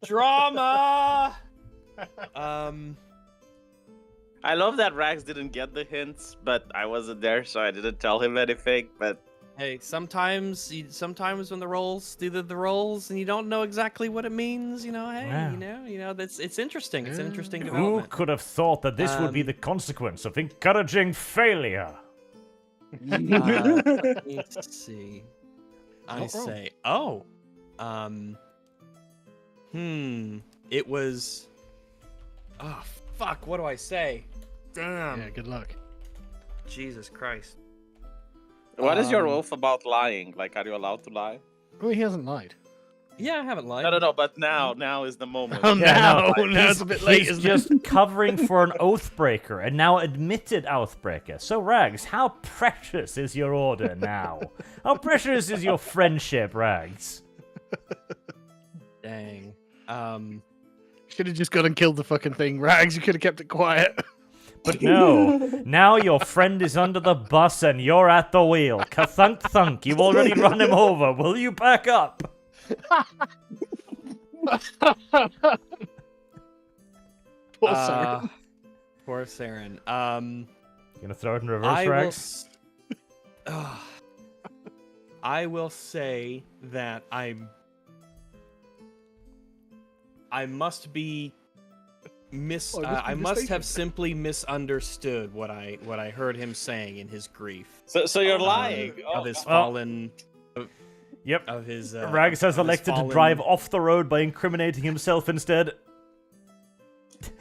Drama. I love that Rags didn't get the hints, but I wasn't there, so I didn't tell him anything. But Hey, sometimes when the rolls do the rolls and you don't know exactly what it means, hey, Yeah. it's interesting. It's an interesting Who development. could have thought that this would be the consequence of encouraging failure? Let me see. It was. Oh fuck! What do I say? Damn. Yeah, good luck. Jesus Christ. what is your oath about lying? Like, are you allowed to lie? Oh, he hasn't lied. Yeah, I haven't lied. No. But now is the moment. Oh, Yeah, no, now it's a bit late, He's isn't just it? covering for an oathbreaker, and now admitted oathbreaker. So, Rags, how precious is your order now? How precious is your friendship, Rags? Dang. Should have just gone and killed the fucking thing, Rags. You could have kept it quiet. But no, now your friend is under the bus and you're at the wheel. Ka-thunk thunk, you've already run him over. Will you back up? Poor Sargon. Poor Saren. You gonna throw it in reverse, Rags? I will say that I must be I must have simply misunderstood what I heard him saying in his grief. So you're lying. Of his fallen. Yep. Of his. Rags has of his elected to fallen- drive off the road by incriminating himself instead.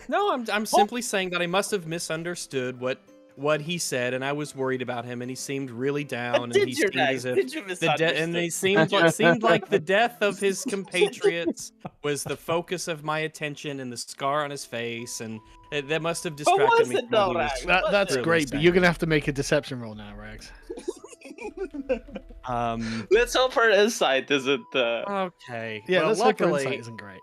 No, I'm simply saying that I must have misunderstood what he said, and I was worried about him, and he seemed really down, and he seemed as if and he seemed like the death of his compatriots was the focus of my attention, and the scar on his face, and that must have distracted me. it though, Rags? That's really great, but saying. you're going to have to make a deception roll now, Rags. Let's hope her insight isn't. Okay. Yeah, well, let's hope her luckily, insight isn't great.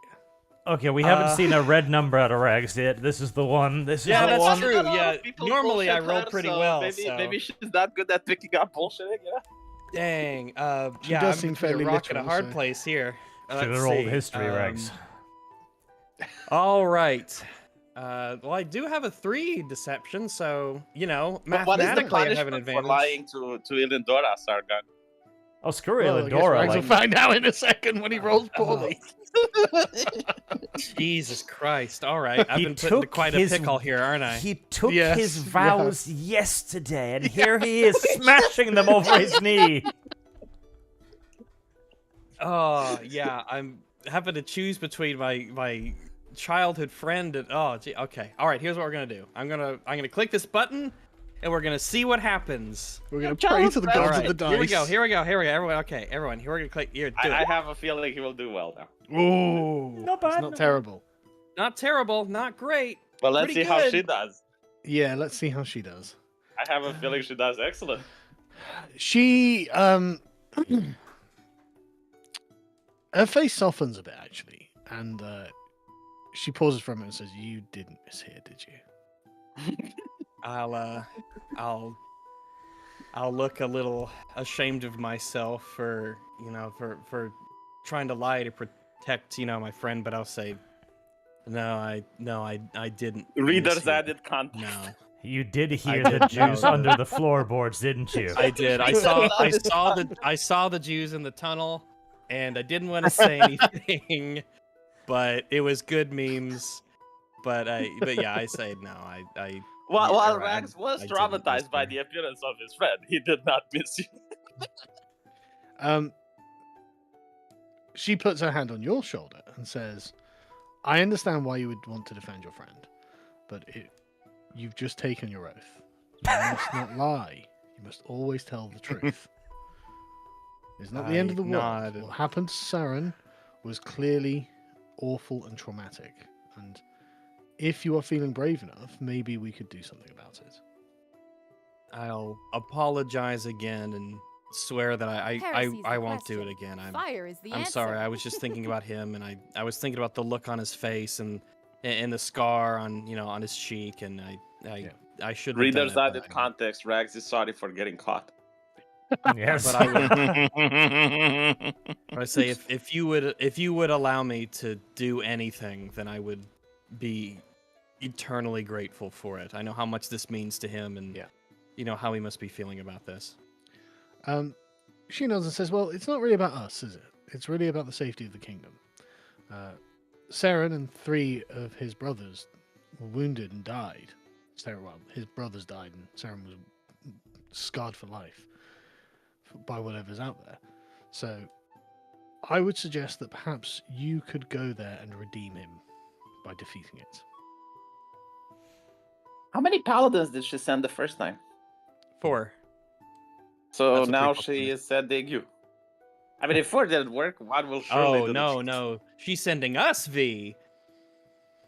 Okay, we haven't seen a red number out of Rags yet. This is the one. This is Yeah, the that's one. true. A lot Yeah, of people normally I bullshit roll her, pretty so well. Maybe she's not good at picking up bullshitting. Yeah. Dang. She Yeah, does I'm seem between fairly a rock and a literal, hard so- place here. Should Let's have rolled see, history, Rags. All right. Well, I do have a 3 deception, so But what is the mathematically I have an punishment for advantage. lying to Ilindora, Sargon? Oh, screw Well, I guess Elendora. Rags will Like, find out in a second when he rolls poorly. Jesus Christ! All right, I've He been put into took quite his- a pickle here, aren't I? he took Yes, his you vows yesterday, and here he is smashing them over his knee. Oh yeah, I'm having to choose between my childhood friend and okay. All right, here's what we're gonna do. I'm gonna click this button, and we're gonna see what happens. We're going to pray to the All All gods right, of the dice. here we go. Everyone, okay, everyone. Here we're gonna click. Here, do I it. have a feeling he will do well now. Ooh, Not bad, It's not not bad. terrible. Not terrible, not great. But let's Pretty see how good. she does. Yeah, let's see how she does. I have a feeling she does excellent. She, her face softens a bit, actually. And she pauses for a minute and says, "You didn't miss here, did you?" I'll look a little ashamed of myself for trying to lie to protect my friend, but I'll say no, I didn't. Readers miss you. added context. No, You did hear I the did Jews know. under the floorboards, didn't you? I did. I saw the Jews in the tunnel, and I didn't want to say anything, but it was good memes. But yeah, I say no. I While I Rags was didn't miss traumatized by her. the appearance of his friend, he did not miss you. She puts her hand on your shoulder and says, "I understand why you would want to defend your friend, but you've just taken your oath. You must not lie. You must always tell the truth." It's not the end of the I world. nod. What happened to Saren was clearly awful and traumatic. And if you are feeling brave enough, maybe we could do something about it. I'll apologize again and swear that Heresy's I the won't do it question. again. Fire is the I'm answer. sorry. I was just thinking about him, and I was thinking about the look on his face and the scar on on his cheek, and I shouldn't have Readers done it. added context. Rags is sorry for getting caught. Yes. But I say if you would allow me to do anything, then I would be eternally grateful for it. I know how much this means to him, and how he must be feeling about this. She nods and says, well, it's not really about us, is it? It's really about the safety of the kingdom. Saren and 3 of his brothers were wounded and died. His brothers died, and Saren was scarred for life by whatever's out there. So I would suggest that perhaps you could go there and redeem him by defeating it. How many paladins did she send the first time? 4. So That's a now pretty she good is sending you. I mean, if 4 didn't work, 1 will surely Oh do no, she's sending us V.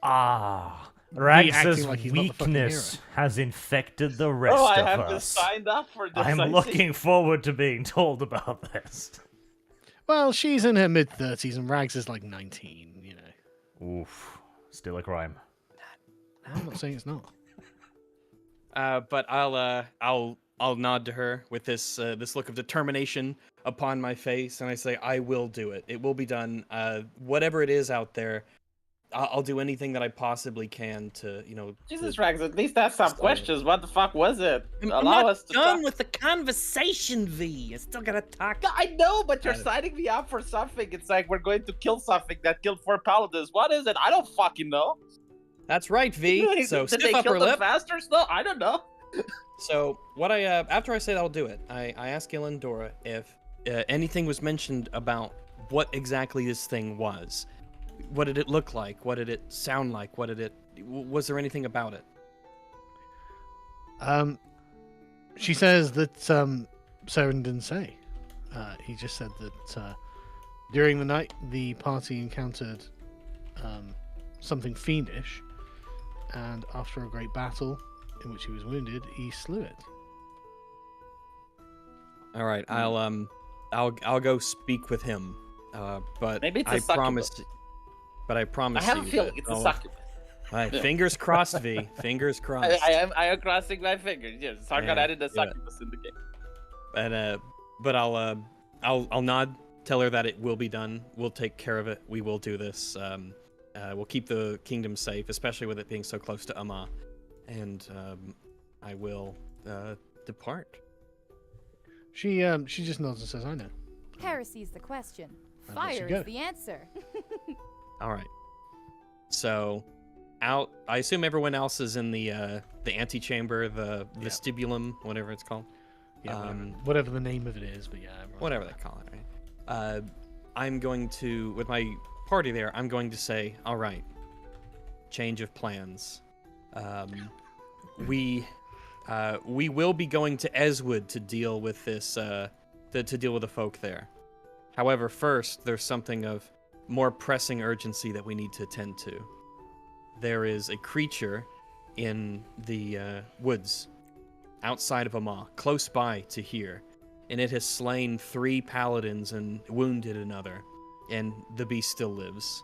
Ah, acting Rags's like he's not the fucking weakness has infected the rest Oh, I of have us. just signed up for this. I'm I see. looking forward to being told about this. Well, she's in her mid-30s and Rags is like 19, you know. Oof, still a crime. I'm not saying it's not. But I'll nod to her with this look of determination upon my face, and I say, I will do it. It will be done. Whatever it is out there, I'll do anything that I possibly can to, Jesus, to Rags, at least ask some stop it. questions. What the fuck was it? I'm Allow not us to done talk. with the conversation, V. I still gotta talk. I know, but you're Got it. signing me up for something. It's like we're going to kill something that killed 4 paladins. What is it? I don't fucking know. That's right, V. So Did stiff they upper kill them lip. faster still? I don't know. So what after I say that I'll do it, I ask Ilendora if anything was mentioned about what exactly this thing was. What did it look like? What did it sound like? Was there anything about it? She says that Saren didn't say. He just said that during the night the party encountered something fiendish, and after a great battle in which he was wounded, he slew it. All right, I'll go speak with him. But Maybe it's a I succubus. promise. But I promise. I have a you feeling that it's a I'll- succubus. All right, fingers crossed, V. Fingers crossed. I am crossing my fingers. Yes, Sargon Yeah, added a yeah. succubus in the game. And but I'll nod, tell her that it will be done. We'll take care of it. We will do this. We'll keep the kingdom safe, especially with it being so close to Amma. And I will depart. She just nods and says, "I know." Heresy's the question. And lets you Fire go. is the answer. All right. So, out. I assume everyone else is in the antechamber, the vestibulum, whatever it's called. Yeah, whatever the name of it is, but yeah, Whatever they call it. Right? I'm going to, with my party there, I'm going to say, all right, change of plans. We will be going to Eswood to deal with this, to deal with the folk there. However, first, there's something of more pressing urgency that we need to attend to. There is a creature in the woods outside of Amma, close by to here, and it has slain 3 paladins and wounded another, and the beast still lives.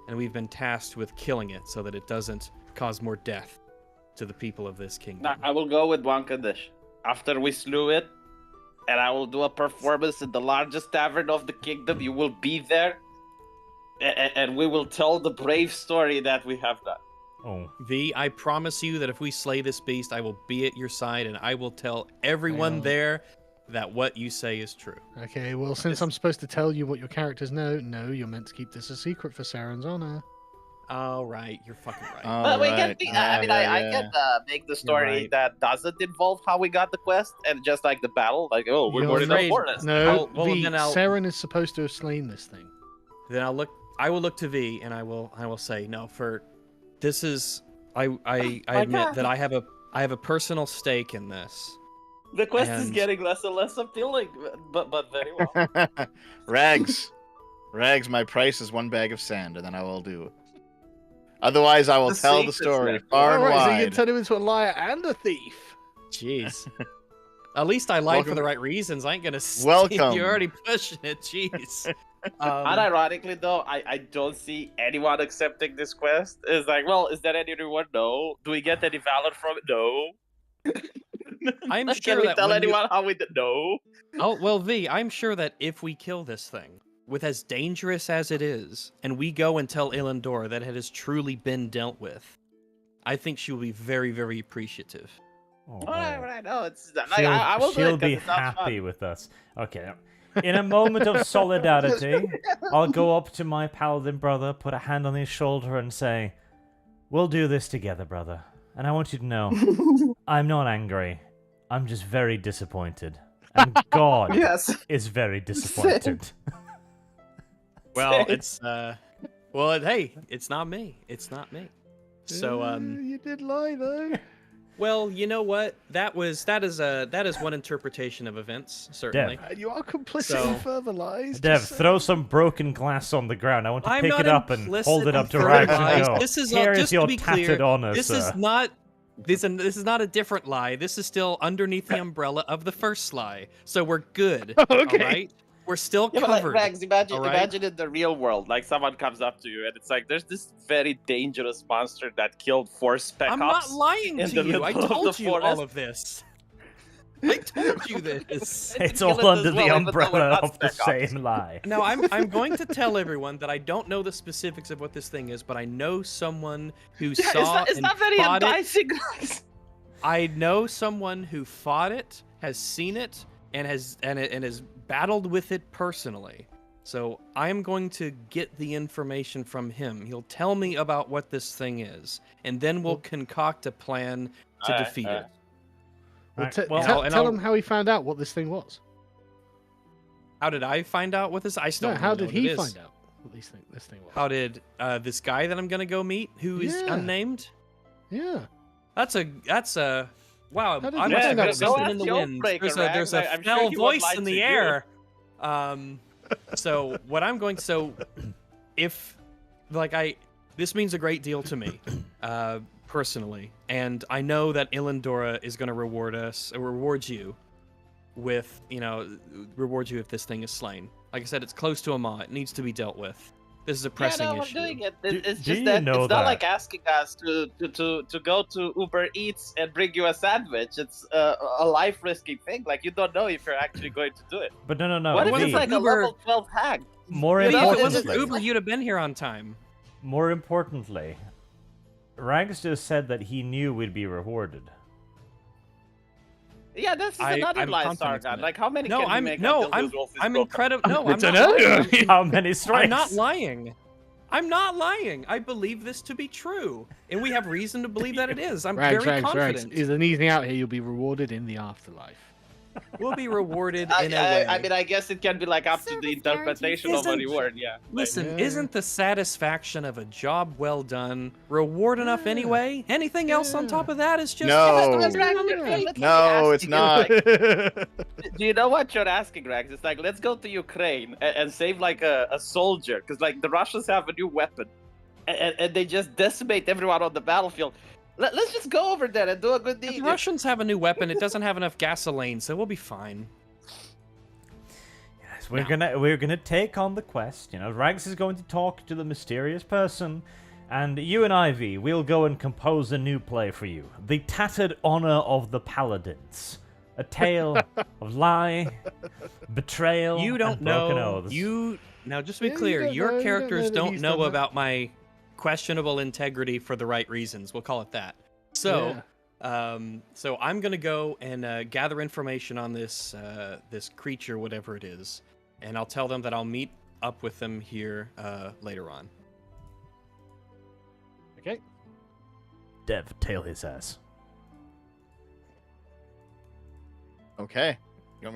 And we've been tasked with killing it so that it doesn't cause more death to the people of this kingdom. Now, I will go with one condition. After we slew it, and I will do a performance in the largest tavern of the kingdom, you will be there, and we will tell the brave story that we have done. Oh, V, I promise you that if we slay this beast, I will be at your side, and I will tell everyone Well. there that what you say is true. Okay, well, since I'm supposed to tell you what your characters know, no, you're meant to keep this a secret for Saren's honor. All right, you're fucking right. But we can be, I can make the story right. that doesn't involve how we got the quest, and just like the battle, like, oh, we're You're more in the afraid- forest. No, well, V, then I'll- Saren is supposed to have slain this thing. Then I will look to V, and I will say no. For this is I admit God. that I have a personal stake in this, The quest is And- getting less and less appealing, but very well. Rags, Rags, my price is 1 bag of sand, and then I will do. Otherwise, I will The tell the safest story method. far and All right, so wide. you turn him into a liar and a thief. Jeez. At least I lied for Welcome- the right reasons. I ain't gonna. Welcome. You're already pushing it. Jeez. Unironically, though, I don't see anyone accepting this quest. It's like, well, is there any reward? No. Do we get any valor from it? No. I'm Can sure we that tell when you- anyone how we did? No. Oh well, V. I'm sure that if we kill this thing, with as dangerous as it is, and we go and tell Ilendora that it has truly been dealt with, I think she will be very, very appreciative. Oh, Alright, no, it's like, she'll I will do she'll it 'cause be it sounds happy fun. with us. Okay. In a moment of solidarity, I'll go up to my paladin brother, put a hand on his shoulder, and say, "We'll do this together, brother. And I want you to know, I'm not angry. I'm just very disappointed. And God Yes. is very disappointed." Well, it's hey, it's not me. It's not me. So You did lie though. well, you know what? That is one interpretation of events, certainly. And you are complicit So- in further lies. Dev, just throw some broken glass on the ground. I want to I'm pick not it up and implicit hold it in up to further Rags lies. and go, This is "Here is just to your be tattered clear, honor, this sir." is not this is not a different lie. This is still underneath the umbrella of the first lie. So we're good. Okay. All right? We're still Yeah, but like, covered. Rags, imagine, alright? imagine in the real world, like someone comes up to you and it's like, there's this very dangerous monster that killed 4 spec I'm ops not lying in to the you. I middle of told the you all forest. of this. I told you this. It's Kill all it under as the well, even though we're umbrella not of the spec ops. same lie. Now I'm going to tell everyone that I don't know the specifics of what this thing is, but I know someone who Yeah, saw it's and not very fought it. enticing, guys. I know someone who fought it, has seen it, and has battled with it personally. So I'm going to get the information from him. He'll tell me about what this thing is, and then we'll concoct a plan to Alright, defeat alright. it. Well, Right, well, tell and tell I'll- him how he found out what this thing was. How did I find out what this? I still No, don't how know did what he it is. find out what this thing was? How did this guy that I'm gonna go meet, who is Yeah. unnamed? Yeah. That's a wow. How did I you must find have out got about something this? in the Go ask wind. Oathbreaker, There's a Rags. I'm sure fell he won't voice lie in to the you. air. So what I'm going if this means a great deal to me, personally, and I know that Ilendora is going to reward you with, reward you if this thing is slain. Like I said, it's close to Ama. It needs to be dealt with. This is a pressing yeah, no, issue. we're doing it. Do- It's do just you that know it's not that? like asking us to go to Uber Eats and bring you a sandwich. It's a life-risking thing. Like, you don't know if you're actually going to do it. But no. What if V, it's like Uber- a level 12 hag? more If it wasn't importantly, for Uber, you'd have been here on time. more importantly, Rags just said that he knew we'd be rewarded. Yeah, this is another I'm lie, confident in Sargon. it. Like, how many No, can you make until this wolf is I'm broken? incredible. No, I'm don't not know. lying. How many strikes? I'm not lying. I'm not lying. I believe this to be true, and we have reason to believe that it is. I'm very confident. Is an easy out here. You'll be rewarded in the afterlife. We'll be rewarded in a way. I mean, I guess it can be like up to the Service interpretation of a guarantee. reward, yeah. Like, Listen, Yeah. isn't the satisfaction of a job well done reward enough Yeah. anyway? Anything else on top of that is just No. just Rags, on the you're cake. literally No, it's asking, not. like, do you know what you're asking, Rags? It's like, let's go to Ukraine and save like a soldier, because like the Russians have a new weapon, and they just decimate everyone on the battlefield. Let's just go over there and do a good If deed. the Russians have a new weapon, it doesn't have enough gasoline, so we'll be fine. Yes, we're gonna take on the quest. Rags is going to talk to the mysterious person, and you and Ivy, we'll go and compose a new play for you. The Tattered Honor of the Paladins. A tale of lie, betrayal, You don't and broken know. oaths. Now, just to be Yeah, you clear, don't know- your you don't characters know that don't he's know done that. about my questionable integrity for the right reasons. We'll call it that. So, so I'm gonna go and gather information on this this creature, whatever it is, and I'll tell them that I'll meet up with them here later on. Okay. Dev, tail his ass. Okay. You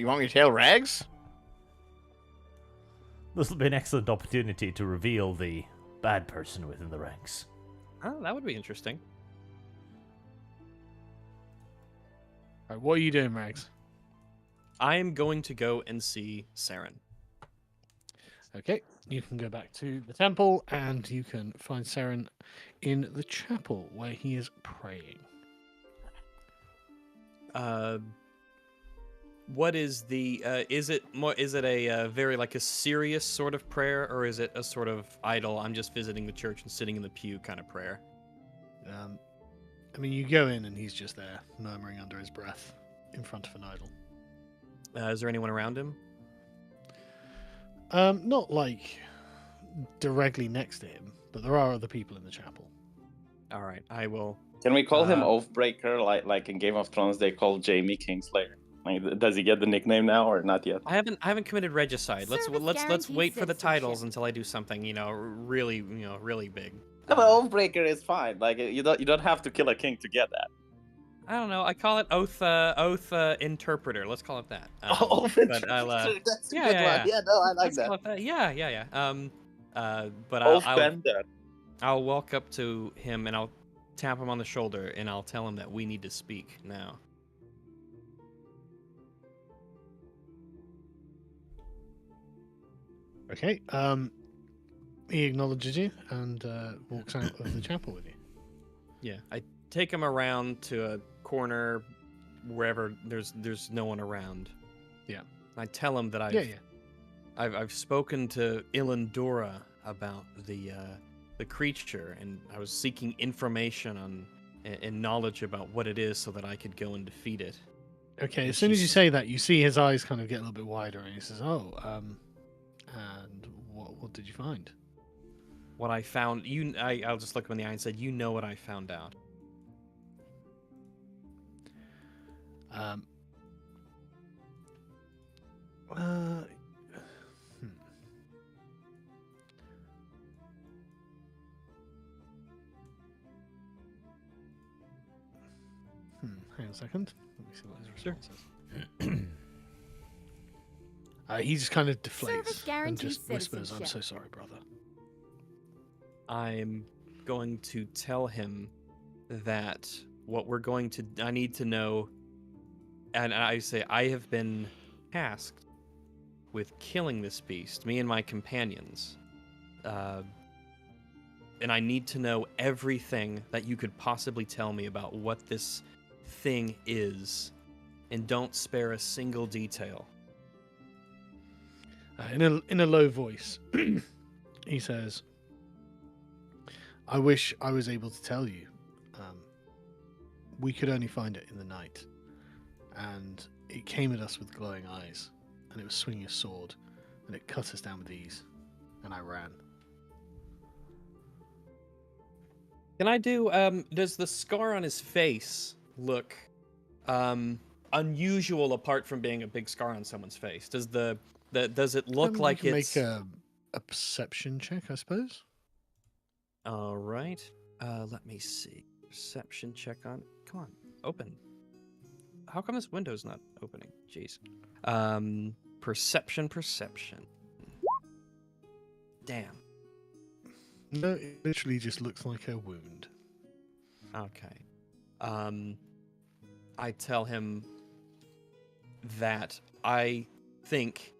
want me to tail Rags? This will be an excellent opportunity to reveal the bad person within the ranks. Oh, that would be interesting. Right, what are you doing, Mags? I am going to go and see Saren. Okay, you can go back to the temple and you can find Saren in the chapel where he is praying. What is the? Is it more? Is it a very like a serious sort of prayer, or is it a sort of idle? I'm just visiting the church and sitting in the pew kind of prayer. I mean, you go in and he's just there, murmuring under his breath in front of an idol. Is there anyone around him? Not like directly next to him, but there are other people in the chapel. All right, I will. Can we call him Oathbreaker, like in Game of Thrones they call Jaime Kingslayer? Like, does he get the nickname now or not yet? I haven't committed regicide. Let's Service wait for the guarantees titles citizenship. until I do something really really big. No, but Oathbreaker is fine. Like you don't have to kill a king to get that. I don't know. I call it oath interpreter. Let's call it that. Oath but I'll, That's a yeah, good yeah, one. yeah. Yeah, no, I like Let's that. call it that. Yeah. But Oathbender. I'll walk up to him and I'll tap him on the shoulder and I'll tell him that we need to speak now. Okay, he acknowledges you and walks out of the chapel with you. Yeah, I take him around to a corner wherever there's no one around. Yeah. I tell him that I've spoken to Ilandora about the creature, and I was seeking information on and knowledge about what it is so that I could go and defeat it. Okay, as soon as you say that, you see his eyes kind of get a little bit wider, and he says, "Oh, and what did you find?" What I found, I'll just look him in the eye and said, "You know what I found out." Hang on a second. Let me see what his response is. He just kind of deflates and guarantees just whispers, "I'm citizenship." so sorry, brother." I'm going to tell him that I need to know, and I say, I have been tasked with killing this beast, me and my companions. And I need to know everything that you could possibly tell me about what this thing is, and don't spare a single detail. In a low voice, he says, "I wish I was able to tell you. We could only find it in the night, and it came at us with glowing eyes, and it was swinging a sword, and it cut us down with ease, and I ran." Can I do, does the scar on his face look unusual apart from being a big scar on someone's face? Does does it look like you can it's... make a perception check, I suppose? All right. Let me see. Perception check on... Come on, open. How come this window's not opening? Jeez. Perception. Damn. No, it literally just looks like a wound. Okay. I tell him that I think...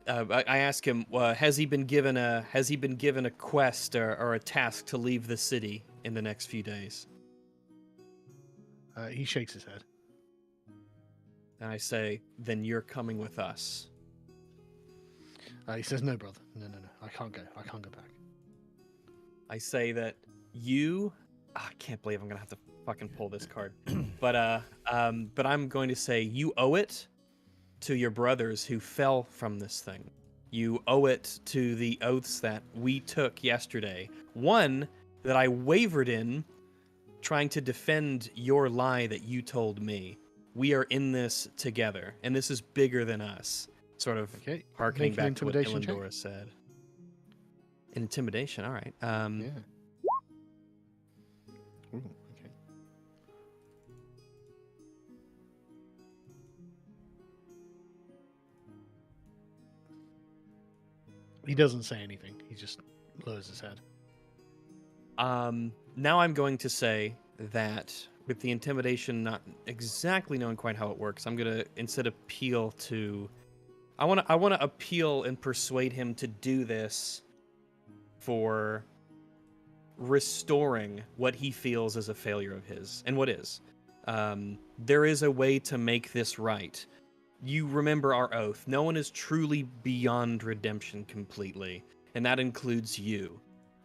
I ask him, has he been given a quest or a task to leave the city in the next few days? He shakes his head. And I say, then you're coming with us. He says, "No, brother. No. I can't go back." I say that you... I can't believe I'm gonna have to fucking pull this card. But I'm going to say you owe it to your brothers who fell from this thing. You owe it to the oaths that we took yesterday. One that I wavered in, trying to defend your lie that you told me. We are in this together, and this is bigger than us. Sort of Okay. harkening Make an back to what intimidation check. Ilandora said. Intimidation, all right. Yeah. Ooh, okay. He doesn't say anything. He just lowers his head. Now I'm going to say that with the intimidation not exactly knowing quite how it works, I'm gonna instead appeal to. I want to appeal and persuade him to do this for restoring what he feels is a failure of his, and what is. There is a way to make this right. You remember our oath. No one is truly beyond redemption completely, and that includes you.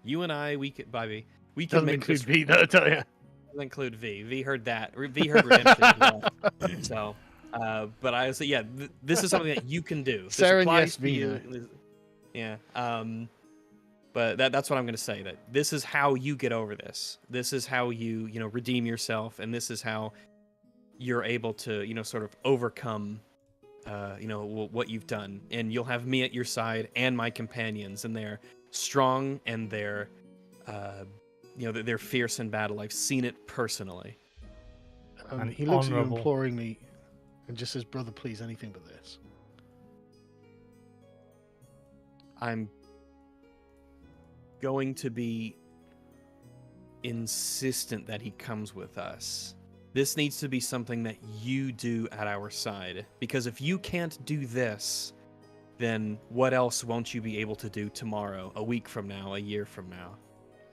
You and I, we could, Bobby, we can Doesn't make include this. V, though, I tell you. Doesn't include V. V heard that. V heard redemption as well. So, but I was yeah. This is something that you can do. This Sarah, applies yes, to V, you. no. Yeah. But that's what I'm going to say. That this is how you get over this. This is how you redeem yourself, and this is how you're able to sort of overcome what you've done. And you'll have me at your side and my companions, and they're strong and they're they're fierce in battle. I've seen it personally. And He looks honourable. at you imploringly and just says, "Brother, please, anything but this." I'm going to be insistent that he comes with us. This needs to be something that you do at our side. Because if you can't do this, then what else won't you be able to do tomorrow, a week from now, a year from now?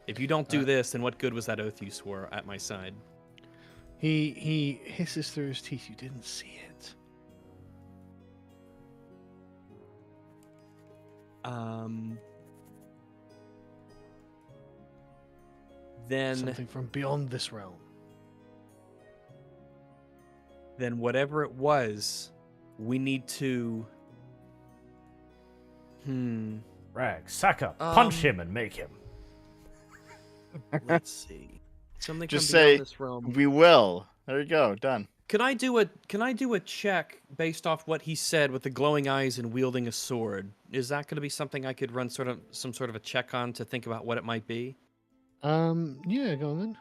If you don't do this, then what good was that oath you swore at my side? He hisses through his teeth. You didn't see it. Then Something from beyond this realm. Then whatever it was, we need to. Rag, sack up, punch him and make him. Let's see. Something Just from beyond say, this realm. We will. There you go. Done. Can I do a check based off what he said with the glowing eyes and wielding a sword? Is that going to be something I could run some sort of a check on to think about what it might be? Yeah, go on then.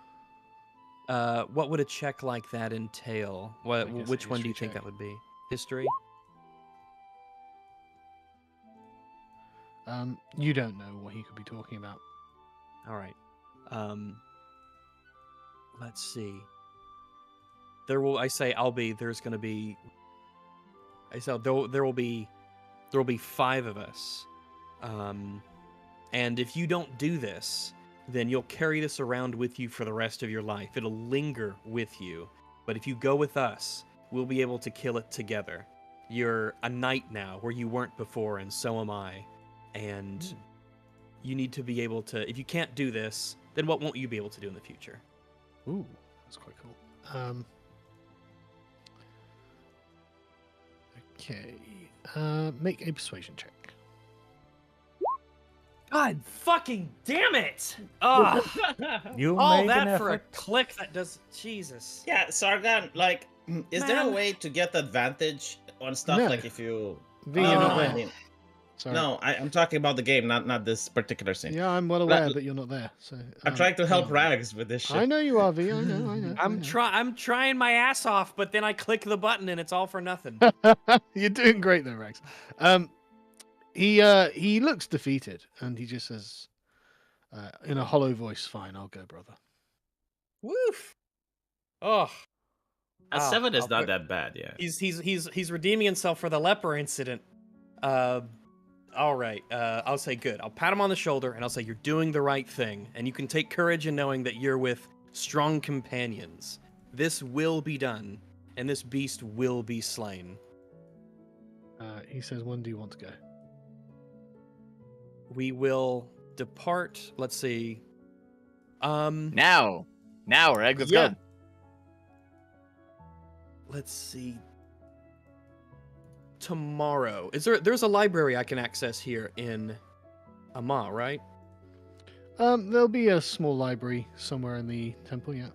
What would a check like that entail? I guess a Which one do you history think check. that would be? History? You don't know what he could be talking about. All right. Let's see. There will be 5 of us. And if you don't do this, then you'll carry this around with you for the rest of your life. It'll linger with you. But if you go with us, we'll be able to kill it together. You're a knight now where you weren't before, and so am I. And you need to be able to, if you can't do this, then what won't you be able to do in the future? Ooh, that's quite cool. Okay. Make a persuasion check. God fucking damn it! Oh, You all make an that for a effort. click that does. Jesus. Yeah, Sargon, like, is there a Man. way to get advantage on stuff No. like if you? V, you're not I there. mean, Sorry. no, I'm talking about the game, not this particular scene. Yeah, I'm well aware that you're not there. So I'm trying to help yeah. Rags with this shit. I know you are, V. I know. I'm trying my ass off, but then I click the button and it's all for nothing. You're doing great though, Rex. He looks defeated and he just says, in a hollow voice, "Fine, I'll go, brother." Woof. Oh. A Oh, 7 is I'll not put- that bad, yeah. He's redeeming himself for the leper incident. All right. I'll say good. I'll pat him on the shoulder and I'll say you're doing the right thing, and you can take courage in knowing that you're with strong companions. This will be done, and this beast will be slain. He says, "When do you want to go?" We will depart. Let's see. Now, Reg, let's Yeah. go. Let's see. Tomorrow. There's a library I can access here in Ama, right? There'll be a small library somewhere in the temple. Yeah.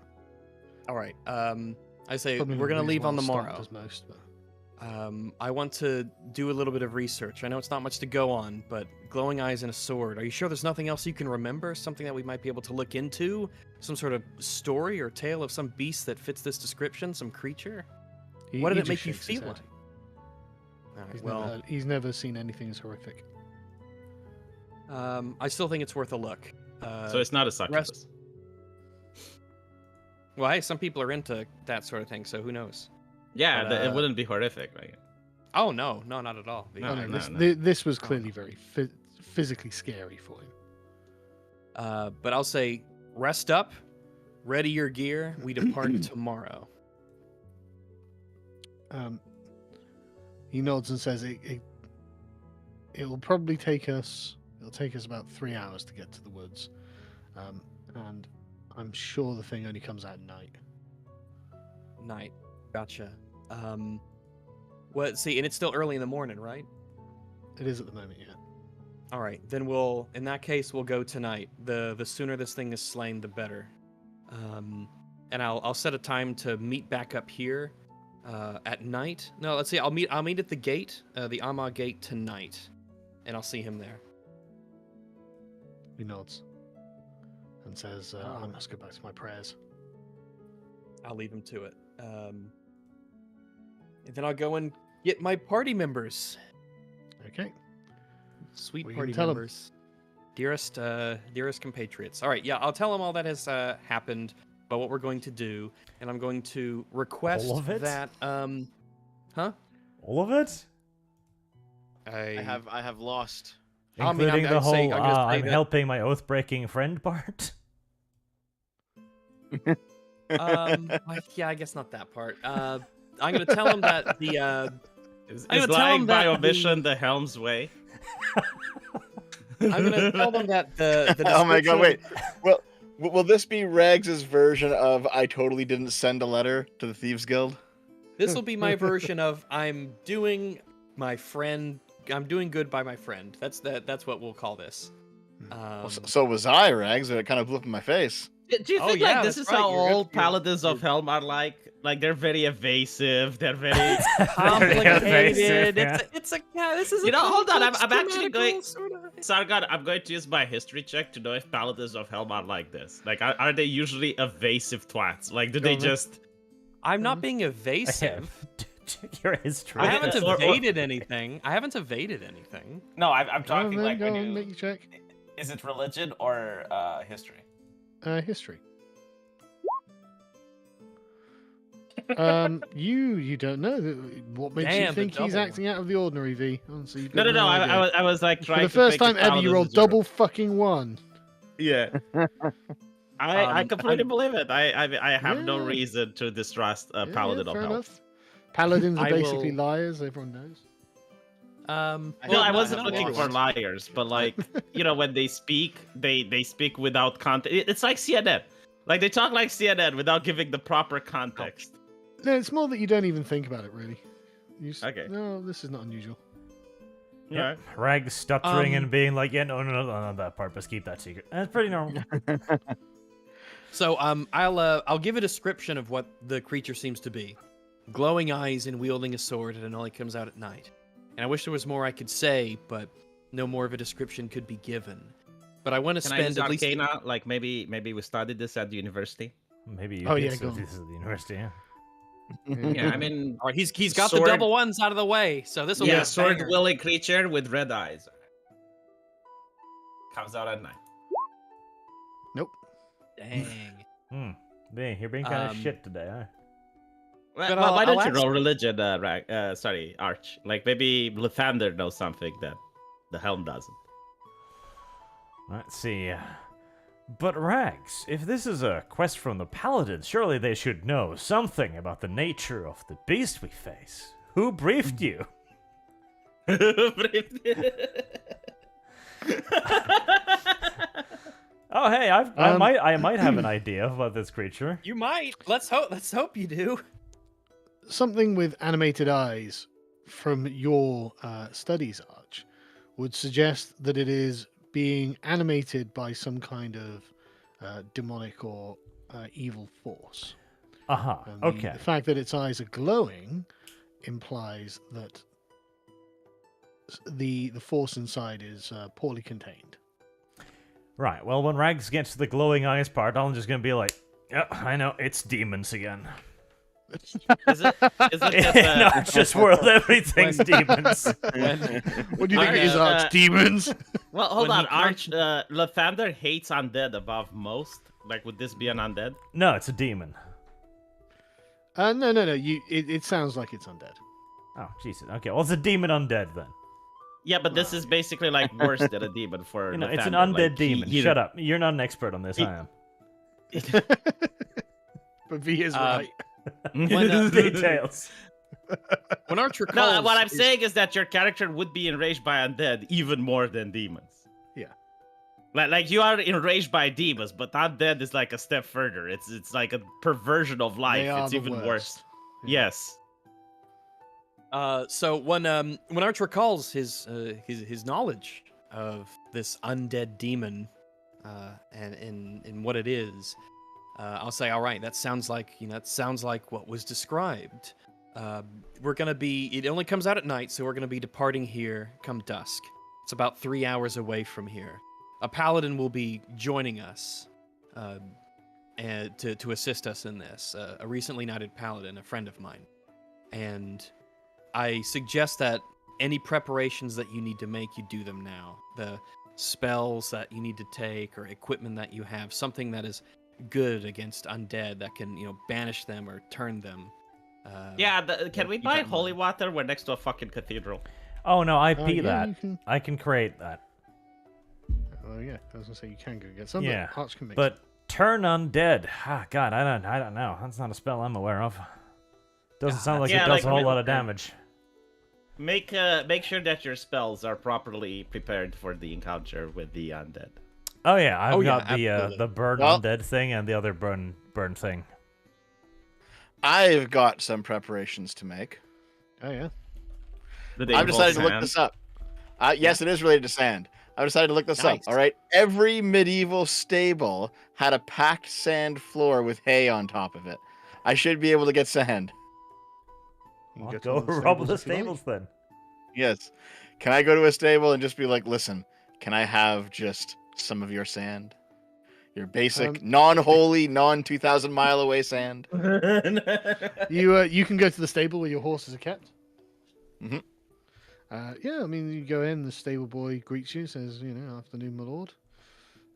All right. I say Probably we're not gonna as leave on well the stocked morrow. as most, but I want to do a little bit of research. I know it's not much to go on, but glowing eyes and a sword. Are you sure there's nothing else you can remember? Something that we might be able to look into? Some sort of story or tale of some beast that fits this description? Some creature? What did he it make just you shakes his feel head. like? All right, He's never seen anything as horrific. I still think it's worth a look. So it's not a succubus. Well, hey, some people are into that sort of thing, so who knows? Yeah, But, it wouldn't be horrific, right? Oh no, not at all. No, no, no, this was clearly very physically scary for him. But I'll say, rest up, ready your gear. We depart tomorrow. He nods and says, "It will probably take us. It'll take us about 3 hours to get to the woods, and I'm sure the thing only comes out at night." Night. Gotcha. Well, see, and it's still early in the morning, right? It is at the moment, yeah. All right, then in that case, we'll go tonight. The sooner this thing is slain, the better. And I'll set a time to meet back up here, at night. No, let's see. I'll meet at the gate, the Amma gate tonight, and I'll see him there. He nods and says, "I must go back to my prayers." I'll leave him to it. And then I'll go and get my party members. Okay. Sweet We can party tell 'em. members. Dearest compatriots. All right, yeah, I'll tell them all that has happened, about what we're going to do, and I'm going to request All of it? that, huh? All of it? I have lost. I mean, Including I'm the gonna say- whole, I'm gonna say I'm that- helping my oath-breaking friend part? Yeah, I guess not that part. I'm gonna tell them that the Is I'm gonna tell lying him by that omission the Helm's way? I'm gonna tell them that the Oh my god! Wait. description- Well, will this be Rags' version of "I totally didn't send a letter to the Thieves Guild"? This will be my version of I'm doing good by my friend. That's what we'll call this. So was I, Rags, but it kind of blew up in my face. Do you Oh, think yeah, like this that's is right, how you're good- all you're- paladins of Helm are like? Like they're very evasive. They're very. Complicated. yeah. It's a yeah. This is You a know, hold on, I'm complex actually thematical going- sorta- Sargon, I'm going to use my history check to know if paladins of Helm are like this. Like, are they usually evasive twats? Like, do they Go on, then. just? I'm not being evasive. Check your history. I haven't Or- evaded anything. I haven't evaded anything. No, I'm Go talking on, like then, when go on, you. make your check. Is it religion or history? History. You don't know. What makes you Damn, the think he's double. acting out of the ordinary, V? Honestly, you've No, got idea. I was like For trying the to first think time if ever, you paladins rolled deserve- double fucking one. Yeah. I completely I'm- believe it. I have no Yeah. reason to distrust a Yeah, paladin of fair Helm. enough. Paladins are I basically will- liars. Everyone knows. Well, well, I no, wasn't not looking for everyone. liars, but like, you know, when they speak, they speak without context. It's like CNN. Like they talk like CNN without giving the proper context. No, it's more that you don't even think about it, really. Okay. No, this is not unusual. Yeah. Rag stuttering Um, and being like, yeah, no, not that part, but keep that secret. That's pretty normal. So I'll give a description of what the creature seems to be. Glowing eyes and wielding a sword, and it only comes out at night. And I wish there was more I could say, but no more of a description could be given. But I want to Can I use spend at least Arcana? Like maybe we studied this at the university. Maybe you Oh, did yeah, so go on. this is the university, yeah. Yeah, I mean, All right, he's got the Sword- double ones out of the way, so this will be yeah, a sword banger. wielding creature with red eyes. Comes out at night. Dang. Hey, you're being kind of Um, shit today, huh? Well, But why I'll don't you ask- roll religion, sorry, Arch? Like maybe Lathander knows something that the Helm doesn't. Let's see. But Rags, if this is a quest from the Paladins, surely they should know something about the nature of the beast we face. Who briefed you? Oh, hey, I might have an idea about this creature. You might. Let's hope you do. Something with animated eyes from your studies, Arch, would suggest that it is being animated by some kind of demonic or evil force. Uh-huh, And okay. The fact that its eyes are glowing implies that the force inside is poorly contained. Right, well, when Rags gets to the glowing eyes part, I'm just gonna be like, yeah, I know, it's demons again. Is it that, In Arch's world, everything's demons. What do you think it is, Arch, Arch? Demons? Well, hold When on, he Arch. Lathander hates undead above most. Like, would this be an undead? No, it's a demon. No. It sounds like it's undead. Oh, Jesus. Okay, well, it's a demon undead then. Yeah, but this is basically like worse than a demon for You know, the it's an fandom. undead Like, demon. Shut up. You're not an expert on this. he- I am. But V is right. When, Details. when Archer No, calls, what I'm is- saying is that your character would be enraged by undead even more than demons. Yeah. Like you are enraged by demons, but undead is like a step further. It's like a perversion of life. They are It's the even worst. worse. Yeah. Yes. So when Archer recalls his knowledge of this undead demon, and in what it is, I'll say, all right, that sounds like what was described. We're gonna be. It only comes out at night, so we're gonna be departing here come dusk. It's about 3 hours away from here. A paladin will be joining us, and to assist us in this. A recently knighted paladin, a friend of mine, and I suggest that any preparations that you need to make, you do them now. The spells that you need to take or equipment that you have, something that is good against undead that can, banish them or turn them. Yeah. Can we keep buy that in holy mind. water? We're next to a fucking cathedral. Oh, no, I Oh, pee yeah, that. you can- I can create that. Oh yeah, I was gonna say you can go get some. Yeah, but Arch can make but turn undead. Ah, God, I don't know. That's not a spell I'm aware of. Doesn't sound like Yeah, it does like, a whole I mean, lot of damage. Make sure that your spells are properly prepared for the encounter with the undead. Oh yeah, I've Oh, yeah, got the absolutely. burn Well- undead thing and the other burn thing. I've got some preparations to make. Oh yeah. Do they I've involve decided to look sand? this up. Yes, it is related to sand. I've decided to look this up. Nice. All right. Every medieval stable had a packed sand floor with hay on top of it. I should be able to get sand. You can Well, to go one of the rob the stables if you like. stables then. Yes. Can I go to a stable and just be like, listen, can I have just some of your sand? Your basic, non-holy, non-2,000 mile away sand. You can go to the stable where your horses are kept. Mhm. Yeah, I mean, you go in, the stable boy greets you, says, afternoon, my lord.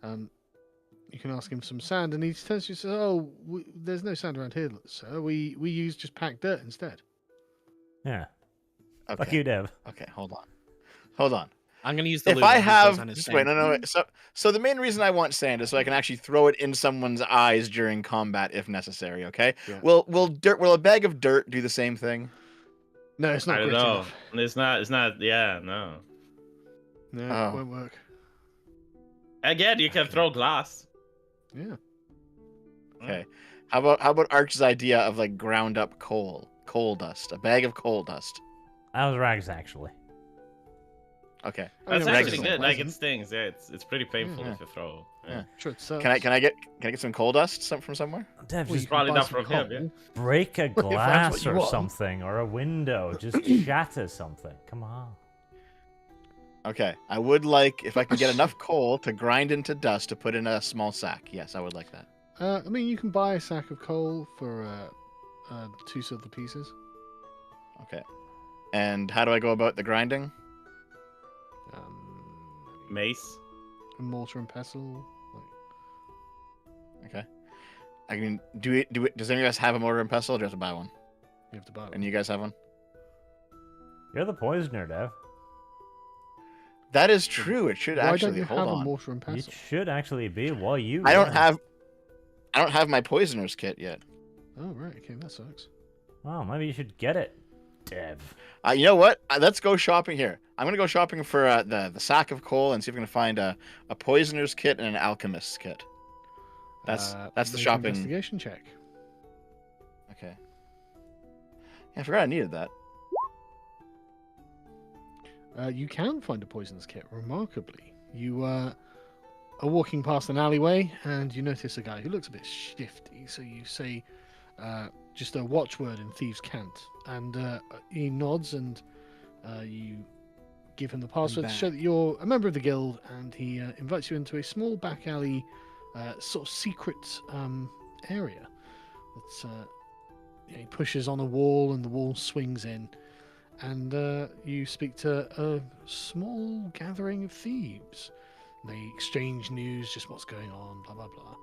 You can ask him some sand, and he tells you, "Oh, there's no sand around here, sir. We use just packed dirt instead." Yeah. Okay. Fuck you, Dev. Okay, hold on. I'm gonna use the If lube I that he have, says on his just sand. wait, no. So the main reason I want sand is so I can actually throw it in someone's eyes during combat if necessary. Okay. Yeah. Will a bag of dirt do the same thing? No, it's not I don't gritty know. enough. It's not. Yeah, no. No, Oh. it won't work. Again, you can throw glass. Yeah. Okay. How about Arch's idea of like ground up coal dust, a bag of coal dust? That was rags, actually. Okay. I That's mean, actually it's good. Like it pleasant. stings. Yeah, it's pretty painful Yeah. if you throw. Yeah. Yeah. Sure, it sucks. Can I get some coal dust from somewhere? Dev, Well, just you can probably buy not some from him, coal. yeah. break a that's what glass you or want. something, or a window. Just shatter something. Come on. Okay. I would like if I can get enough coal to grind into dust to put in a small sack. Yes, I would like that. I mean, you can buy a sack of coal for 2 silver pieces. Okay. And how do I go about the grinding? Mace. A mortar and pestle. Okay. I mean, does any of us have a mortar and pestle, or do I have to buy one? You have to buy one. And you guys have one? You're the poisoner, Dev. That is true. It should Why actually don't you hold have on. a mortar and You pestle? should actually be. Well, you. I don't are. have my poisoner's kit yet. Oh, right. Okay, that sucks. Oh, maybe you should get it, Dev. You know what? Let's go shopping here. I'm gonna go shopping for the sack of coal and see if we can find a poisoner's kit and an alchemist's kit. That's the make an shopping. Investigation check. Okay. Yeah, I forgot I needed that. You can find a poisonous kit, remarkably. You are walking past an alleyway and you notice a guy who looks a bit shifty. So you say just a watchword in Thieves' Cant. And he nods and you give him the password to show that you're a member of the guild. And he invites you into a small back alley, sort of secret area. That's, he pushes on a wall and the wall swings in. And you speak to a small gathering of thieves. They exchange news, just what's going on, blah blah blah.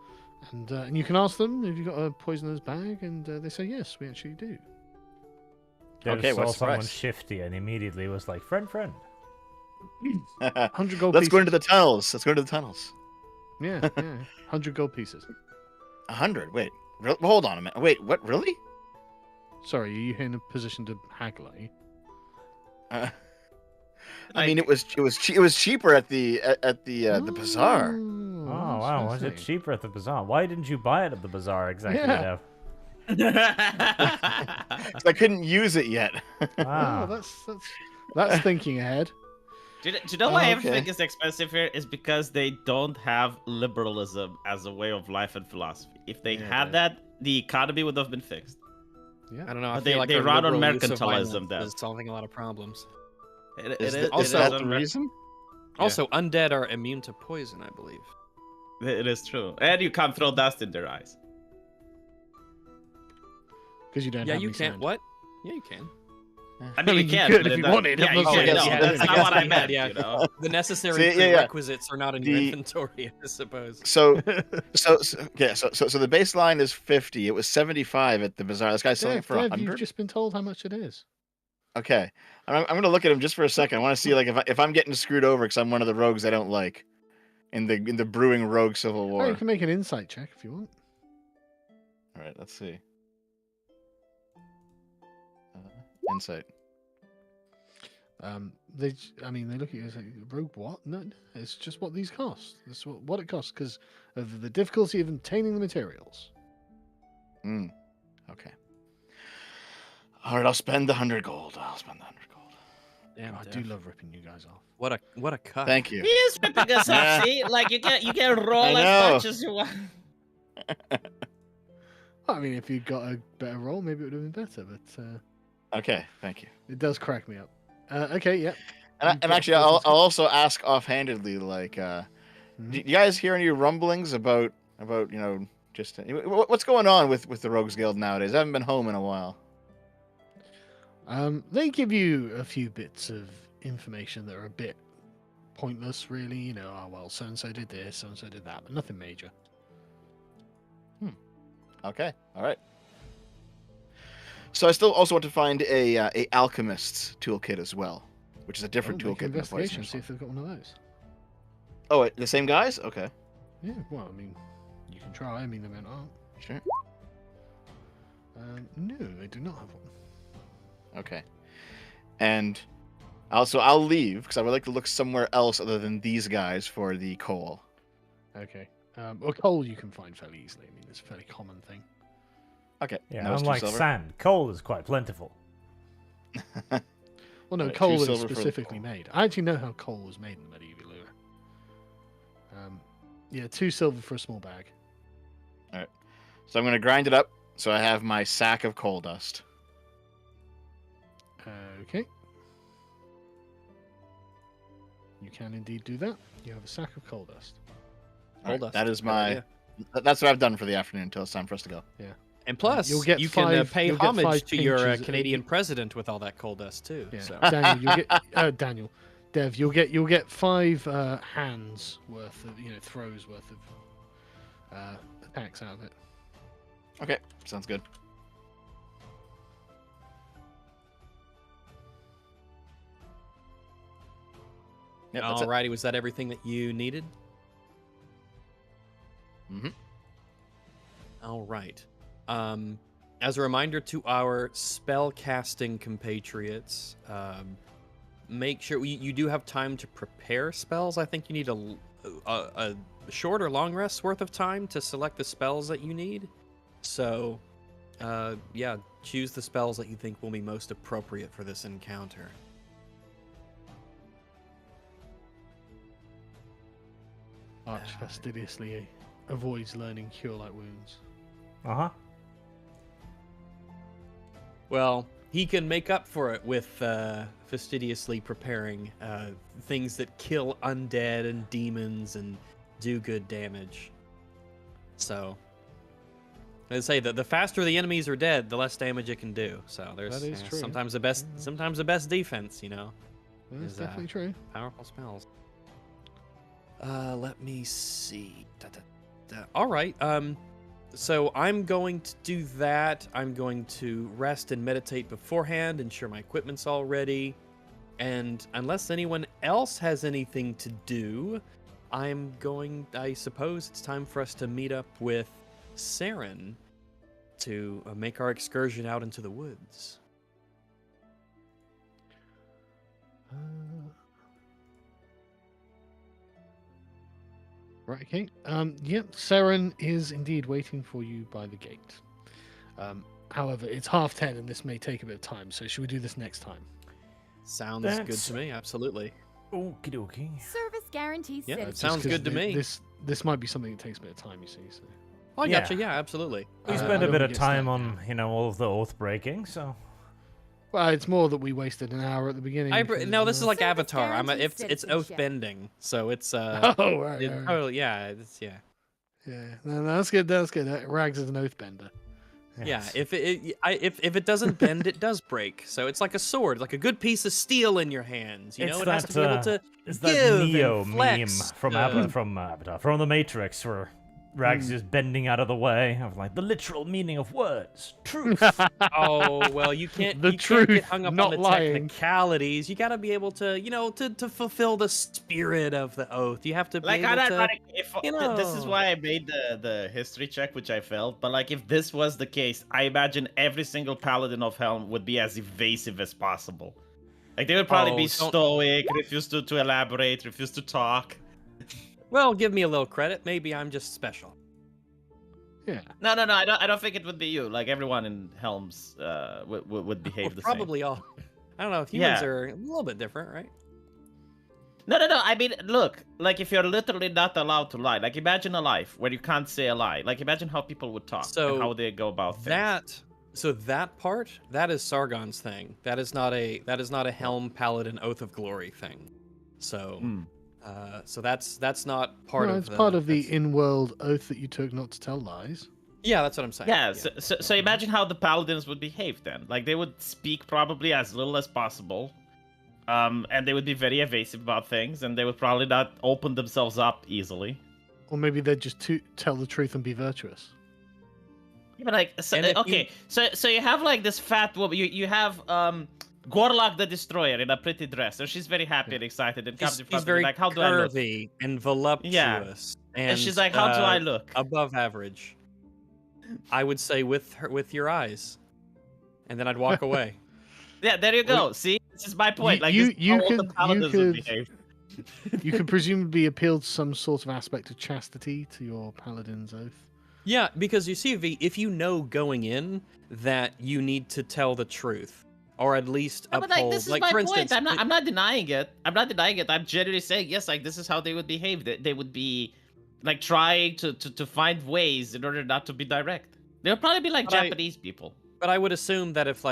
And you can ask them if you've got a poisoner's bag, and they say yes, we actually do. Dev Okay, saw what's the someone price? shifty and immediately was like, friend. 100 gold Let's pieces. go into the tunnels. Let's go into the tunnels. Yeah, 100 gold pieces. 100. Wait. Hold on a minute. Wait. What? Really? Sorry, are you in a position to haggle? Are you? I mean, it was cheaper at the bazaar. Oh, that's wow. Was it fascinating. cheaper at the bazaar? Why didn't you buy it at the bazaar exactly, Yeah. Dev? 'Cause I couldn't use it yet. Oh, Ah. that's thinking ahead. Do you know why Oh, everything okay. is expensive here? Is because they don't have liberalism as a way of life and philosophy. If they Yeah, had that, the economy would have been fixed. Yeah. I don't know. I But feel they- like they our run on liberal use of mercantilism, violence Dev. is solving a lot of problems. Is that also- the reason? Yeah. Also, undead are immune to poison, I believe. It is true. And you can't throw dust in their eyes. Because you don't Yeah, have you any can't. sand. What? Yeah, you can. I mean, you you can. could but if it you does- wanted, Yeah, I'm you not can. saying No, you that's had not to. what I Yeah, meant. yeah. You know. The necessary See, yeah, yeah. prerequisites are not in your The- inventory, I suppose. So the baseline is 50. It was 75 at the bazaar. This guy's selling it for Dev, 100. you've just been told how much it is. Okay, I'm gonna look at him just for a second. I want to see like if I'm getting screwed over because I'm one of the rogues I don't like in the brewing rogue civil Oh, war. you can make an insight check if you want. All right, let's see. Insight. They look at you and say, "Rogue what? No, it's just what these cost. That's what it costs because of the difficulty of obtaining the materials." Okay. All right, I'll spend the 100 gold. Damn, I Dev. do love ripping you guys off. What a cut. Thank you. He is ripping us off. See, like you can roll I as know. much as you want. I mean, if you got a better roll, maybe it would have been better. But Okay, thank you. it does crack me up. Okay, yeah. And actually, I'll also ask offhandedly, like, do you guys hear any rumblings about just what's going on with the Rogues Guild nowadays? I haven't been home in a while. They give you a few bits of information that are a bit pointless, really. You know, oh well, so and so did this, so and so did that, but nothing major. Okay, all right. So I still also want to find a alchemist's toolkit as well, which is a different Make an toolkit than a investigation, poisonous see one. if they've got one of those. Oh, wait, the same guys? Okay, Yeah, well, I mean, you can try. I mean, they went, oh, sure. no, they do not have one. Okay, and I'll leave because I would like to look somewhere else other than these guys for the coal. Okay. Well, coal you can find fairly easily. I mean, it's a fairly common thing. Okay. Yeah, that was 2 unlike silver. sand, coal is quite plentiful. Well, no, Right, 2 coal is silver for the specifically coal. made. I actually know how coal was made in the medieval era. Yeah, 2 silver for a small bag. So I'm going to grind it up so I have my sack of coal dust. Okay. You can indeed do that. You have a sack of coal dust. All right, dust, that is good my. idea. That's what I've done for the afternoon until it's time for us to go. And plus, You'll get you can 5 pay you'll get 5 homage to your pinches- Canadian president with all that coal dust too. Yeah, So. Daniel, Dev, you'll get 5 hands worth of throws worth of attacks out of it. Okay, sounds good. Yep, that's it. Alrighty, was that everything that you needed? Mhm. All right. As a reminder to our spell casting compatriots, make sure you do have time to prepare spells. I think you need a short or long rest worth of time to select the spells that you need. So, yeah, choose the spells that you think will be most appropriate for this encounter. Arch fastidiously avoids learning cure light wounds. Uh-huh. Well, he can make up for it with fastidiously preparing things that kill undead and demons and do good damage. So, as I say, the faster the enemies are dead, the less damage it can do. So there's That is true. sometimes the best defense, That's Is, definitely true. powerful spells. Let me see. All right. So I'm going to do that. I'm going to rest and meditate beforehand, ensure my equipment's all ready. And unless anyone else has anything to do, I suppose it's time for us to meet up with Sargon to make our excursion out into the woods. Right, okay. Yep, Seren is indeed waiting for you by the gate. However, it's 10:30 and this may take a bit of time, so should we do this next time? Sounds good That's- to me, absolutely. Okie dokie. Service guarantees Yeah, citizenship. it sounds good to me. This might be something that takes a bit of time, you see. So. Oh, I Yeah. gotcha, yeah, absolutely. We I spent a don't bit wanna of get time stuck on, all of the oath breaking, so. Well, it's more that we wasted an hour at the beginning. No, this is like Service Avatar. guarantees It's oath citizenship. bending, so it's Oh, right, it right. totally, yeah, it's yeah. Yeah, no, that's good. That's good. Rags is an oathbender. Yeah, Yes. if it doesn't bend, it does break. So it's like a sword, like a good piece of steel in your hands. You know, It's it has to be able to It's give that Neo and meme flex. from Avatar, from the Matrix, where Rags is bending out of the way of like the literal meaning of words, truth. Oh well, you can't. The You can't get truth, hung up not on the lying. technicalities. You got to be able to, to fulfill the spirit of the oath. You have to be Like, able to. if you this is know. why I made the history check, which I failed. But like, if this was the case, I imagine every single paladin of Helm would be as evasive as possible. Like, they would probably be don't- stoic, refuse to elaborate, refuse to talk. Well, give me a little credit. Maybe I'm just special. Yeah. No, I don't think it would be you. Like, everyone in Helms would behave the same. Probably all. I don't know. Humans Yeah. are a little bit different, right? No. I mean, look, like, if you're literally not allowed to lie, like, imagine a life where you can't say a lie. Like, imagine how people would talk So, and how they go about things. That part, that is Sargon's thing. That is not a Helm Paladin Oath of Glory thing. So, Mm. so that's not part No, of. it's part of the that's- in-world oath that you took not to tell lies. Yeah, that's what I'm saying. Yeah, so imagine how the paladins would behave then. Like, they would speak probably as little as possible, and they would be very evasive about things, and they would probably not open themselves up easily. Or maybe they'd just tell the truth and be virtuous. Yeah, but like, so, And if okay, so you have like this fat woman. You have Gorlak the Destroyer in a pretty dress, and she's very happy and excited, and comes in He's front of very you like, "How do I look?" curvy and voluptuous. And she's like, "How do I look?" Above average. I would say with your eyes, and then I'd walk away. Yeah, there you go. See, this is my point. Like, you- this is you how all the could- paladins you would could- behave. You can presumably appeal to some sort of aspect of chastity to your paladin's oath. Yeah, because you see, V, if you know going in that you need to tell the truth, or at least No, uphold, but like, this is like my for point. instance, I'm not denying it. I'm genuinely saying yes. Like, this is how they would behave. They would be like trying to find ways in order not to be direct. They would probably be like But Japanese people. But I would assume that if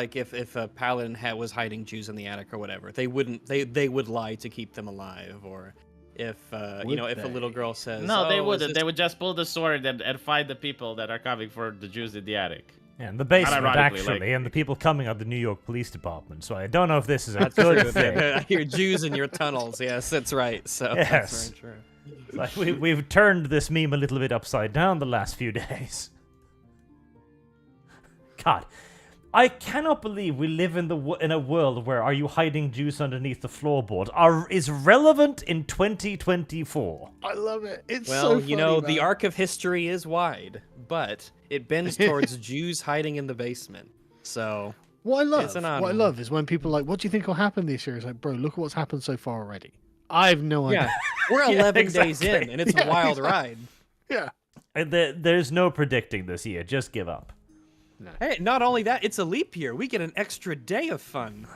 a paladin was hiding Jews in the attic or whatever, they would lie to keep them alive, or if if a little girl says No, they "Oh, is wouldn't. this-" They would just pull the sword and find the people that are coming for the Jews in the attic. Yeah, and the basement, ironically, actually, like- and the people coming are the New York Police Department, so I don't know if this is a That's good true. thing. I hear Jews in your tunnels. Yes, that's right. So Yes. that's very true. Like, we've turned this meme a little bit upside down the last few days. God, I cannot believe we live in a world where "Are you hiding Jews underneath the floorboard?" is relevant in 2024. I love it. It's Well, so funny, the man. arc of history is wide, but it bends towards Jews hiding in the basement. So What I It's an love is when people are like, "What do you think will happen this year?" It's like, bro, look at what's happened so far already. I have no idea. yeah, we're 11 days exactly. in, and it's a Yeah, wild exactly. ride. Yeah. And there's no predicting this year. Just give up. Hey, not only that, it's a leap year. We get an extra day of fun.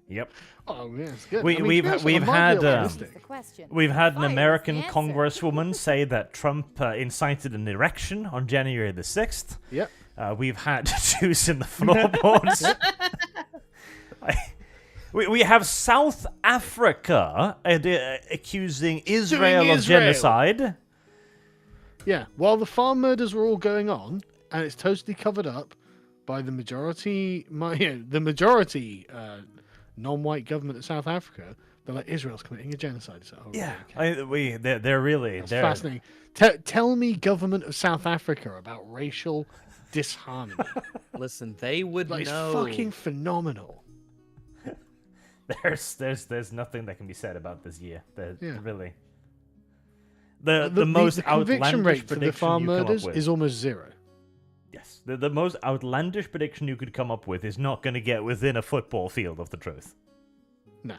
Yep. Oh yeah, it's good. We- I mean, we've- to be honest, we've I might had, be Is optimistic. the question. We've had an Fire is American the answer. congresswoman say that Trump incited an erection on January the 6th. Yep. We've had Jews in the floorboards. We have South Africa accusing Israel of Israel. genocide. Yeah, while the farm murders were all going on, and it's totally covered up by the majority non-white government of South Africa, They're like, Israel's committing a genocide. So, oh, Yeah, okay. they're really That's they're fascinating. Tell me, government of South Africa, about racial disharmony. Listen, they would Like, know. it's fucking phenomenal. there's nothing that can be said about this year. Yeah. Really. The most conviction outlandish rate for the prediction farm you come up murders with. is almost zero. Yes, the most outlandish prediction you could come up with is not going to get within a football field of the truth. No.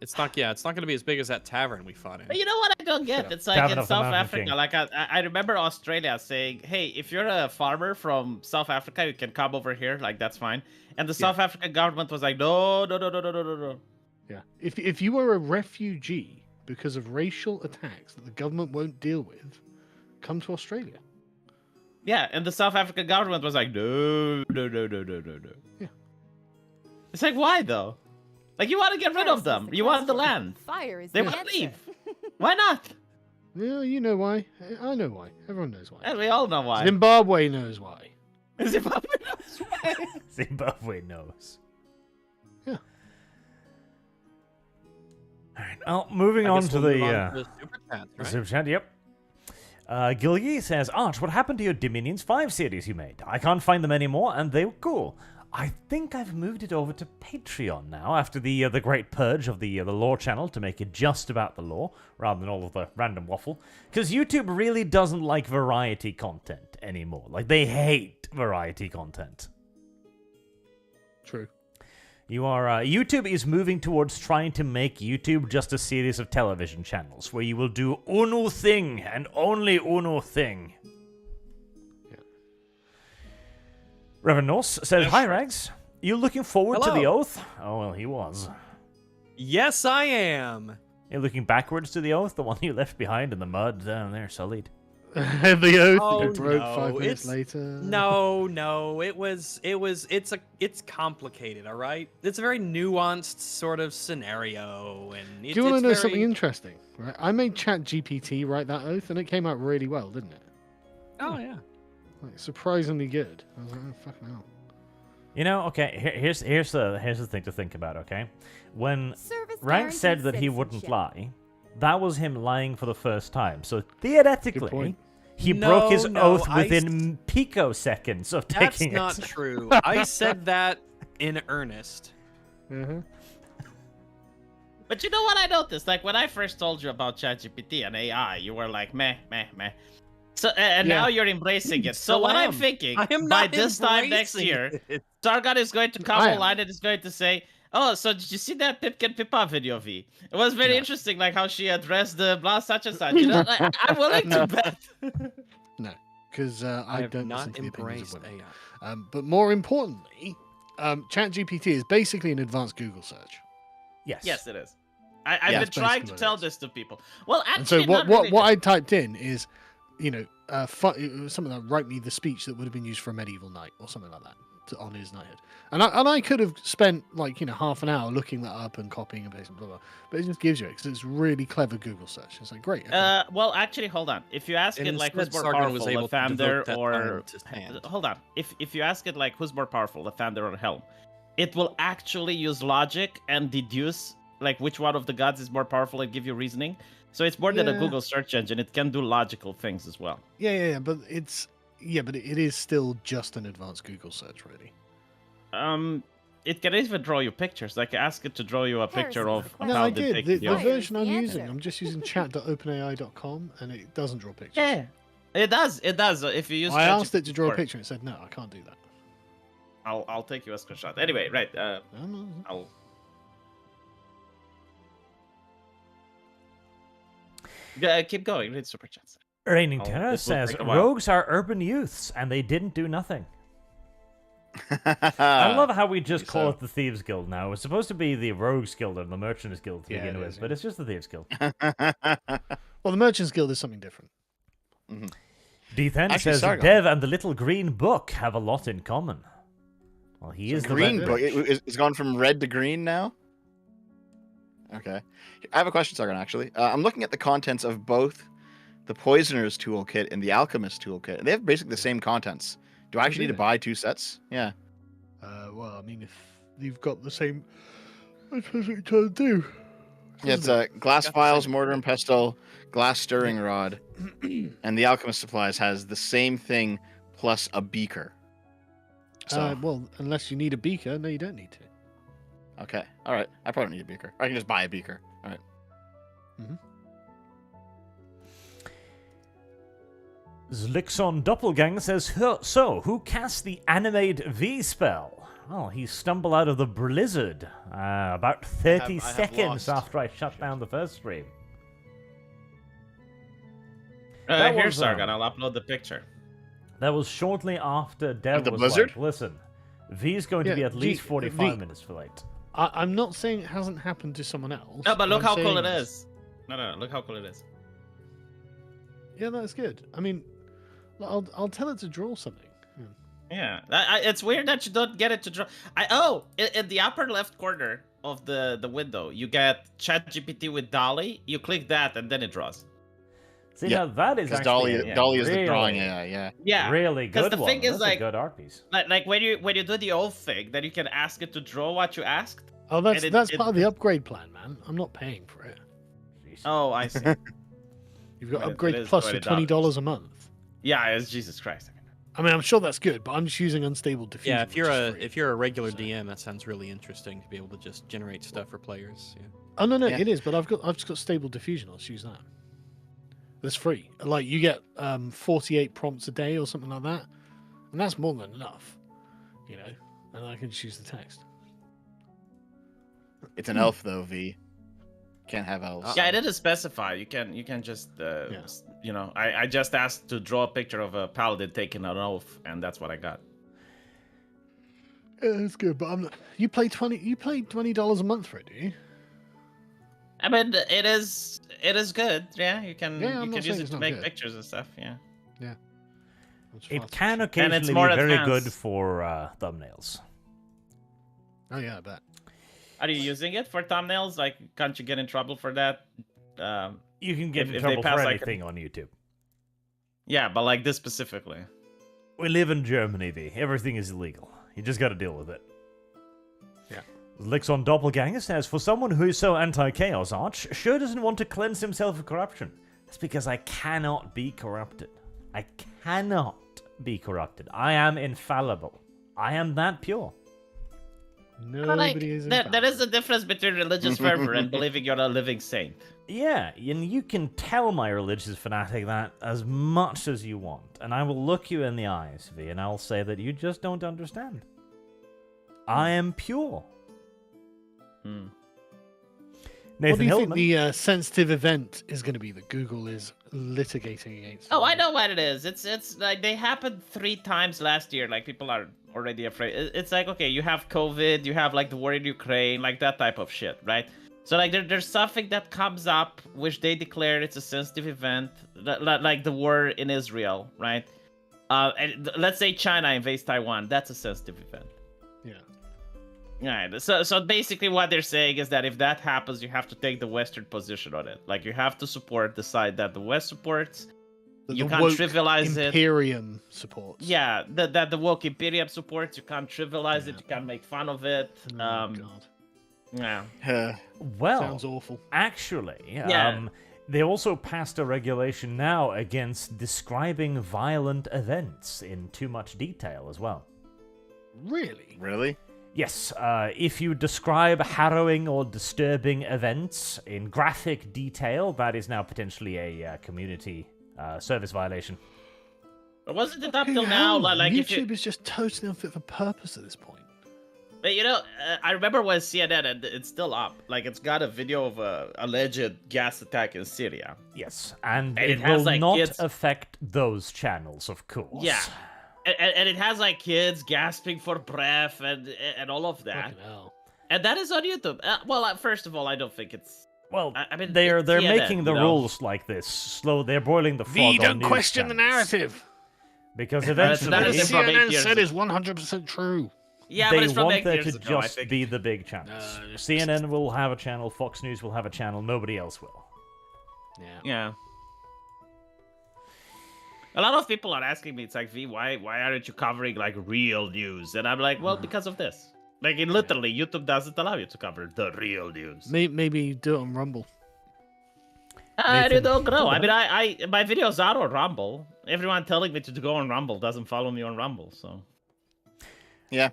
It's not. Yeah, it's not going to be as big as that tavern we fought in. But you know what I don't get? It's like Tavern in of the South Mountain Africa, King. like I remember Australia saying, "Hey, if you're a farmer from South Africa, you can come over here. Like that's fine." And the South African government was like, "No, no, no, no, no, no, no, no." Yeah. If you were a refugee because of racial attacks that the government won't deal with, come to Australia. Yeah, and the South African government was like, "No, no, no, no, no, no, no." Yeah. It's like, why though? Like you want to get rid of them? You want the land? Fire is They the will answer. leave. Why not? Yeah, you know why. I know why. Everyone knows why. And we all know why. Zimbabwe knows why. Zimbabwe knows why. Zimbabwe knows. Yeah. All right. Well, moving I on guess to we'll move the on to super chats, right? super chat. Yep. Gilgy says, Arch, what happened to your Dominions 5 series you made? I can't find them anymore, and they were cool. I think I've moved it over to Patreon now after the great purge of the lore channel to make it just about the lore rather than all of the random waffle. Because YouTube really doesn't like variety content anymore. Like, they hate variety content. True. YouTube is moving towards trying to make YouTube just a series of television channels where you will do uno thing and only uno thing. Yeah. Reverend Norse says, Hi, Rags. You looking forward to the Hello. oath? Oh, well, he was. Yes, I am. You're looking backwards to the oath, the one you left behind in the mud down there, Sullied. The oath Oh, you broke no, 5 minutes it's- later. No, it's complicated, all right? It's a very nuanced sort of scenario, and Do you want to it's know very... something interesting? Right, I made ChatGPT write that oath, and it came out really well, didn't it? Oh, yeah. Like, surprisingly good. I was like, oh fucking hell. You know, okay, here's the thing to think about, okay? When Service Rank said guaranteed that he wouldn't citizenship. lie, that was him lying for the first time. So theoretically, point. he broke his No, oath I within picoseconds of That's taking not it. true. I said that in earnest. Uh-huh. But you know what I noticed? Like when I first told you about ChatGPT and AI, you were like, meh, meh, meh. So and Yeah. now you're embracing it. So Still what I'm am. thinking, I am by not this time next embracing year, it. Sargon is going to come I am. online and is going to say, "Oh, so did you see that Pipkin Pippa video, V? It was very interesting, like how she addressed the blah such and such. You know, like, I'm willing to bet." No, because I I have don't listen not to the opinions of embraced women. AI. But more importantly, ChatGPT is basically an advanced Google search. Yes. Yes, it is. I've Yeah, been it's trying basically to what it tell is. this to people. Well, And so actually, not what really. I typed in is, you know, it was something like write me the speech that would have been used for a medieval knight or something like that on his knighthood. And I could have spent like, you know, half an hour looking that up and copying and pasting, blah, blah, but it just gives you it because it's really clever Google search. It's like, great. Okay. Well, actually, hold on. If you ask And it like who's instead, more Sargon powerful, was the able to founder devote that or time to hand. hold on. If you ask it like who's more powerful, the founder or Helm, it will actually use logic and deduce like which one of the gods is more powerful and give you reasoning. So it's more than a Yeah. Google search engine. It can do logical things as well. Yeah, but it is still just an advanced Google search, really. It can even draw you pictures. Like ask it to draw you a picture of Harrison, No, how I they did. take The the oath. version I'm the using, answer. I'm just using chat.openai.com, and it doesn't draw pictures. Yeah, it does. It does. If you use I asked it to draw a ChatGPT, picture, and it said, no, I can't do that. I'll take you a screenshot. Anyway, right. No. I'll. Keep going. Read super chats. Reigning Oh, Terror this will says, take a while. Rogues are urban youths, and they didn't do nothing. I love how we just call it the Thieves Guild now. It's supposed to be the Rogues Guild or the Merchants Guild to Yeah, begin it with, is, but yeah. it's just the Thieves Guild. Well, the Merchants Guild is something different. D10 Actually, says, Sargon. Dev and the Little Green Book have a lot in common. Well, he is the green red book. book. It's gone from red to green now. Okay, I have a question, Sargon. Actually, I'm looking at the contents of both the Poisoner's Toolkit and the Alchemist Toolkit, and they have basically the same contents. Do I actually need to buy 2 sets? Yeah. Well, I mean, if you've got the same What does it try to do? Yeah, it's glass vials, mortar and pestle, glass stirring rod, and the alchemist supplies has the same thing plus a beaker. So Well, unless you need a beaker, no, you don't need to. okay, all right. I probably don't need a beaker. I can just buy a beaker. All right. Zlixon Doppelgang says, so, who cast the animate V spell? Well, he stumbled out of the blizzard about 30 I have seconds lost. after I shut down the first stream. That Here's was, Sargon. I'll upload the picture. That was shortly after Dev the was blizzard? like, listen, V's going to Yeah, be at least V- 45 minutes late. I'm not saying it hasn't happened to someone else. No, but look I'm how cool saying it is. No. Look how cool it is. Yeah, that's good. I mean, I'll tell it to draw something. Yeah, it's weird that you don't get it to draw. In the upper left corner of the window, you get ChatGPT with Dolly. You click that, and then it draws. See, Yeah, now that is Because actually Dolly is the really, drawing AI. Yeah. Yeah, really because good the one. thing is, That's like- a good art piece. like when you do the old thing, then you can ask it to draw what you asked. Oh, that's And it- part of the upgrade plan, man. I'm not paying for it. Jeez. Oh, I see. You've got But it upgrade is plus for $20. $20 a month. Yeah, it's Jesus Christ. I mean, I'm sure that's good, but I'm just using unstable diffusion. Yeah, if you're which a is free. if you're a regular So- DM, that sounds really interesting to be able to just generate stuff for players. Yeah. Oh no, Yeah. it is, but I've just got stable diffusion. I'll just use that. That's free. Like you get 48 prompts a day or something like that, and that's more than enough. You know, and I can just use the text. It's an elf though, V. Can't have elves. Yeah, it didn't specify. You can just I just asked to draw a picture of a paladin taking an oath, and that's what I got. Yeah, that's good, but I'm not. You pay $20 a month for it, do you? I mean, it is good. Yeah, you can Yeah, I'm you not can saying use it it's to not make good. pictures and stuff. Yeah. I'm just It asking. can it's occasionally more be very advanced. good for thumbnails. Oh yeah, I bet. Are you using it for thumbnails? Like, can't you get in trouble for that? You can get in if they trouble pass, for like, anything on YouTube. Yeah, but like this specifically. We live in Germany, V. Everything is illegal. You just gotta deal with it. Yeah. Lixon Doppelganger says, for someone who is so anti-chaos, Arch sure doesn't want to cleanse himself of corruption. That's because I cannot be corrupted. I cannot be corrupted. I am infallible. I am that pure. Nobody is. There is a difference between religious fervor and believing you're a living saint. Yeah, and you can tell my religious fanatic that as much as you want, and I will look you in the eyes, V, and I'll say that you just don't understand. I am pure. Hmm. Nathan What do you Hillman. think the sensitive event is going to be that Google is litigating against? Oh, I know what it is. It's like they happened 3 times last year. Like people are already afraid. It's like, okay, you have COVID, you have like the war in Ukraine, like that type of shit, right? So like there's something that comes up which they declare it's a sensitive event, like the war in Israel, right? And let's say China invades Taiwan. That's a sensitive event. Yeah. Right. So basically what they're saying is that if that happens, you have to take the Western position on it. Like you have to support the side that the West supports. That You the can't woke trivialize it. Imperium supports. Yeah, that the woke Imperium supports. You can't trivialize it. Yeah. You can't make fun of it. Oh, God. Yeah. Well, Sounds awful. actually, Yeah. they also passed a regulation now against describing violent events in too much detail as well. Really? Really? Yes, if you describe harrowing or disturbing events in graphic detail, that is now potentially a community service violation. But wasn't it up till Fucking now? hell, Like if YouTube you, is just totally unfit for purpose at this point. but you know, I remember when CNN, and it's still up. Like it's got a video of a alleged gas attack in Syria. Yes, and And it it has, will like, not kids- affect those channels, of course. Yeah. And it has like kids gasping for breath and all of that. Fucking hell. And that is on YouTube. First of all, I don't think it's. Well, I mean, they're it's CNN, making the you know? rules like this. They're boiling the frog V, on don't news question the channels. narrative. Because That is What eventually, from 8 CNN years said ago. is 100% true. Yeah, but they it's from want 8 there years to ago, I just think. be the big channels. CNN will have a channel, Fox News will have a channel, nobody else will. Yeah. Yeah. A lot of people are asking me, it's like, V, why aren't you covering like real news? And I'm like, well, because of this. Like, literally, YouTube doesn't allow you to cover the real news. Maybe do it on Rumble. I Nathan, don't know. I think mean, my videos are on Rumble. Everyone telling me to go on Rumble doesn't follow me on Rumble, so. Yeah.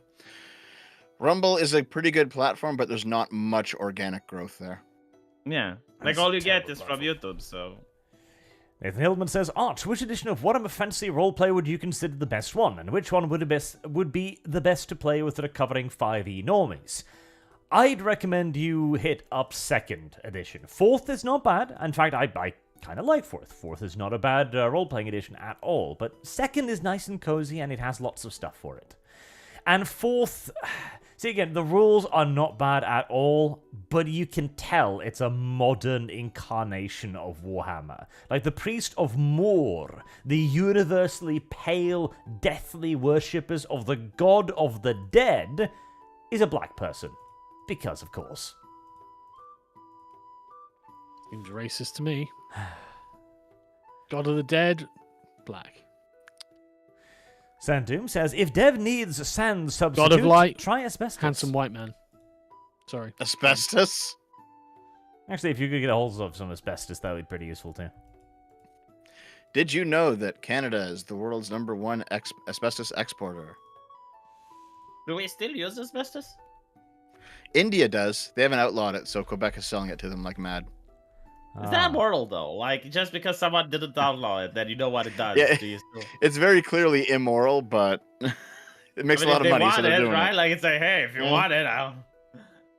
Rumble is a pretty good platform, but there's not much organic growth there. Yeah. That's Like, all a you get terrible is from platform. YouTube, so. Nathan Hillman says, Arch, which edition of What I'm a Fantasy roleplay would you consider the best one, and which one would be the best to play with recovering 5e normies? I'd recommend you hit up 2nd edition. 4th is not bad. In fact, I kind of like 4th. 4th is not a bad role-playing edition at all, but 2nd is nice and cozy, and it has lots of stuff for it. And 4th... See, again, the rules are not bad at all, but you can tell it's a modern incarnation of Warhammer. Like, the Priest of Mor, the universally pale, deathly worshippers of the God of the Dead, is a black person. Because, of course. Seems racist to me. God of the Dead, black. Sandoom says, if Dev needs sand substitute, God of Light, try asbestos. handsome white man. Sorry. Asbestos? Actually, if you could get a hold of some asbestos, that would be pretty useful too. Did you know that Canada is the world's #1 asbestos exporter? Do we still use asbestos? India does. They haven't outlawed it, so Quebec is selling it to them like mad. Is that moral, though? Like, just because someone didn't outlaw it, then you know what it does. Yeah, Do you still... it's very clearly immoral, but it makes I mean, a lot of money, so they're doing right? it. Like, it's like, hey, if you want it, I'll...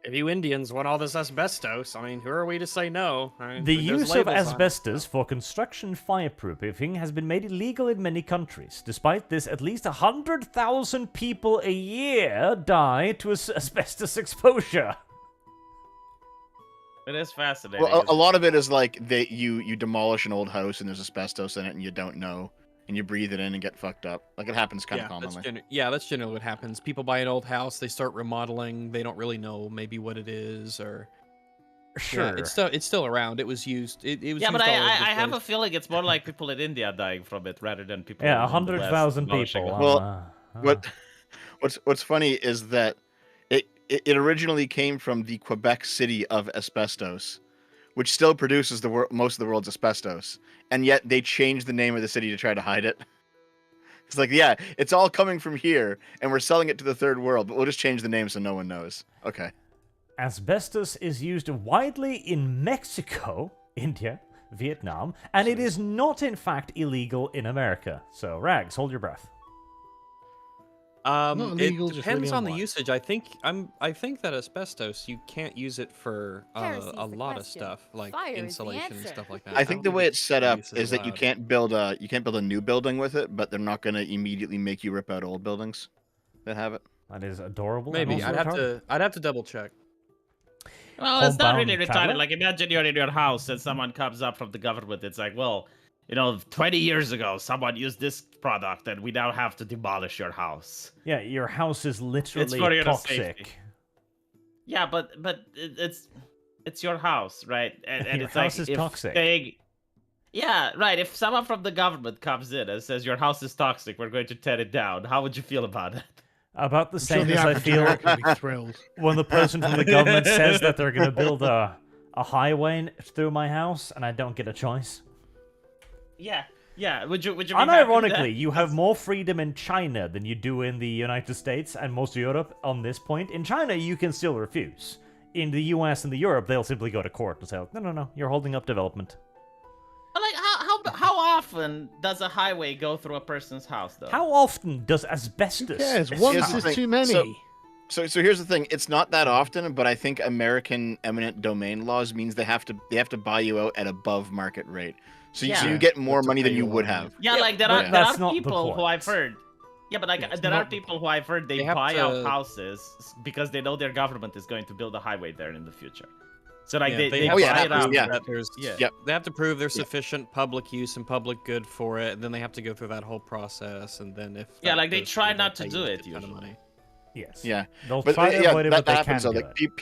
If you Indians want all this asbestos, I mean, who are we to say no? I mean, The there's use of labels on it. asbestos for construction fireproofing has been made illegal in many countries. Despite this, at least 100,000 people a year die to asbestos exposure. It is fascinating. Well, a lot of it is like you demolish an old house and there's asbestos in it and you don't know, and you breathe it in and get fucked up. Like, it happens kind of commonly. That's generally what happens. People buy an old house, they start remodeling, they don't really know maybe what it is, or Sure. yeah, it's still around. It was used. It was. Yeah, used but all over the I have a place. feeling it's more like people in India dying from it rather than people. Yeah, in the West 100,000 demolishing people. it. Well, what's funny is that it originally came from the Quebec city of asbestos, which still produces most of the world's asbestos, and yet they changed the name of the city to try to hide it. It's like, yeah, it's all coming from here, and we're selling it to the third world, but we'll just change the name so no one knows. Okay. Asbestos is used widely in Mexico, India, Vietnam, and it is not, in fact, illegal in America. So, Rags, hold your breath. Not illegal, It just depends really on the unwise. usage. I think that asbestos, you can't use it for Heresy's a the lot of question. stuff like Fire is the insulation and answer. stuff like that. I think the way it's set up use it is that you allowed. can't build a new building with it, but they're not going to immediately make you rip out old buildings that have it. That is adorable. and Maybe also retarded. I'd have to double check. Well, it's not really Homebound retarded. traveler? Like, imagine you're in your house and someone comes up from the government. It's like, well, 20 years ago, someone used this product, and we now have to demolish your house. Yeah, your house is literally for your toxic. safety. Yeah, but it's your house, right? And Your it's house like, is if toxic. yeah, right. If someone from the government comes in and says your house is toxic, we're going to tear it down. How would you feel about it? About the I'm sure same the as I average feel American would be thrilled. when the person from the government says that they're going to build a highway through my house and I don't get a choice. Yeah. Would you? Be happy with that? Unironically, you have more freedom in China than you do in the United States and most of Europe on this point. In China, you can still refuse. In the US and the Europe, they'll simply go to court and say, no, you're holding up development. But like, how often does a highway go through a person's house, though? How often does asbestos? Yes, Here's once the is thing. too many. So here's the thing. It's not that often, but I think American eminent domain laws means they have to buy you out at above market rate. So Yeah. you get more That's money than okay, you you would won't have. Yeah, like there but are that's not the people who point. I've heard. Yeah, but like Yeah, it's there are not the people who I've heard They have buy out to- houses because they know their government is going to build a highway there in the future. So like Yeah, they have Oh, yeah, to buy it that was- out. yeah. that there's Yeah. Yep. they have to prove there's Yep. sufficient public use and public good for it, and then they have to go through that whole process, and then if Yeah, that like they goes try through, not they'll to pay do you a it shit ton of Usually. money. Yes. Yeah. They'll But try to yeah, avoid it, that but they happens though. can't do Like it.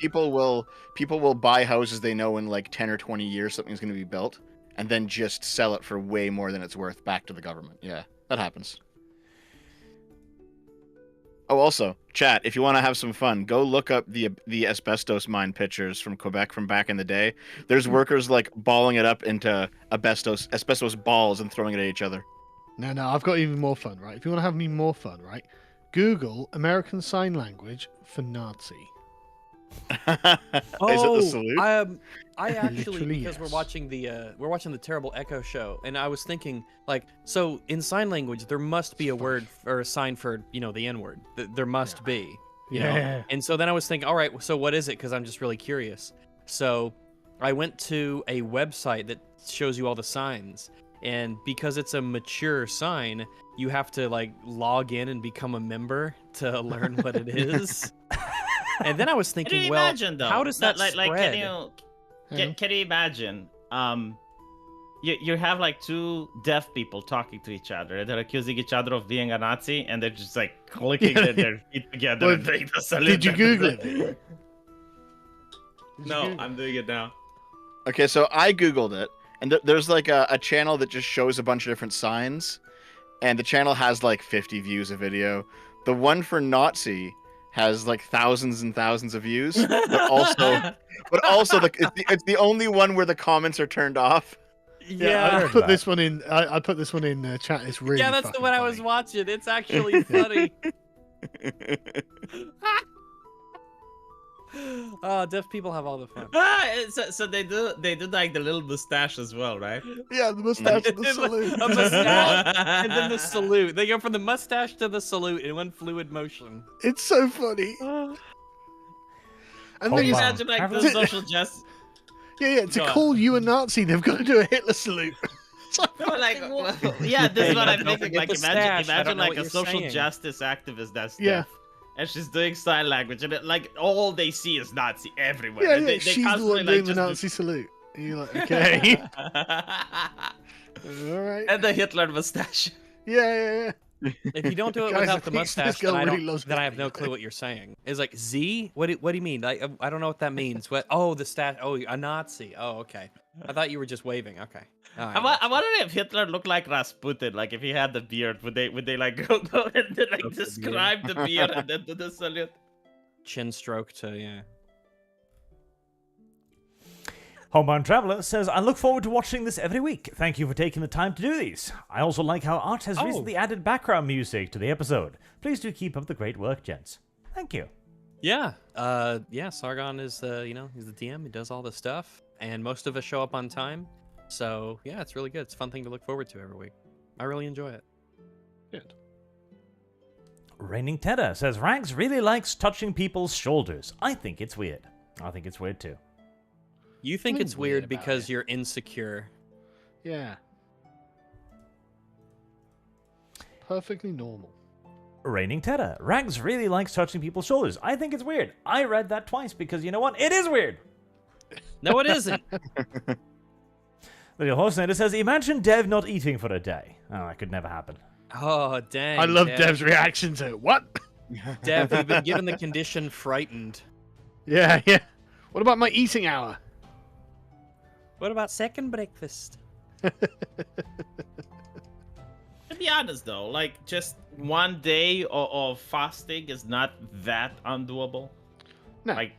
people will buy houses they know in like 10 or 20 years something's going to be built, and then just sell it for way more than it's worth back to the government. Yeah, that happens. Oh, also, chat, if you want to have some fun, go look up the asbestos mine pictures from Quebec from back in the day. There's workers like balling it up into asbestos balls and throwing it at each other. No, I've got even more fun, right? If you want to have me more fun, right? Google American Sign Language for Nazi. Is it the salute? I actually, Literally, because we're yes. watching the Terrible Echo show, and I was thinking, like, so in sign language there must be a word or a sign for, you know, the N-word. There must be, you know. And so then I was thinking, all right, so what is it? Because I'm just really curious. So I went to a website that shows you all the signs, and because it's a mature sign, you have to like log in and become a member to learn what it is. And then I was Can thinking, you well, imagine, though? how does that like, spread? Can you imagine? You have like two deaf people talking to each other, and they're accusing each other of being a Nazi, and they're just like clicking their feet together Well, and doing the salute. Did you Google it? No, I'm doing it now. Okay, so I Googled it, and there's like a channel that just shows a bunch of different signs, and the channel has like 50 views a video. The one for Nazi has like thousands and thousands of views, but also it's the only one where the comments are turned off. I put this one in. I put this one in chat. It's really Yeah, that's the fucking one I funny. was watching. It's actually funny. Oh, deaf people have all the fun. So they do like the little mustache as well, right? Yeah, the mustache and the salute. A mustache and then the salute. They go from the mustache to the salute in one fluid motion. It's so funny. And Hold then Can you on. imagine like the To- social justice? to Go on. call you a Nazi, they've got to do a Hitler salute. So No, like, fucking well, what? yeah, this is what I'm Don't thinking. forget Like, the stash. I don't imagine know like what a you're social saying. justice activist that's Yeah. deaf, and she's doing sign language, and like all they see is Nazi everywhere. Yeah, and they she's the constantly, one doing the just Nazi salute. And you're like, okay, all right. and the Hitler mustache. Yeah. If you don't do it Guys, I without the think this mustache, girl then really loves then I have Hitler. no clue what you're saying. It's like Z? What do you mean? I don't know what that means. What? Oh, the stat. Oh, a Nazi. Oh, okay. I thought you were just waving. Okay. All right. I'm wondering if Hitler looked like Rasputin. Like if he had the beard, would they like go and then, like describe the beard and then do the salute? Chin stroke to yeah. Homebound Traveler says, I look forward to watching this every week. Thank you for taking the time to do these. I also like how Art has recently added background music to the episode. Please do keep up the great work, gents. Thank you. Yeah. Yeah. Sargon is he's the DM. He does all the stuff, and most of us show up on time. So yeah, it's really good. It's a fun thing to look forward to every week. I really enjoy it. Good. Raining Tedder says, Rags really likes touching people's shoulders. I think it's weird. I think it's weird too. You think Something it's weird weird about because it. you're insecure. Yeah. Perfectly normal. Raining Tedder. Rags really likes touching people's shoulders. I think it's weird. I read that twice because you know what? It is weird. No, it isn't. Little Horse Nader says, imagine Dev not eating for a day. Oh, that could never happen. Oh dang. I love Dev. Dev's reaction to it. What? Dev, you've been given the condition frightened. Yeah. What about my eating hour? What about second breakfast? To be honest though, like just one day of fasting is not that undoable. No. Like,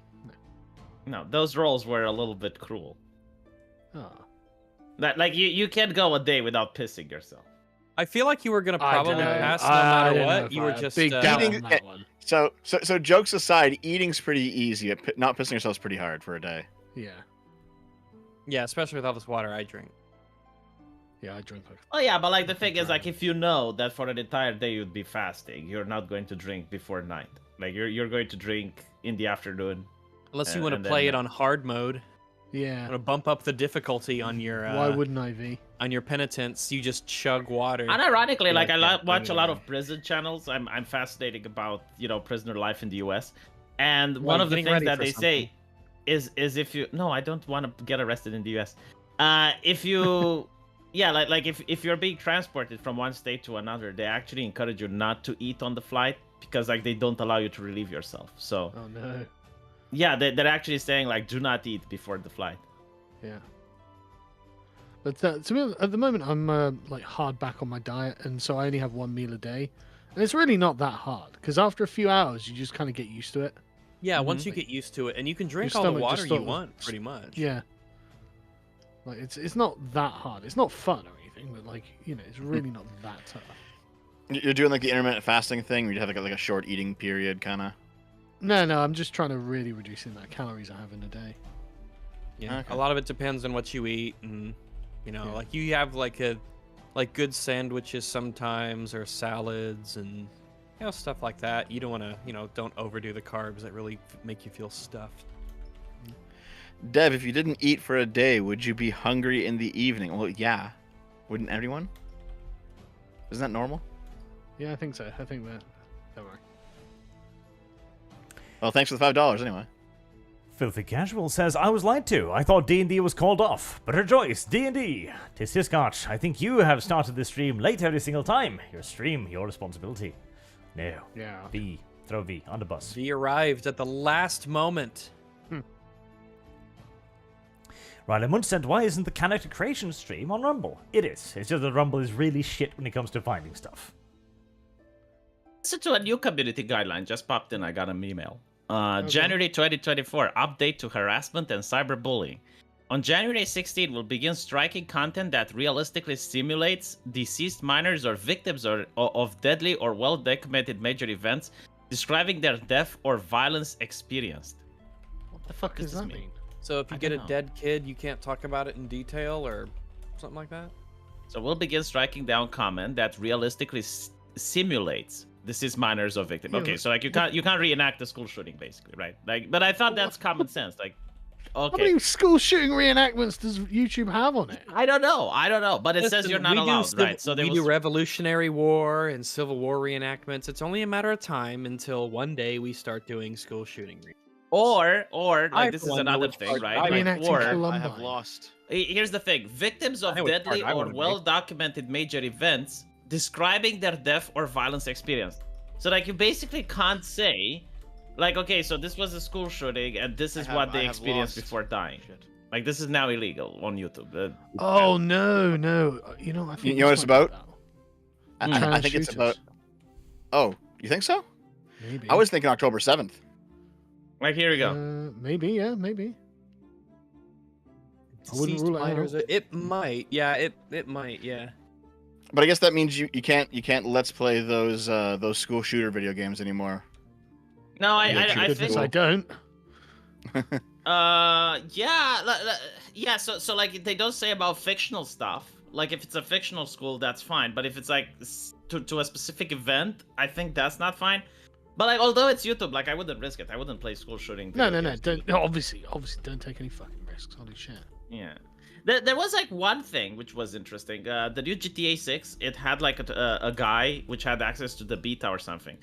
no, those rolls were a little bit cruel. Oh. That like you can't go a day without pissing yourself. I feel like you were gonna I probably don't know. pass no I matter don't know what. if You I were have just big doubt Eating- on that one. So jokes aside, eating's pretty easy. Not pissing yourself's pretty hard for a day. Yeah. yeah, especially with all this water I drink. Yeah, I drink like Oh yeah, but like the thing is, like if you know that for an entire day you'd be fasting, you're not going to drink before night. Like you're going to drink in the afternoon. Unless you And- want to and play then- it on hard mode. Yeah. Want to bump up the difficulty on your Why wouldn't I be? on your penitence? You just chug water. And ironically, like I Yeah, watch a lot anyway. of prison channels. I'm fascinated about prisoner life in the U.S. And Well, one of the getting things ready that for they say is if you I don't want to get arrested in the U.S. If you like if you're being transported from one state to another, they actually encourage you not to eat on the flight because like they don't allow you to relieve yourself. So Oh no. yeah, they're actually saying like do not eat before the flight. Yeah. But to be honest, at the moment, I'm like hard back on my diet, and so I only have one meal a day. And it's really not that hard because after a few hours, you just kind of get used to it. Yeah, Mm-hmm. once you get used to it, and you can drink Your all the stomach water just you sort of- want, pretty much. Yeah. Like it's not that hard. It's not fun or anything, but like it's really not that tough. You're doing like the intermittent fasting thing, where you have like a short eating period, kind of. No, I'm just trying to really reduce the amount of calories I have in a day. Yeah, Okay. a lot of it depends on what you eat, and Yeah. like you have like good sandwiches sometimes, or salads, and stuff like that. You don't want to don't overdo the carbs that really make you feel stuffed. Dev, if you didn't eat for a day, would you be hungry in the evening? Well, yeah. Wouldn't everyone? Isn't that normal? Yeah, I think so. I think that. Don't worry. Well, thanks for the $5 anyway. Filthy Casual says, I was lied to. I thought D&D was called off. But rejoice, D&D. Tis Scotch. I think you have started this stream late every single time. Your stream, your responsibility. No. Yeah. V. Throw V. On the bus. V arrived at the last moment. Riley Munch said, why isn't the character creation stream on Rumble? It is. It's just that Rumble is really shit when it comes to finding stuff. Listen to a new community guideline just popped in. I got an email. Okay. January 2024, update to harassment and cyberbullying. On January 16, we'll begin striking content that realistically simulates deceased minors or victims of deadly or well-documented major events, describing their death or violence experienced. What the fuck does this mean? So if you I get a don't know. dead kid, you can't talk about it in detail or something like that? So we'll begin striking down comment that realistically simulates deceased minors or victims. Yeah, Okay, so like you can't reenact the school shooting, basically, right? Like, but I thought that's common sense. Like, How okay, many school shooting reenactments does YouTube have on it? I don't know, but it says Listen, you're not we do allowed, civil- right? So there we was do Revolutionary War and Civil War reenactments. It's only a matter of time until one day we start doing school shooting. or I, like this for is one, know another which thing, part right? I Like, reenacting or Columbine. I have lost. here's the thing: victims of know which part deadly I or wanna make. well-documented major events, describing their death or violence experience. So like you basically can't say, like, okay, so this was a school shooting and this is what they experienced before dying. Shit. Like this is now illegal on YouTube. Oh no! I think You know what it's this might be about? that. I think it's Shooters. about. Oh, you think so? Maybe. I was thinking October 7th. Like here we go. Maybe, yeah, maybe. I wouldn't Deceased rule it minors, out. it might. Yeah, it might. Yeah. But I guess that means you can't let's play those school shooter video games anymore. No, I Goodness, think I don't. yeah. So like they don't say about fictional stuff. Like if it's a fictional school, that's fine. But if it's like to a specific event, I think that's not fine. But like although it's YouTube, like I wouldn't risk it. I wouldn't play school shooting. No, video no, games. don't. No, obviously, don't take any fucking risks. Holy shit. Yeah. There was like one thing which was interesting. The new GTA 6, it had like a guy which had access to the beta or something.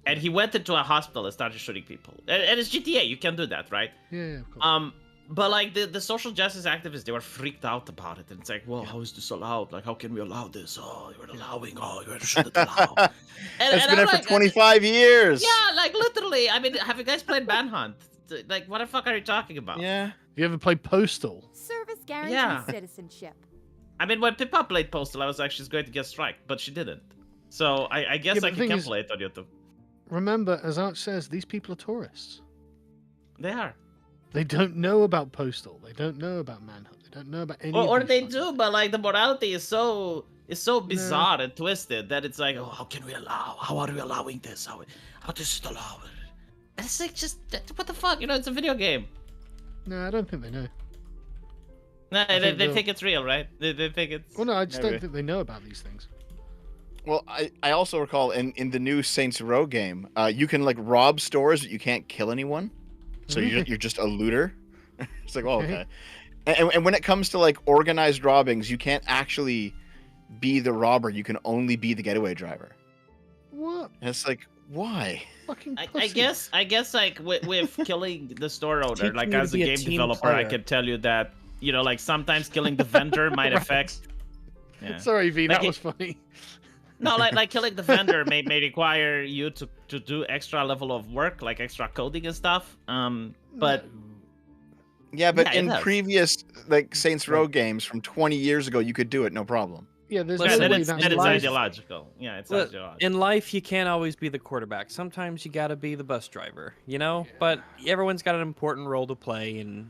And he went into a hospital and started shooting people. And it's GTA, you can do that, right? Yeah, of course. But like the social justice activists, they were freaked out about it. And it's like, well, how is this allowed? Like, how can we allow this? Oh, you're allowing. Oh, you shouldn't allow. It's been I'm there for like, 25 years. yeah, like literally. I mean, have you guys played Manhunt? Like, what the fuck are you talking about? Yeah. Have you ever played Postal? Service guarantees Yeah. citizenship. I mean, when Pippa played Postal, I was like, she's going to get striked, but she didn't. So I guess Yeah, but like the you thing can is- play it on YouTube. Remember, as Arch says, these people are tourists. They are. They don't know about Postal. They don't know about Manhunt. They don't know about any. Or of they these do, fucking but like the morality is so bizarre and twisted that it's like, oh, how can we allow? How are we allowing this? How this is allowed? And it's like just what the fuck? You know, it's a video game. No, I don't think they know. No, think they they'll- think it's real, right? They think it's. Well, no, I just Maybe. don't think they know about these things. Well, I also recall in the new Saints Row game, you can like rob stores, but you can't kill anyone. So you're just a looter. It's like, oh, Okay. okay. And when it comes to like organized robbings, you can't actually be the robber. You can only be the getaway driver. What And it's like, why? fucking I pussy? guess like with killing the store owner, Teach like me to as a be a game team developer, I player. can tell you that like sometimes killing the vendor might affect. Yeah. Sorry, V, Like that it- was funny. No, like killing the vendor may require you to do extra level of work, like extra coding and stuff. But Yeah, but Yeah, it in does. previous like Saints Row games from 20 years ago, you could do it, no problem. Yeah, there's Listen, no that way it's, that's that it's life. ideological. Yeah, it's Look, ideological. in life, you can't always be the quarterback. Sometimes you gotta be the bus driver, you know. But everyone's got an important role to play, and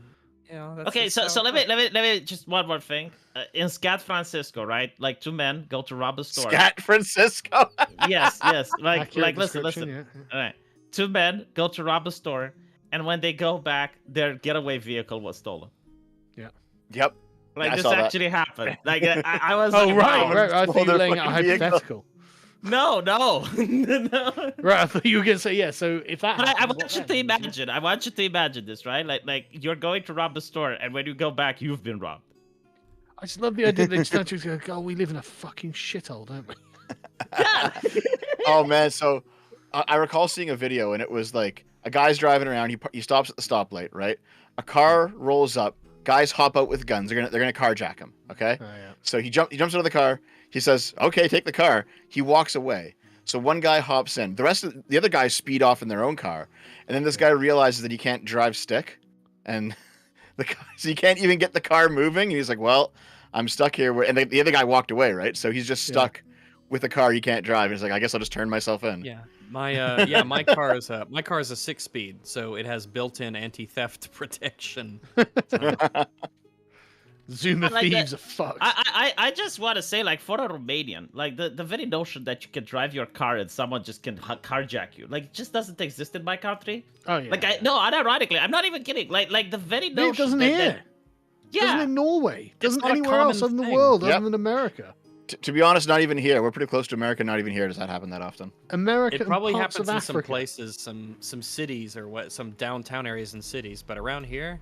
you know. That's Okay, just so how so it let me goes. just one more thing. In Scat Francisco, right? Like two men go to rob a store. Scat Francisco. Yes, like Accurate listen. description, yeah. All right, two men go to rob a store, and when they go back, their getaway vehicle was stolen. Yep. Like Yeah, I this saw that. actually happened. Like I was. Oh like, right, wow. right. I thought you were their laying out a fucking vehicle. hypothetical. No, no. Right, I thought you were gonna say yeah. So if that, But I happens, want what you to then? imagine. I want you to imagine this, right? Like you're going to rob a store, and when you go back, you've been robbed. I just love the idea that it's not just go, God, we live in a fucking shithole, don't we? Yeah. Oh man, so I recall seeing a video and it was like a guy's driving around. He stops at the stoplight, right? A car rolls up. Guys hop out with guns. They're gonna carjack him. Okay. Oh, yeah. So he jumps out of the car. He says, "Okay, take the car." He walks away. So one guy hops in. The other guys speed off in their own car, and then this guy realizes that he can't drive stick, and so he can't even get the car moving. And he's like, "Well, I'm stuck here." And the other guy walked away, right? So he's just stuck with a car he can't drive. He's like, "I guess I'll just turn myself in." Yeah, my car is a 6-speed, so it has built-in anti-theft protection. So, Zuma Like thieves that- are fucked. I just want to say, like, for a Romanian, like, the very notion that you can drive your car and someone just can carjack you, like, it just doesn't exist in my country. Oh yeah. Like, unironically, I'm not even kidding. Like the very No, it notion doesn't that, here. yeah, Doesn't in Norway. Doesn't not a anywhere else common in the thing. world Yep. other than America. To be honest, not even here. We're pretty close to America. Not even here does that happen that often. America it probably and parts happens of in some Africa. places, some cities or some downtown areas and cities, but around here,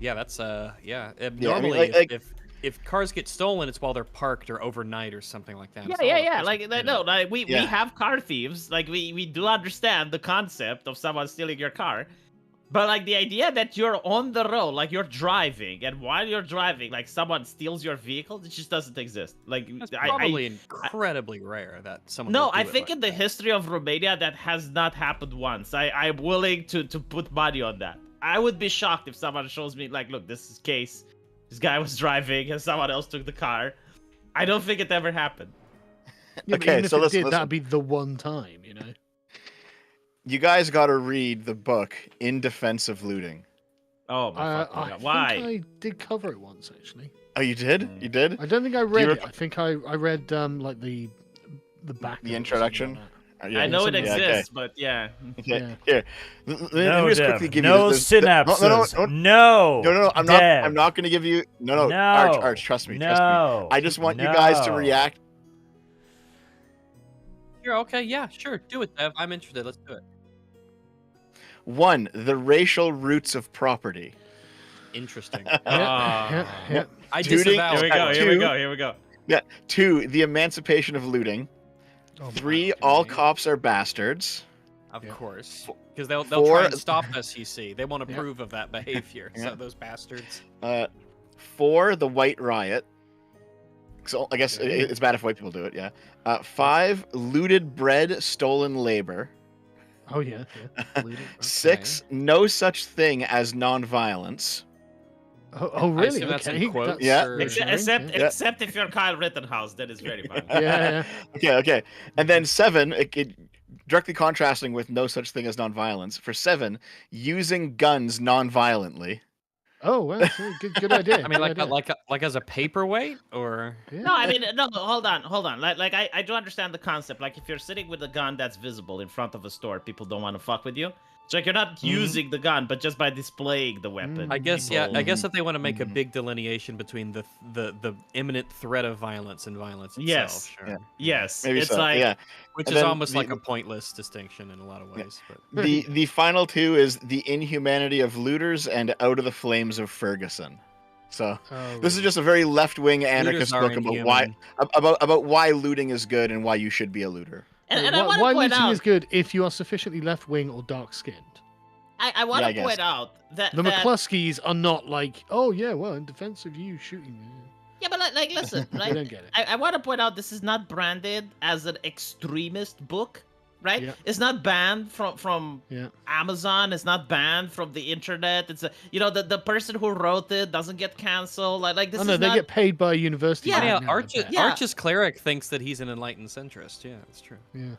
that's normally like- if cars get stolen, it's while they're parked or overnight or something like that. yeah, It's not yeah, like yeah. just, Like, you no, know. like we Yeah. have car thieves. Like, we do understand the concept of someone stealing your car. But, like, the idea that you're on the road, like, you're driving, and while you're driving, like, someone steals your vehicle, it just doesn't exist. Like, It's probably incredibly rare that someone. no, would do I it think like in the that. history of Romania, that has not happened once. I'm willing to put money on that. I would be shocked if someone shows me, like, look, this is case. This guy was driving, and someone else took the car. I don't think it ever happened. Yeah, but Okay, even if so it listen, did, that'd be the one time, you know. You guys got to read the book In Defense of Looting. Oh my fucking I god! Why? think I did cover it once actually. Oh, you did? You did? I don't think I read rec- it. I think I read like the back. The of it or introduction? something like Yeah, I know it something like that. exists, but yeah. Okay. Yeah. Here. Let No, me just Dev. quickly give No you this. synapses. No. No. I'm Dev. not going to give you. No. No. Arch, trust me. Trust me. No. I just want you guys to No. react. Sure, okay, yeah, sure, do it, Dev. I'm interested. Let's do it. 1. The racial roots of property. Interesting. Yeah. I Tooting- disavow. Here we go. Two. Here we go. 2. The emancipation of looting. Oh, 3. wow, All okay. cops are bastards. Of Yeah. course, because they'll 4. try and stop us. You see, they won't Yeah. approve of that behavior. Yeah. So those bastards. 4. The white riot. So I guess it's bad if white people do it. Yeah. 5. Looted bread, stolen labor. Oh yeah. Believe it. 6. No such thing as nonviolence. Oh I really? assume that's in Okay. quotes, Yeah. or- Sharing, yeah. Except if you're Kyle Rittenhouse, that is very fine. Yeah. Okay. And then 7, it directly contrasting with no such thing as nonviolence. For 7, using guns nonviolently. Oh well, so good idea. I mean, good idea. like as a paperweight, or Yeah. No, I mean, no, hold on. Like, I do understand the concept. Like, if you're sitting with a gun that's visible in front of a store, people don't want to fuck with you. It's like you're not using the gun, but just by displaying the weapon. I guess people- I guess if they want to make a big delineation between the imminent threat of violence and violence itself, Yes. sure. Yeah. Yes, Maybe it's so. like Yeah. Which And is then almost the- like a pointless distinction in a lot of ways. But The final 2 is the inhumanity of looters and Out of the Flames of Ferguson. So Oh, this is really? just a very left-wing anarchist are book about why inhuman. about why looting is good and why you should be a looter. and I why, want to why point looting out, is good if you are sufficiently left wing or dark skinned. I want Yeah, I to guess. point out that The that- McCluskeys are not like, oh yeah, well, in defense of you shooting me. yeah, but like listen, They right? don't get it. I want to point out this is not branded as an extremist book. right? Yeah. It's not banned from Yeah. Amazon. It's not banned from the internet. It's the person who wrote it doesn't get canceled. Like this Oh no, is they not. get paid by university. Yeah. right Yeah, now, I bet. Yeah. Arch's cleric thinks that he's an enlightened centrist. Yeah, that's true. Yeah.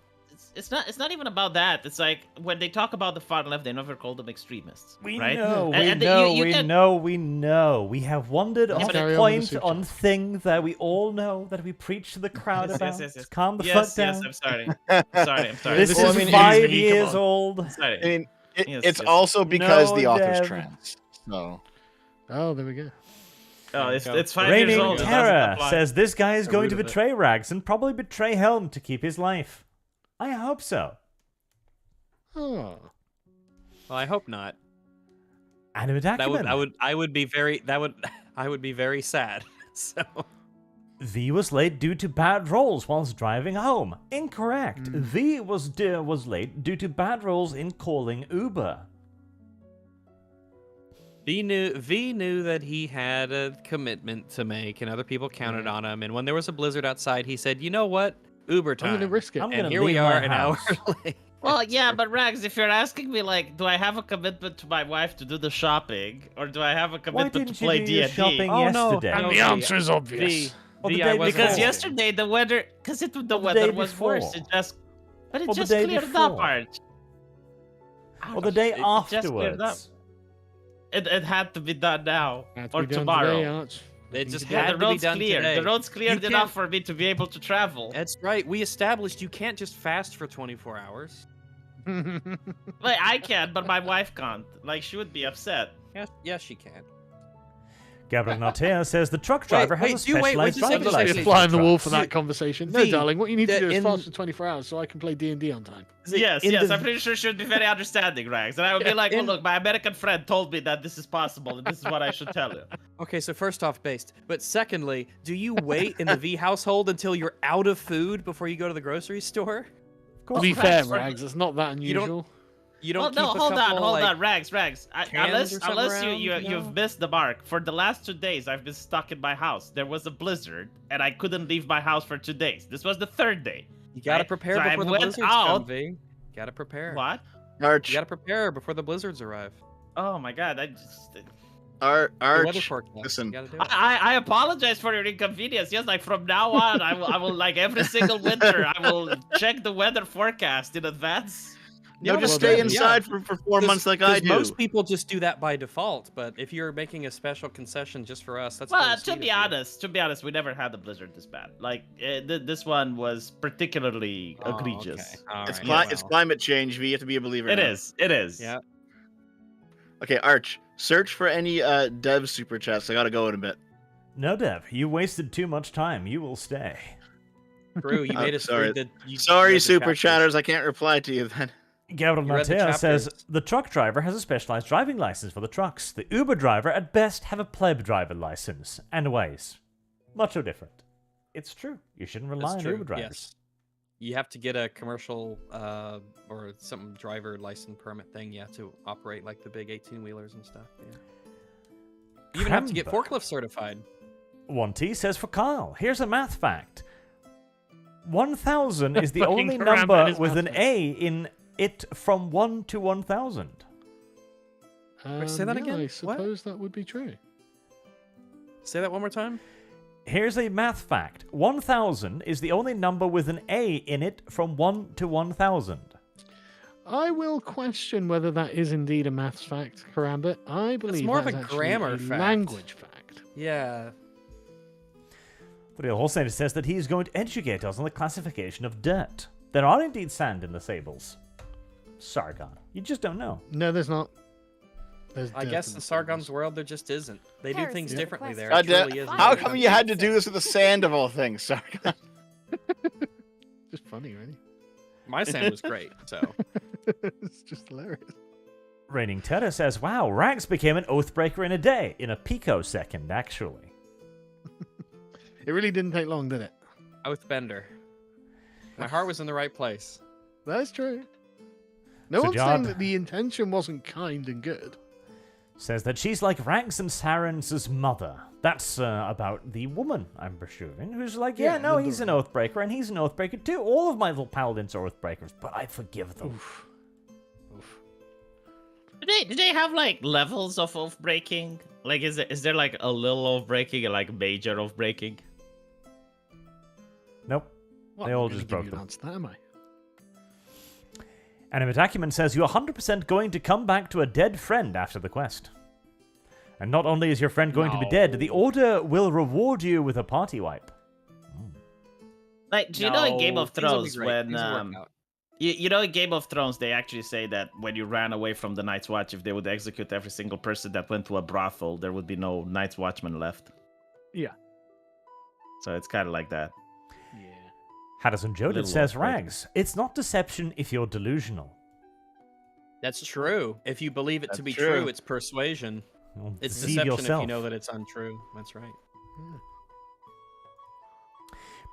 It's not even about that. It's like when they talk about the far left, they never call them extremists. We right? know, And we you- know, you we get- know, we know. We have wandered Let's off carry on with the point super on chat. thing that we all know that we preach to the crowd Yes, about. yes. Calm the Yes, fuck down. yes. I'm sorry. I'm sorry. This Well, is I mean, 5 come years on. old. Sorry. I mean, Yes, it's yes. also because No, the author's Dev. trans. So Oh, there we go. Oh, it's 5 years Reigning old. It doesn't Terror apply. says this guy is The going root to of it. betray Rags and probably betray Helm to keep his life. I hope so. Oh. Well, I hope not. Animate Acumen. I would be very sad. So V was late due to bad rolls whilst driving home. Incorrect. Hmm. V was late due to bad rolls in calling Uber. V knew that he had a commitment to make, and other people counted on him. And when there was a blizzard outside, he said, "You know what? Uber time." I'm gonna risk it. I'm And gonna here we leave are, my an hour house. late. Well, yeah, but Rags, if you're asking me, like, do I have a commitment to my wife to do the shopping, or do I have a Why commitment to didn't you play do D your and shopping D? Oh, no. yesterday? And No, the V, answer is obvious. V, Well, the V, day I wasn't before. Because home. yesterday the weather, the Well, the weather day was worse. before. But it Well, the just day cleared before. up, Arch. Or the day It just cleared up. afterwards. It had to be done now Had to or be done tomorrow. today, Arch. It just Yeah, had the to be road's done clear. today. The road's cleared You enough can't- for me to be able to travel. That's right. We established you can't just fast for 24 hours. Like I can, but my wife can't. Like she would be upset. Yes, she can. Gabriel Nartea says the truck driver has a wait, just a specialized second, driving just a license. second. for Fly on the wall trucks. for that conversation. No, V, darling, what you need to do is in- fast for 24 hours so I can play D&D on time. Yes, in yes, the- I'm pretty sure she would be very understanding, Rags. And I would be like, well, look, my American friend told me that this is possible, and this is what I should tell you. Okay, so first off, based. But secondly, do you wait in the V household until you're out of food before you go to the grocery store? To be Rags, fair, for- Rags, it's not that You don't- unusual. You don't Well, keep no, a hold couple, on, like, Rags. cans Unless or something unless around, you know? you've missed the mark. For the last 2 days, I've been stuck in my house. There was a blizzard, and I couldn't leave my house for 2 days. This was the 3rd day. You gotta Right? prepare So I before the went blizzards come, out- V. Gotta prepare. What? Arch, You gotta prepare before the blizzards arrive. Oh my God! I just. The weather Arch, forecast. listen. You gotta do it. I apologize for your inconvenience. Yes, like from now on, I will like every single winter, I will check the weather forecast in advance. no, Yeah, just well, stay then, inside for 4 months like I do. Most people just do that by default, but if you're making a special concession just for us, that's Well, very to sweet be of you. honest, we never had a blizzard this bad. Like this one was particularly Oh, egregious. okay. All It's, right, it's well. climate change. V, you have to be a believer. It now. is. It is. Yeah. Okay, Arch, search for any dev super chats. I gotta go in a bit. No, Dev, you wasted too much time. You will stay. True, you made us sorry. read the. You Sorry, read the super chapters. chatters. I can't reply to you then. Gabriel You read the Nartea says chapters. the truck driver has a specialized driving license for the trucks. The Uber driver, at best, have a pleb driver license and ways. Not so different. It's true. You shouldn't rely That's on true. Uber drivers. Yes. You have to get a commercial or some driver license permit thing, yeah, to operate like the big 18-wheelers and stuff. Yeah. You even have to get Cramba. forklift certified. 1T says for Kyle, here's a math fact. 1,000 is the Fucking only Karamba number and his with math an fact. A in it from 1 to 1,000. Wait, say that yeah, again? I What? suppose that would be true. Say that one more time. Here's a math fact. 1,000 is the only number with an A in it from 1 to 1,000. I will question whether that is indeed a maths fact, Karambit. I believe more of that's a actually grammar a fact. language fact. Yeah. The real Holstein says that he is going to educate us on the classification of dirt. There are indeed sand in the sables. Sargon. You just don't know. No, there's not. There's I dirt guess in in the Sargon's tables. world there just isn't. They do Heresy things is the differently there. question. It God truly damn- is how very come you had to do this with the sand of all things? Sorry. Just funny, really. My sand was great, so. It's just hilarious. Reigning Terror says, wow, Rags became an Oathbreaker in a day. In a picosecond, actually. It really didn't take long, did it? Oathbender. My heart was in the right place. That's true. No So one's saying Jod- that the intention wasn't kind and good. Says that she's like Rags and Sarens' mother. That's about the woman, I'm presuming, who's like, yeah, no, he's an Oathbreaker, and he's an Oathbreaker too. All of my little paladins are Oathbreakers, but I forgive them. Oof. Do they have like levels of oath breaking? Like, is there like a little oath breaking and like major oath breaking? Nope. Well, They all I'm gonna just give broke you them. an answer to that, am I? Animate Acumen says, you're 100% going to come back to a dead friend after the quest. And not only is your friend going to be dead, the Order will reward you with a party wipe. Like, do you know in Game of things will be Thrones great. when Things will work out. you know in Game of Thrones they actually say that when you ran away from the Night's Watch, if they would execute every single person that went to a brothel, there would be no Night's Watchman left. Yeah. So it's kind of like that. Yeah. Haddison Jodin Little says, off-breaking. Rags, it's not deception if you're delusional. That's true. If you believe it to That's be true. true, it's persuasion. Well, It's deceive deception yourself. if you know that it's untrue. That's right.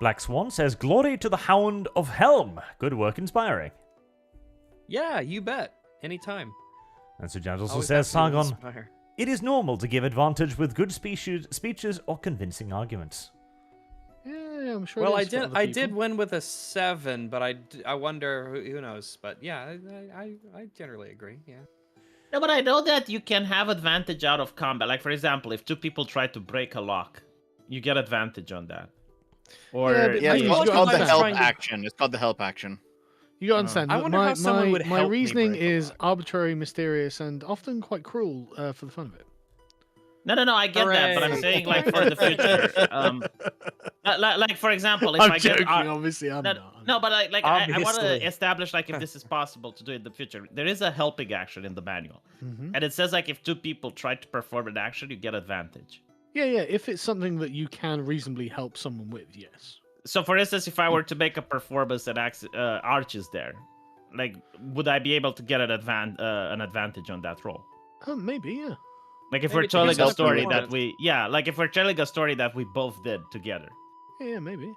Black Swan says, glory to the Hound of Helm. Good work inspiring. Yeah, you bet. Anytime. And Sir James also Always says, happy to Sargon, inspire. it is normal to give advantage with good speeches or convincing arguments. Yeah, I'm sure. Well, it I is for did. other I people. did win with a 7, but I wonder who knows. But yeah, I generally agree. Yeah. No, but I know that you can have advantage out of combat. Like, for example, if two people try to break a lock, you get advantage on that. Or Yeah, but Yeah, maybe it's you called got the to help trying to- action. It's called the help action. You got to understand. I that wonder how someone would my help me reasoning break a is lock. arbitrary, mysterious, and often quite cruel for the fun of it. No, I get that, but I'm Hooray. saying like for the future. Like for example, if I'm I get joking. Obviously, I'm no, not. no, but I want to Obviously. establish like if this is possible to do in the future. There is a helping action in the manual, Mhm. and it says like if two people try to perform an action, you get advantage. Yeah. If it's something that you can reasonably help someone with, yes. So, for instance, if I were to make a performance that arches there, like would I be able to get an advantage on that roll? Maybe, yeah. Like if Maybe we're it's telling a because of story performance. that like if we're telling a story that we both did together. Yeah, maybe.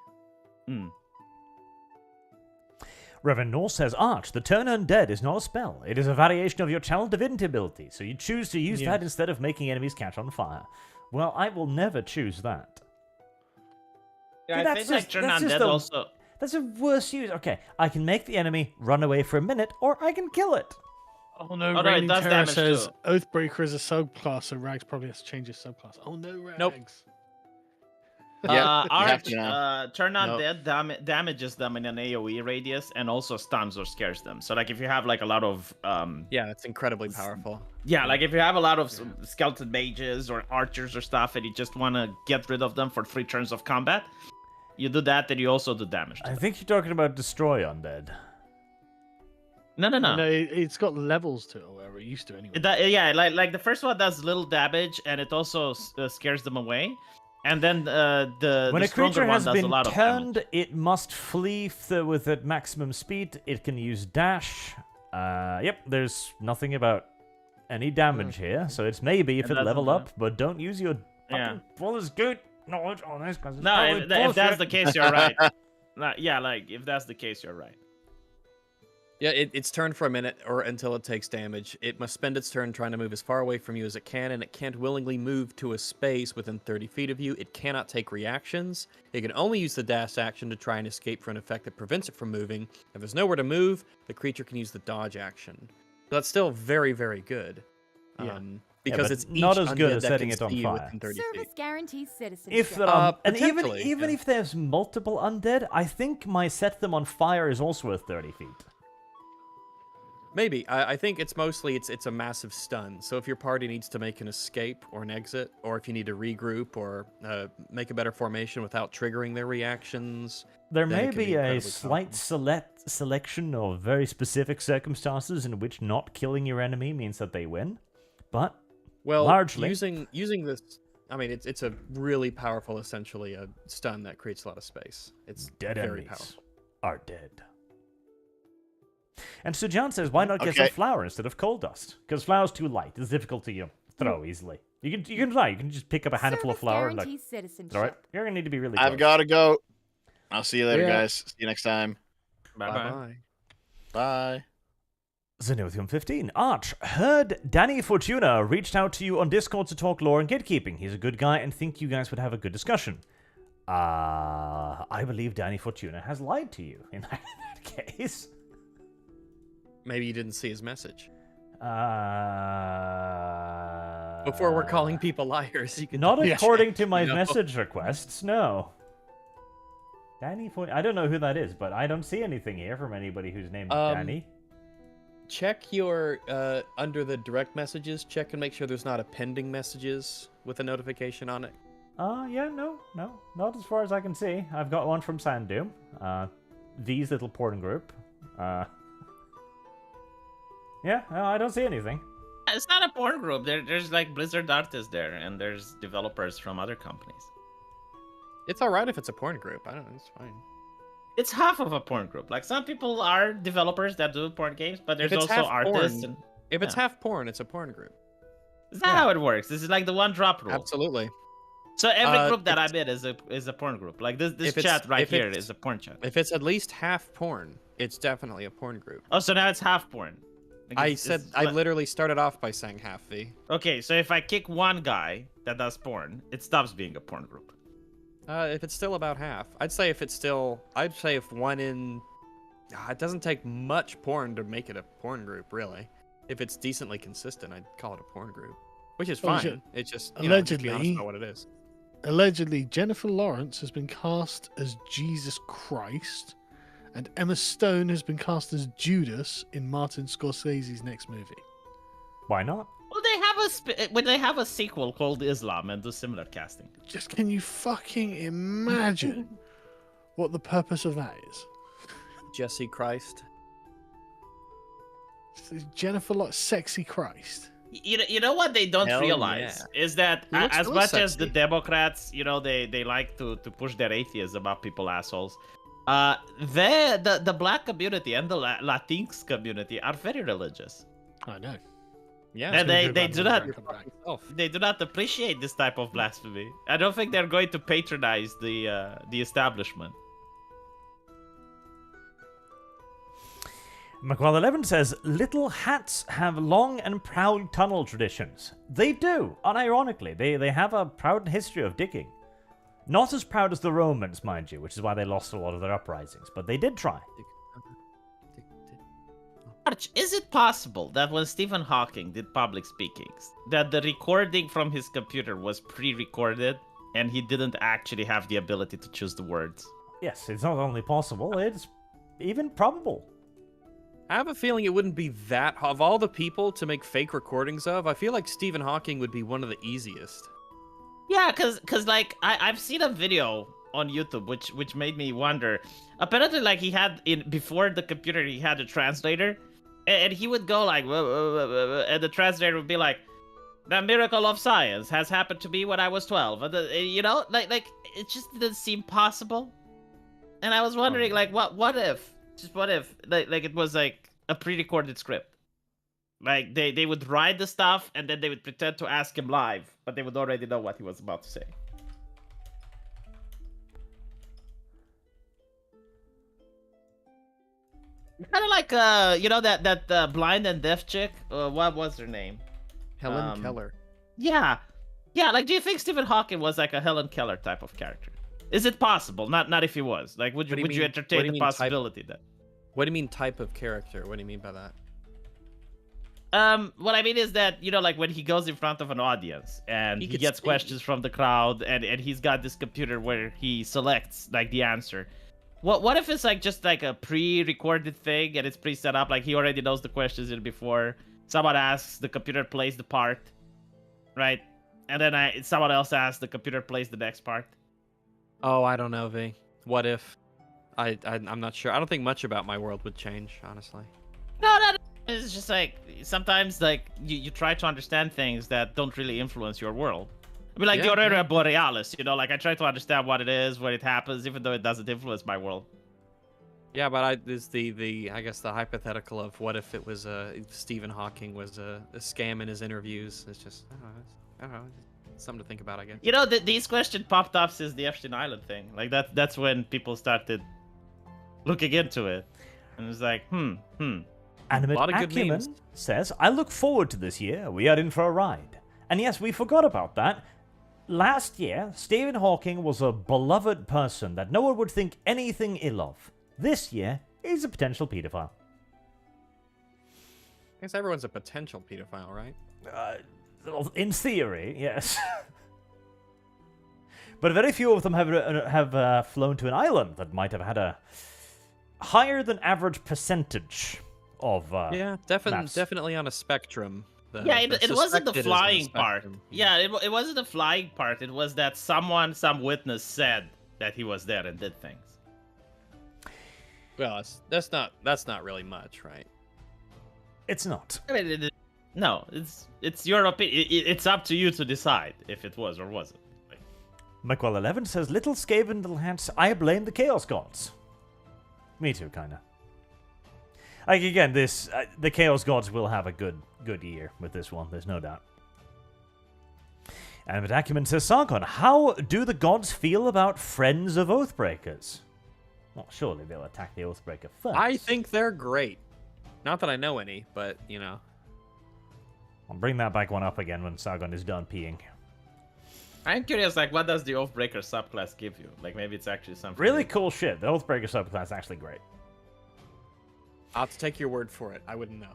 Reverend Norse says, Arch, the turn undead is not a spell. It is a variation of your channel divinity ability, so you choose to use that instead of making enemies catch on fire. Well, I will never choose that. Yeah, See, I that's think like just- turn that's just undead a- also. That's a worse use. Okay, I can make the enemy run away for a minute, or I can kill it. Oh no, Oh, no, it Reigning does Terror damage says too. Oathbreaker is a subclass, so Rags probably has to change his subclass. Oh no, Rags. Nope. Yeah, you have Arch, to now. turn No. undead damages them in an AoE radius and also stuns or scares them. So like if you have like a lot of Yeah, it's incredibly powerful. yeah, like if you have a lot of skeleton mages or archers or stuff and you just want to get rid of them for 3 turns of combat, you do that and you also do damage to I them. think you're talking about destroy undead. No. No, it's got levels to it, or whatever it used to anyway. Yeah, like the first one does little damage and it also scares them away. And then When the a stronger creature one has does a been lot of damage. turned, it must flee with at maximum speed. It can use dash. Yep, there's nothing about any damage here, so it's maybe if It it level doesn't, up, but don't use your Yeah. fucking fullest good knowledge on this, because No, if that's the case, you're right. Yeah, like if that's the case, you're right. Yeah, it's turn for a minute or until it takes damage. It must spend its turn trying to move as far away from you as it can, and it can't willingly move to a space within 30 feet of you. It cannot take reactions. It can only use the dash action to try and escape from an effect that prevents it from moving. If there's nowhere to move, the creature can use the dodge action. So that's still very, very good. Yeah. Because but it's not each as good undead as that setting can it on see you fire. within 30 Service feet. guarantees citizenship. If and even potentially, even yeah. if there's multiple undead, I think my set them on fire is also at 30 feet. Maybe. I think it's mostly it's a massive stun. So if your party needs to make an escape or an exit, or if you need to regroup or make a better formation without triggering their reactions, There then it may can be be a incredibly slight selection of very specific circumstances in which not killing your enemy means that they win, but well, largely using this, I mean, it's a really powerful, essentially a stun that creates a lot of space. It's dead very enemies powerful. are dead. And Sir John says, why not get some Okay. flour instead of coal dust? Because flour's too light. It's difficult to throw easily. You can try. You can just pick up a handful of Service flour and guarantees citizenship. throw it. You're gonna need to be really. I've close. got to go. I'll see you later, Yeah. guys. See you next time. Bye bye. Bye-bye. Bye. Zenothium 15. Arch, heard Danny Fortuna reached out to you on Discord to talk lore and gatekeeping. He's a good guy and think you guys would have a good discussion. I believe Danny Fortuna has lied to you in that case. Maybe you didn't see his message. Before we're calling people liars, you can Not Yeah. according to my No. message requests, no. Danny Fortuna. I don't know who that is, but I don't see anything here from anybody who's named Danny. check your under the direct messages. Check and make sure there's not a pending messages with a notification on it. Yeah, no, not as far as I can see. I've got one from Sandoom, VEE'S little porn group. Yeah, no, I don't see anything. It's not a porn group. There's like Blizzard artists there, and there's developers from other companies. It's all right if it's a porn group. I don't know. It's fine. It's half of a porn group. Like some people are developers that do porn games, but there's If it's also half artists. porn, And If it's yeah. half porn, it's a porn group. Is that how it works? This is like the one drop rule. Absolutely. So every group that if I'm in is a porn group. Like this if it's- chat right if here it's- is a porn chat. If it's at least half porn, it's definitely a porn group. Oh, so now it's half porn. Like I it's- said it's I li- literally started off by saying half V. Okay, so if I kick one guy that does porn, it stops being a porn group. If it's still about half, I'd say if one in, it doesn't take much porn to make it a porn group, really. If it's decently consistent, I'd call it a porn group, which is Oh, fine. shit. It's just just be honest Allegedly- about what it is. Allegedly, Jennifer Lawrence has been cast as Jesus Christ, and Emma Stone has been cast as Judas in Martin Scorsese's next movie. Why not? Well, they have a sequel called Islam and do similar casting. Just can you fucking imagine what the purpose of that is? Jesse Christ. Jennifer like sexy Christ. You know what they don't Hell realize is that He looks as really much as the sexy. Democrats, they like to push their atheism about people assholes. The black community and the Latinx community are very religious. I know. Yeah. And they do not Oh, they do not appreciate this type of blasphemy. I don't think they're going to patronize the establishment. McQuell11 says, Little hats have long and proud tunnel traditions. They do, unironically. They have a proud history of digging. Not as proud as the Romans, mind you, which is why they lost a lot of their uprisings, but they did try. Arch, is it possible that when Stephen Hawking did public speakings, that the recording from his computer was pre-recorded and he didn't actually have the ability to choose the words? Yes, it's not only possible, it's even probable. I have a feeling it wouldn't be that of all the people to make fake recordings of. I feel like Stephen Hawking would be one of the easiest. Yeah, cause like I've seen a video on YouTube which made me wonder. Apparently, like he had before the computer, he had a translator, and he would go like, "Whoa, whoa, whoa, whoa," whoa," and the translator would be like, "The miracle of science has happened to me when I was 12." And like it just didn't seem possible. And I was wondering, like, what if like it was like a pre-recorded script? Like they would write the stuff and then they would pretend to ask him live, but they would already know what he was about to say. Kind of like that blind and deaf chick. What was her name? Helen Keller. Yeah. Like, do you think Stephen Hawking was like a Helen Keller type of character? Is it possible? Not if he was. Like, would you What do you mean- entertain what do you the mean type- possibility that? What do you mean type of character? What do you mean by that? What I mean is that, like when he goes in front of an audience and He he could gets speak. questions from the crowd and he's got this computer where he selects like the answer. What if it's like just like a pre-recorded thing and it's pre-set up, like he already knows the questions in before. Someone asks, the computer plays the part, right? And then someone else asks, the computer plays the next part. Oh, I don't know, V. What if? I'm not sure. I don't think much about my world would change, honestly. No. It's just like sometimes like you try to understand things that don't really influence your world. I mean, like the Yeah, Aurora yeah. Borealis, like I try to understand what it is, when it happens, even though it doesn't influence my world. Yeah, but there's the I guess the hypothetical of what if it was Stephen Hawking was a scam in his interviews. It's just I don't know. It's something to think about, I guess. These questions popped up since the Epstein Island thing. Like that's when people started looking into it, and it's like, Animate lot of good Acumen memes. says, I look forward to this year. We are in for a ride. And yes, we forgot about that. Last year, Stephen Hawking was a beloved person that no one would think anything ill of. This year, he's a potential pedophile. I guess everyone's a potential pedophile, right? In theory, yes. But very few of them have flown to an island that might have had a higher than average percentage of Yeah, maps. definitely on a spectrum. Yeah, it wasn't the suspected is on a flying part. spectrum. Yeah, it wasn't the flying part. It was that some witness said that he was there and did things. Well, that's not really much, right? It's not. I mean, no, it's your opinion. It's up to you to decide if it was or wasn't. McWell11 says, Little Skaven, little hats, I blame the Chaos Gods. Me too, kinda. Like, again, the Chaos Gods will have a good year with this one, there's no doubt. And Acumen says, Sargon, how do the gods feel about Friends of Oathbreakers? Well, surely they'll attack the Oathbreaker first. I think they're great. Not that I know any, but, you know. I'll bring that back one up again when Sargon is done peeing. I'm curious, like, what does the Oathbreaker subclass give you? Like, maybe it's actually something Really cool shit. The Oathbreaker subclass is actually great. I'll have to take your word for it. I wouldn't know.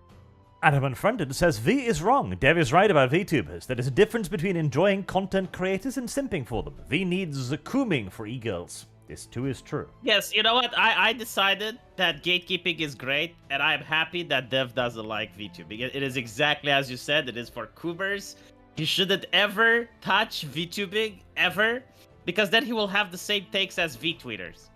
Adam Unfriended says, V is wrong. Dev is right about VTubers. There is a difference between enjoying content creators and simping for them. V needs cooming for e-girls. This too is true. Yes, you know what? I decided that gatekeeping is great, and I'm happy that Dev doesn't like VTubing. It is exactly as you said. It is for coomers. He shouldn't ever touch VTubing, ever, because then he will have the same takes as VTweeters.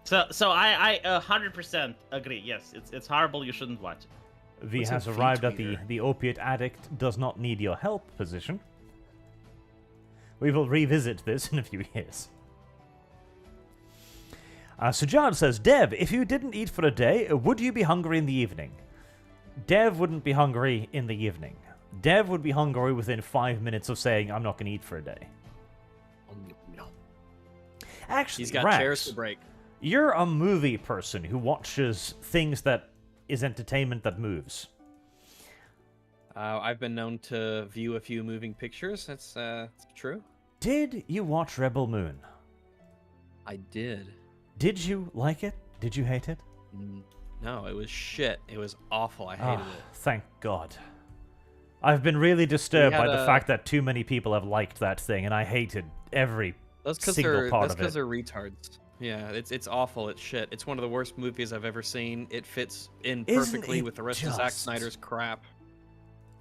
So I 100% agree. Yes, it's horrible. You shouldn't watch it. V What's a has arrived at VTweeter? the opiate addict does not need your help position. We will revisit this in a few years. Sujad says, Dev, if you didn't eat for a day, would you be hungry in the evening? Dev wouldn't be hungry in the evening. Dev would be hungry within 5 minutes of saying, I'm not going to eat for a day. Actually, He's got Rax, chairs to break. you're a movie person who watches things that is entertainment that moves. I've been known to view a few moving pictures. That's true. Did you watch Rebel Moon? I did. Did you like it? Did you hate it? No, it was shit. It was awful. I hated it. Thank God. I've been really disturbed by had the fact that too many people have liked that thing, and I hated every That's because single part of it. they're retards. Yeah, it's awful. It's shit. It's one of the worst movies I've ever seen. It fits in Isn't perfectly it with the rest of Zack just- Snyder's crap.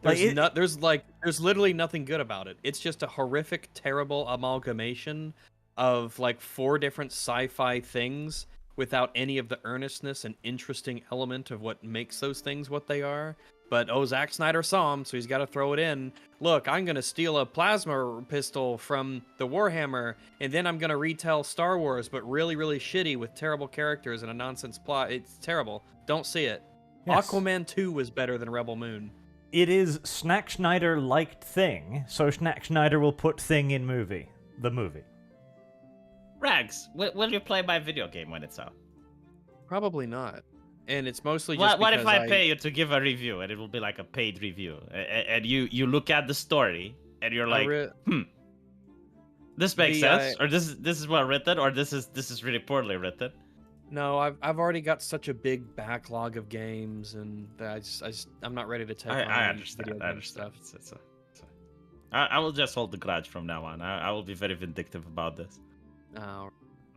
Like, There's literally nothing good about it. It's just a horrific, terrible amalgamation of like 4 different sci-fi things without any of the earnestness and interesting element of what makes those things what they are. But Zack Snyder saw him, so he's got to throw it in. Look, I'm gonna steal a plasma pistol from the Warhammer, and then I'm gonna retell Star Wars, but really, really shitty with terrible characters and a nonsense plot. It's terrible. Don't see it. Yes. Aquaman 2 was better than Rebel Moon. It is Snack Schneider liked Thing, so Snack Schneider will put Thing in movie. The movie. Rags, will you play my video game when it's out? Probably not. And it's mostly just What if because I pay you to give a review, and it will be like a paid review, and you look at the story, and you're like, this makes sense, or this is well written, or this is really poorly written. No, I've already got such a big backlog of games, and I'm not ready to take on I any understand. video I game understand. stuff. I will just hold the grudge from now on. I will be very vindictive about this. Oh,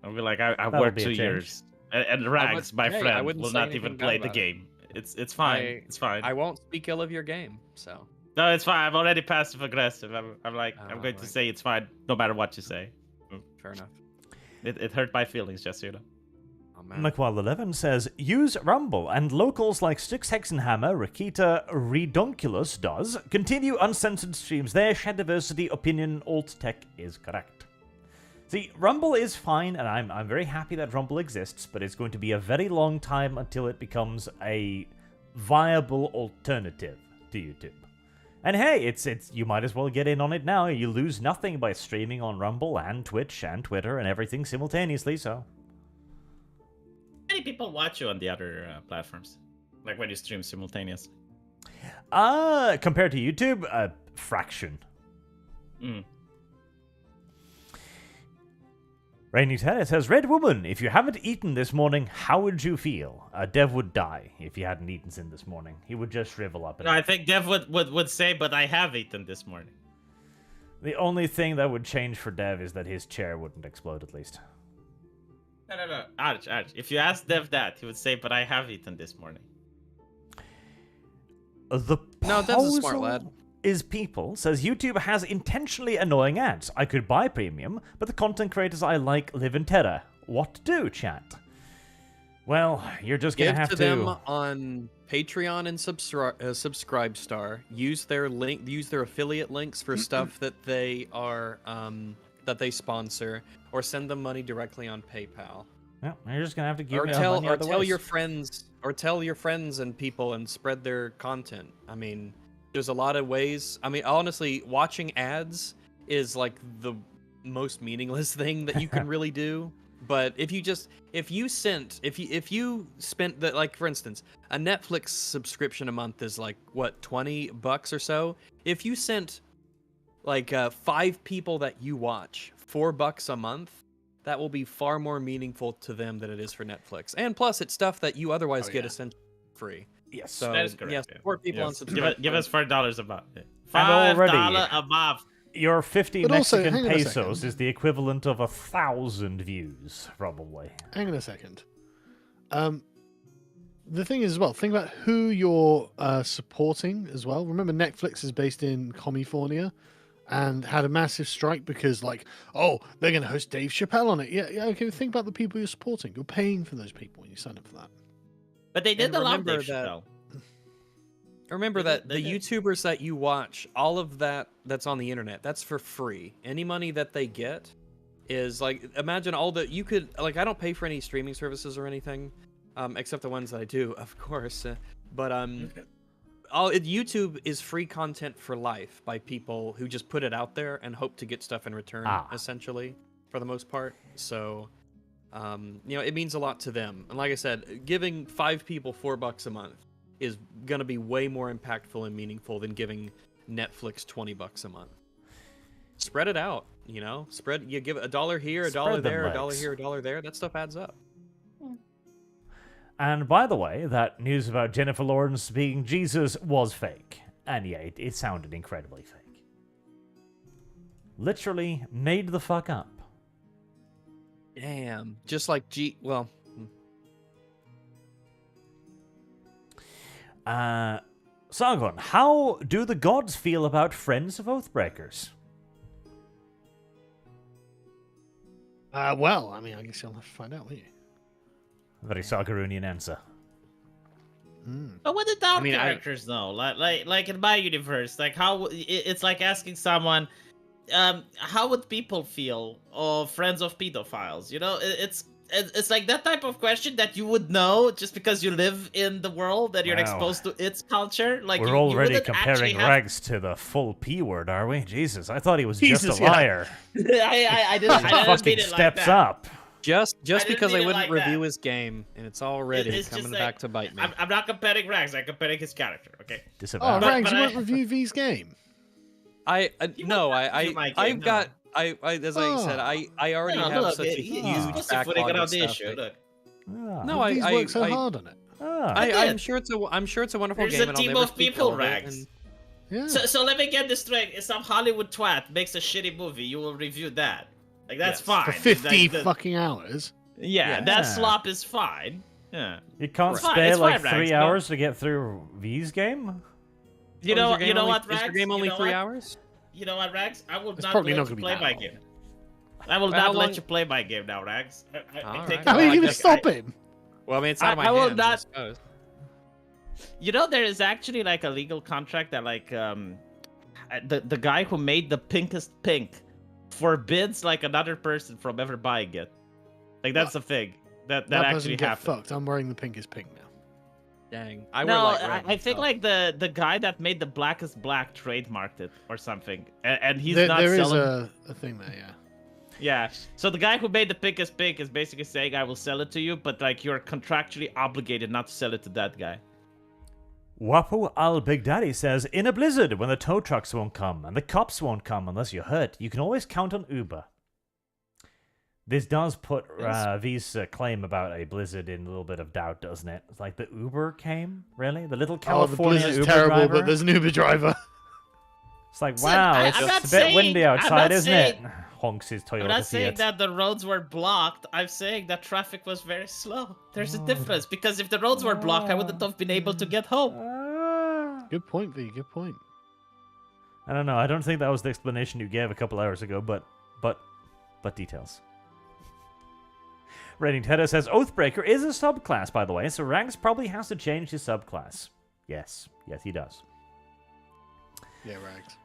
I'll be like, I That'll worked be a 2 change. years, and Rags, my hey, I friend, wouldn't will say not even anything play bad the about it. game. It's fine. It's fine. I won't speak ill of your game, so. No, it's fine. I'm already passive aggressive. I'm like, I'm going to right. say it's fine, no matter what you say. Fair enough. It hurt my feelings, just so you know. Oh, man. McWall11 says, use Rumble, and locals like Styx Hexenhammer, Rakita Redonkulus does. Continue uncensored streams there. Shed diversity, opinion, alt tech is correct. See, Rumble is fine, and I'm very happy that Rumble exists, but it's going to be a very long time until it becomes a viable alternative to YouTube. And hey, it's you might as well get in on it now. You lose nothing by streaming on Rumble and Twitch and Twitter and everything simultaneously, so... Many people watch you on the other platforms. Like when you stream simultaneously. Compared to YouTube, a fraction. Mm. Rainy Terra says, Red Woman, if you haven't eaten this morning, how would you feel? Dev would die if he hadn't eaten sin this morning. He would just shrivel up. No, I think Dev would say, but I have eaten this morning. The only thing that would change for Dev is that his chair wouldn't explode, at least. No. Arch. If you ask Dev that, he would say, but I have eaten this morning. The No, Dev's a smart proposal lad. is people says YouTube has intentionally annoying ads. I could buy premium, but the content creators I like live in terror. What to do, chat? Well, you're just gonna Give have to them on Patreon and Subscribe Star. Use their link. Use their affiliate links for stuff that they are that they sponsor, or send them money directly on PayPal. Yeah, you're just gonna have to give Or me tell money other ways. your friends, or tell your friends and people, and spread their content. I mean, there's a lot of ways. I mean, honestly, watching ads is like the most meaningless thing that you can really do. But if you spent the, like, for instance, a Netflix subscription a month is like what, $20 or so. If you sent like 5 people that you watch $4 a month, that will be far more meaningful to them than it is for Netflix. And plus, it's stuff that you otherwise get essentially free. Yes, So that is correct. yes, support people on Give subscribe. us $4 a month. And already- $5 a month. Your 50 But also, Mexican hang on a pesos second. is the equivalent of 1,000 views, probably. Hang on a second. The thing is, as well, think about who you're supporting as well. Remember, Netflix is based in California and had a massive strike because, like, oh, they're going to host Dave Chappelle on it. Yeah, okay. Think about the people you're supporting. You're paying for those people when you sign up for that. But they did And allow remember Dave that- Chappelle. Remember They that did- the they did. YouTubers that you watch, all of that's on the internet, that's for free. Any money that they get is like, imagine all the, you could, like, I don't pay for any streaming services or anything, except the ones that I do, of course. But YouTube is free content for life by people who just put it out there and hope to get stuff in return, essentially, for the most part. So, it means a lot to them. And like I said, giving 5 people $4 a month is going to be way more impactful and meaningful than giving Netflix $20 a month. Spread it out, you give $1 here, $1 Spread them there, $1 legs. here, $1 there. That stuff adds up. And by the way, that news about Jennifer Lawrence being Jesus was fake. And yeah, it sounded incredibly fake. Literally made the fuck up. Damn. Just like Sargon, how do the gods feel about Friends of Oathbreakers? Well, I mean, I guess you'll have to find out, won't you? Very Sargarunian answer. But what did our I mean, characters know? Like in my universe, like how it's like asking someone, how would people feel of friends of pedophiles? It's like that type of question that you would know just because you live in the world that you're Wow. exposed to its culture. Like We're you already wouldn't comparing actually have- Rags to the full P word, are we? Jesus, I thought he was Jesus, just a yeah. liar. I didn't Fucking mean it like steps that. up. just didn't because I mean it wouldn't like review that. his game, and it's already It's just coming like- back to bite me. I'm not comparing Rags. I'm comparing his character. Okay. Oh, Disavow. But- Rags, you I- won't review V's game. You would not review my game, I've no. got, as I said, I already No, have look, such a he's huge specific backlog around of the stuff. issue. Look. No, V's worked so hard on it. I'm did. sure it's a wonderful There's game, a and I'll team never of speak people, ill of it, Rags. and- Yeah. So let me get this straight. If some Hollywood twat makes a shitty movie, you will review that. Like that's Yes. fine. For 50 Like, the- fucking hours. Yeah, Yeah. that slop is fine. Yeah. You can't It's fine, spare it's like fine, 3 Rags, no. hours to get through V's game? You Oh, know is your game only- what, Is Rags? your game only you know 3 what? hours? You know what, Rags? I will It's not probably let not you gonna be play that my long. game. I will Well, how not let long- you play my game now, Rags. I Alright. take it How are Well, you I going to guess stop him? Well, I mean, it's out of my I will hands, not- suppose. You know, there is actually like a legal contract that like the guy who made the pinkest pink forbids like another person from ever buying it. Like that's the thing that That actually doesn't get happened. fucked. I'm wearing the pinkest pink now. Dang, I No, wear like red I and think stuff. like the guy that made the blackest black trademarked it or something, and he's There not is selling. a thing there, yeah. Yeah. So the guy who made the pinkest pink is basically saying, "I will sell it to you, but like you're contractually obligated not to sell it to that guy." Wapu Al Big Daddy says, in a blizzard when the tow trucks won't come and the cops won't come unless you're hurt, you can always count on Uber. This does put VEE'S claim about a blizzard in a little bit of doubt, doesn't it? It's like the Uber came, really? The little California the blizzard's Uber terrible, driver? but there's an Uber driver. It's like, wow, I'm it's not a bit saying- windy I'm outside, not isn't saying- it? Honks his Toyota I'm not saying Fiat. that the roads were blocked. I'm saying that traffic was very slow. There's a difference because if the roads were blocked, I wouldn't have been able to get home. Good point, V. Good point. I don't know. I don't think that was the explanation you gave a couple hours ago, but details. Rating Tedder says Oathbreaker is a subclass, by the way, so Rags probably has to change his subclass. Yes, he does. Yeah, Rags.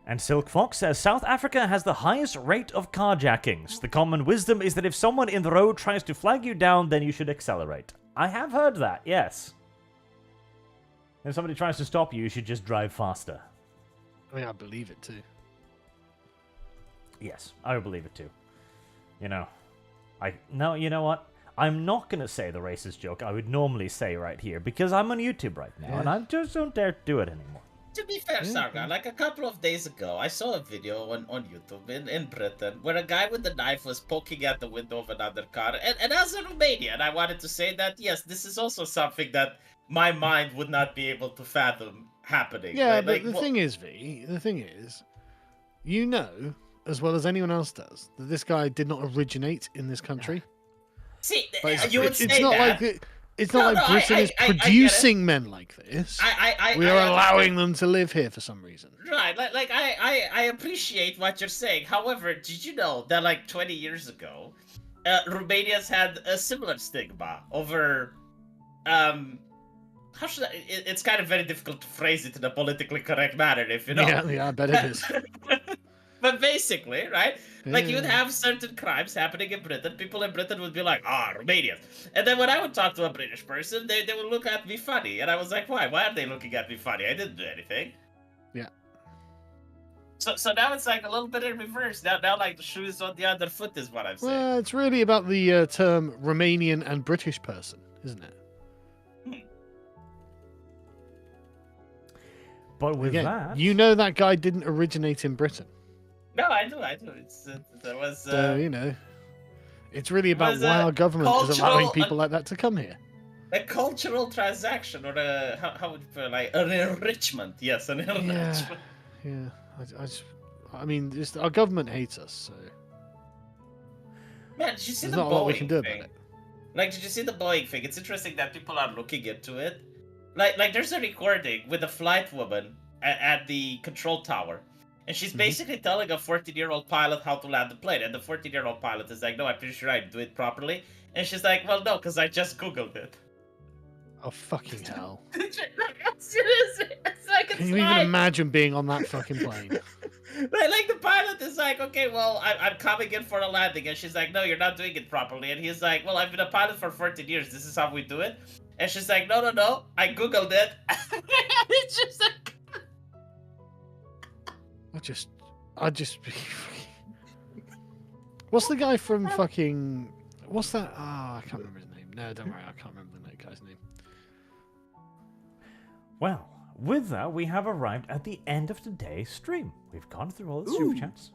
And Silk Fox says South Africa has the highest rate of carjackings. The common wisdom is that if someone in the road tries to flag you down, then you should accelerate. I have heard that, yes. If somebody tries to stop you, you should just drive faster. I mean, I believe it too. Yes, I would believe it too. You know, you know what? I'm not going to say the racist joke I would normally say right here because I'm on YouTube right now and I just don't dare do it anymore. To be fair, Sargon, like a couple of days ago, I saw a video on YouTube in Britain where a guy with a knife was poking at the window of another car. And as a Romanian, I wanted to say that, yes, this is also something that my mind would not be able to fathom happening. Yeah, but the thing is, V, you know, as well as anyone else does, that this guy did not originate in this country. See, Like, you would it's say not that. like it's not like Britain is I get it. producing men like this. We are allowing them to live here for some reason. Right, like I appreciate what you're saying. However, did you know that like 20 years ago, Romania's had a similar stigma over, how should it's kind of very difficult to phrase it in a politically correct manner, if you know. Yeah, I bet it is. But basically, right? Like, you'd Yeah. have certain crimes happening in Britain. People in Britain would be like, Romanians. And then when I would talk to a British person, they would look at me funny. And I was like, why? Why are they looking at me funny? I didn't do anything. Yeah. So now it's like a little bit in reverse. Now like the shoe is on the other foot is what I'm saying. Well, it's really about the term Romanian and British person, isn't it? But with Again, that... you know that guy didn't originate in Britain. No, I do. There was. So, you know, it's really about was why a our government is allowing cultural- people like that to come here. A cultural transaction, or a how would you put it, like an enrichment? Yes, an enrichment. Yeah. I mean, just our government hates us, so Man, did you see there's the not a lot we Boeing can do thing? about it. Like, did you see the Boeing thing? It's interesting that people are looking into it. Like there's a recording with a flight woman at the control tower, and she's basically telling a 14-year-old pilot how to land the plane, and the 14-year-old pilot is like, "No, I'm pretty sure I do it properly," and she's like, "Well, no, because I just googled it." Oh, fucking hell. Seriously, it's like Can you even imagine being on that fucking plane? Like the pilot is like, okay, well, I'm coming in for a landing, and she's like, no, you're not doing it properly, and he's like, well, I've been a pilot for 14 years. This is how we do it, and she's like, no, I googled it. It's just like, I just. What's the guy from fucking? What's that? I can't remember his name. No, don't worry, I can't remember that guy's name. Well, with that, we have arrived at the end of today's stream. We've gone through all the super chats.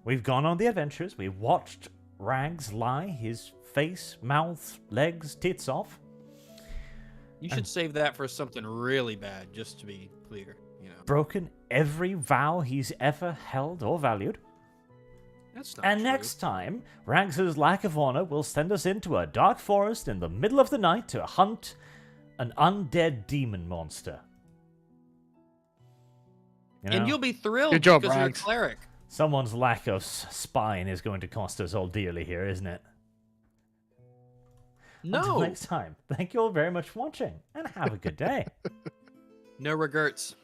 We've gone on the adventures. We've watched Rags lie his face, mouth, legs, tits off. You should save that for something really bad, just to be clear. You know, Broken every vow he's ever held or valued. that's not And true. next time, Rags' lack of honor will send us into a dark forest in the middle of the night to hunt an undead demon monster. You know, And you'll be thrilled Good job, because you're a Rags. cleric. someone's lack of spine is going to cost us all dearly here, isn't it? Until No, next time, thank you all very much for watching, and have a good day. no regrets.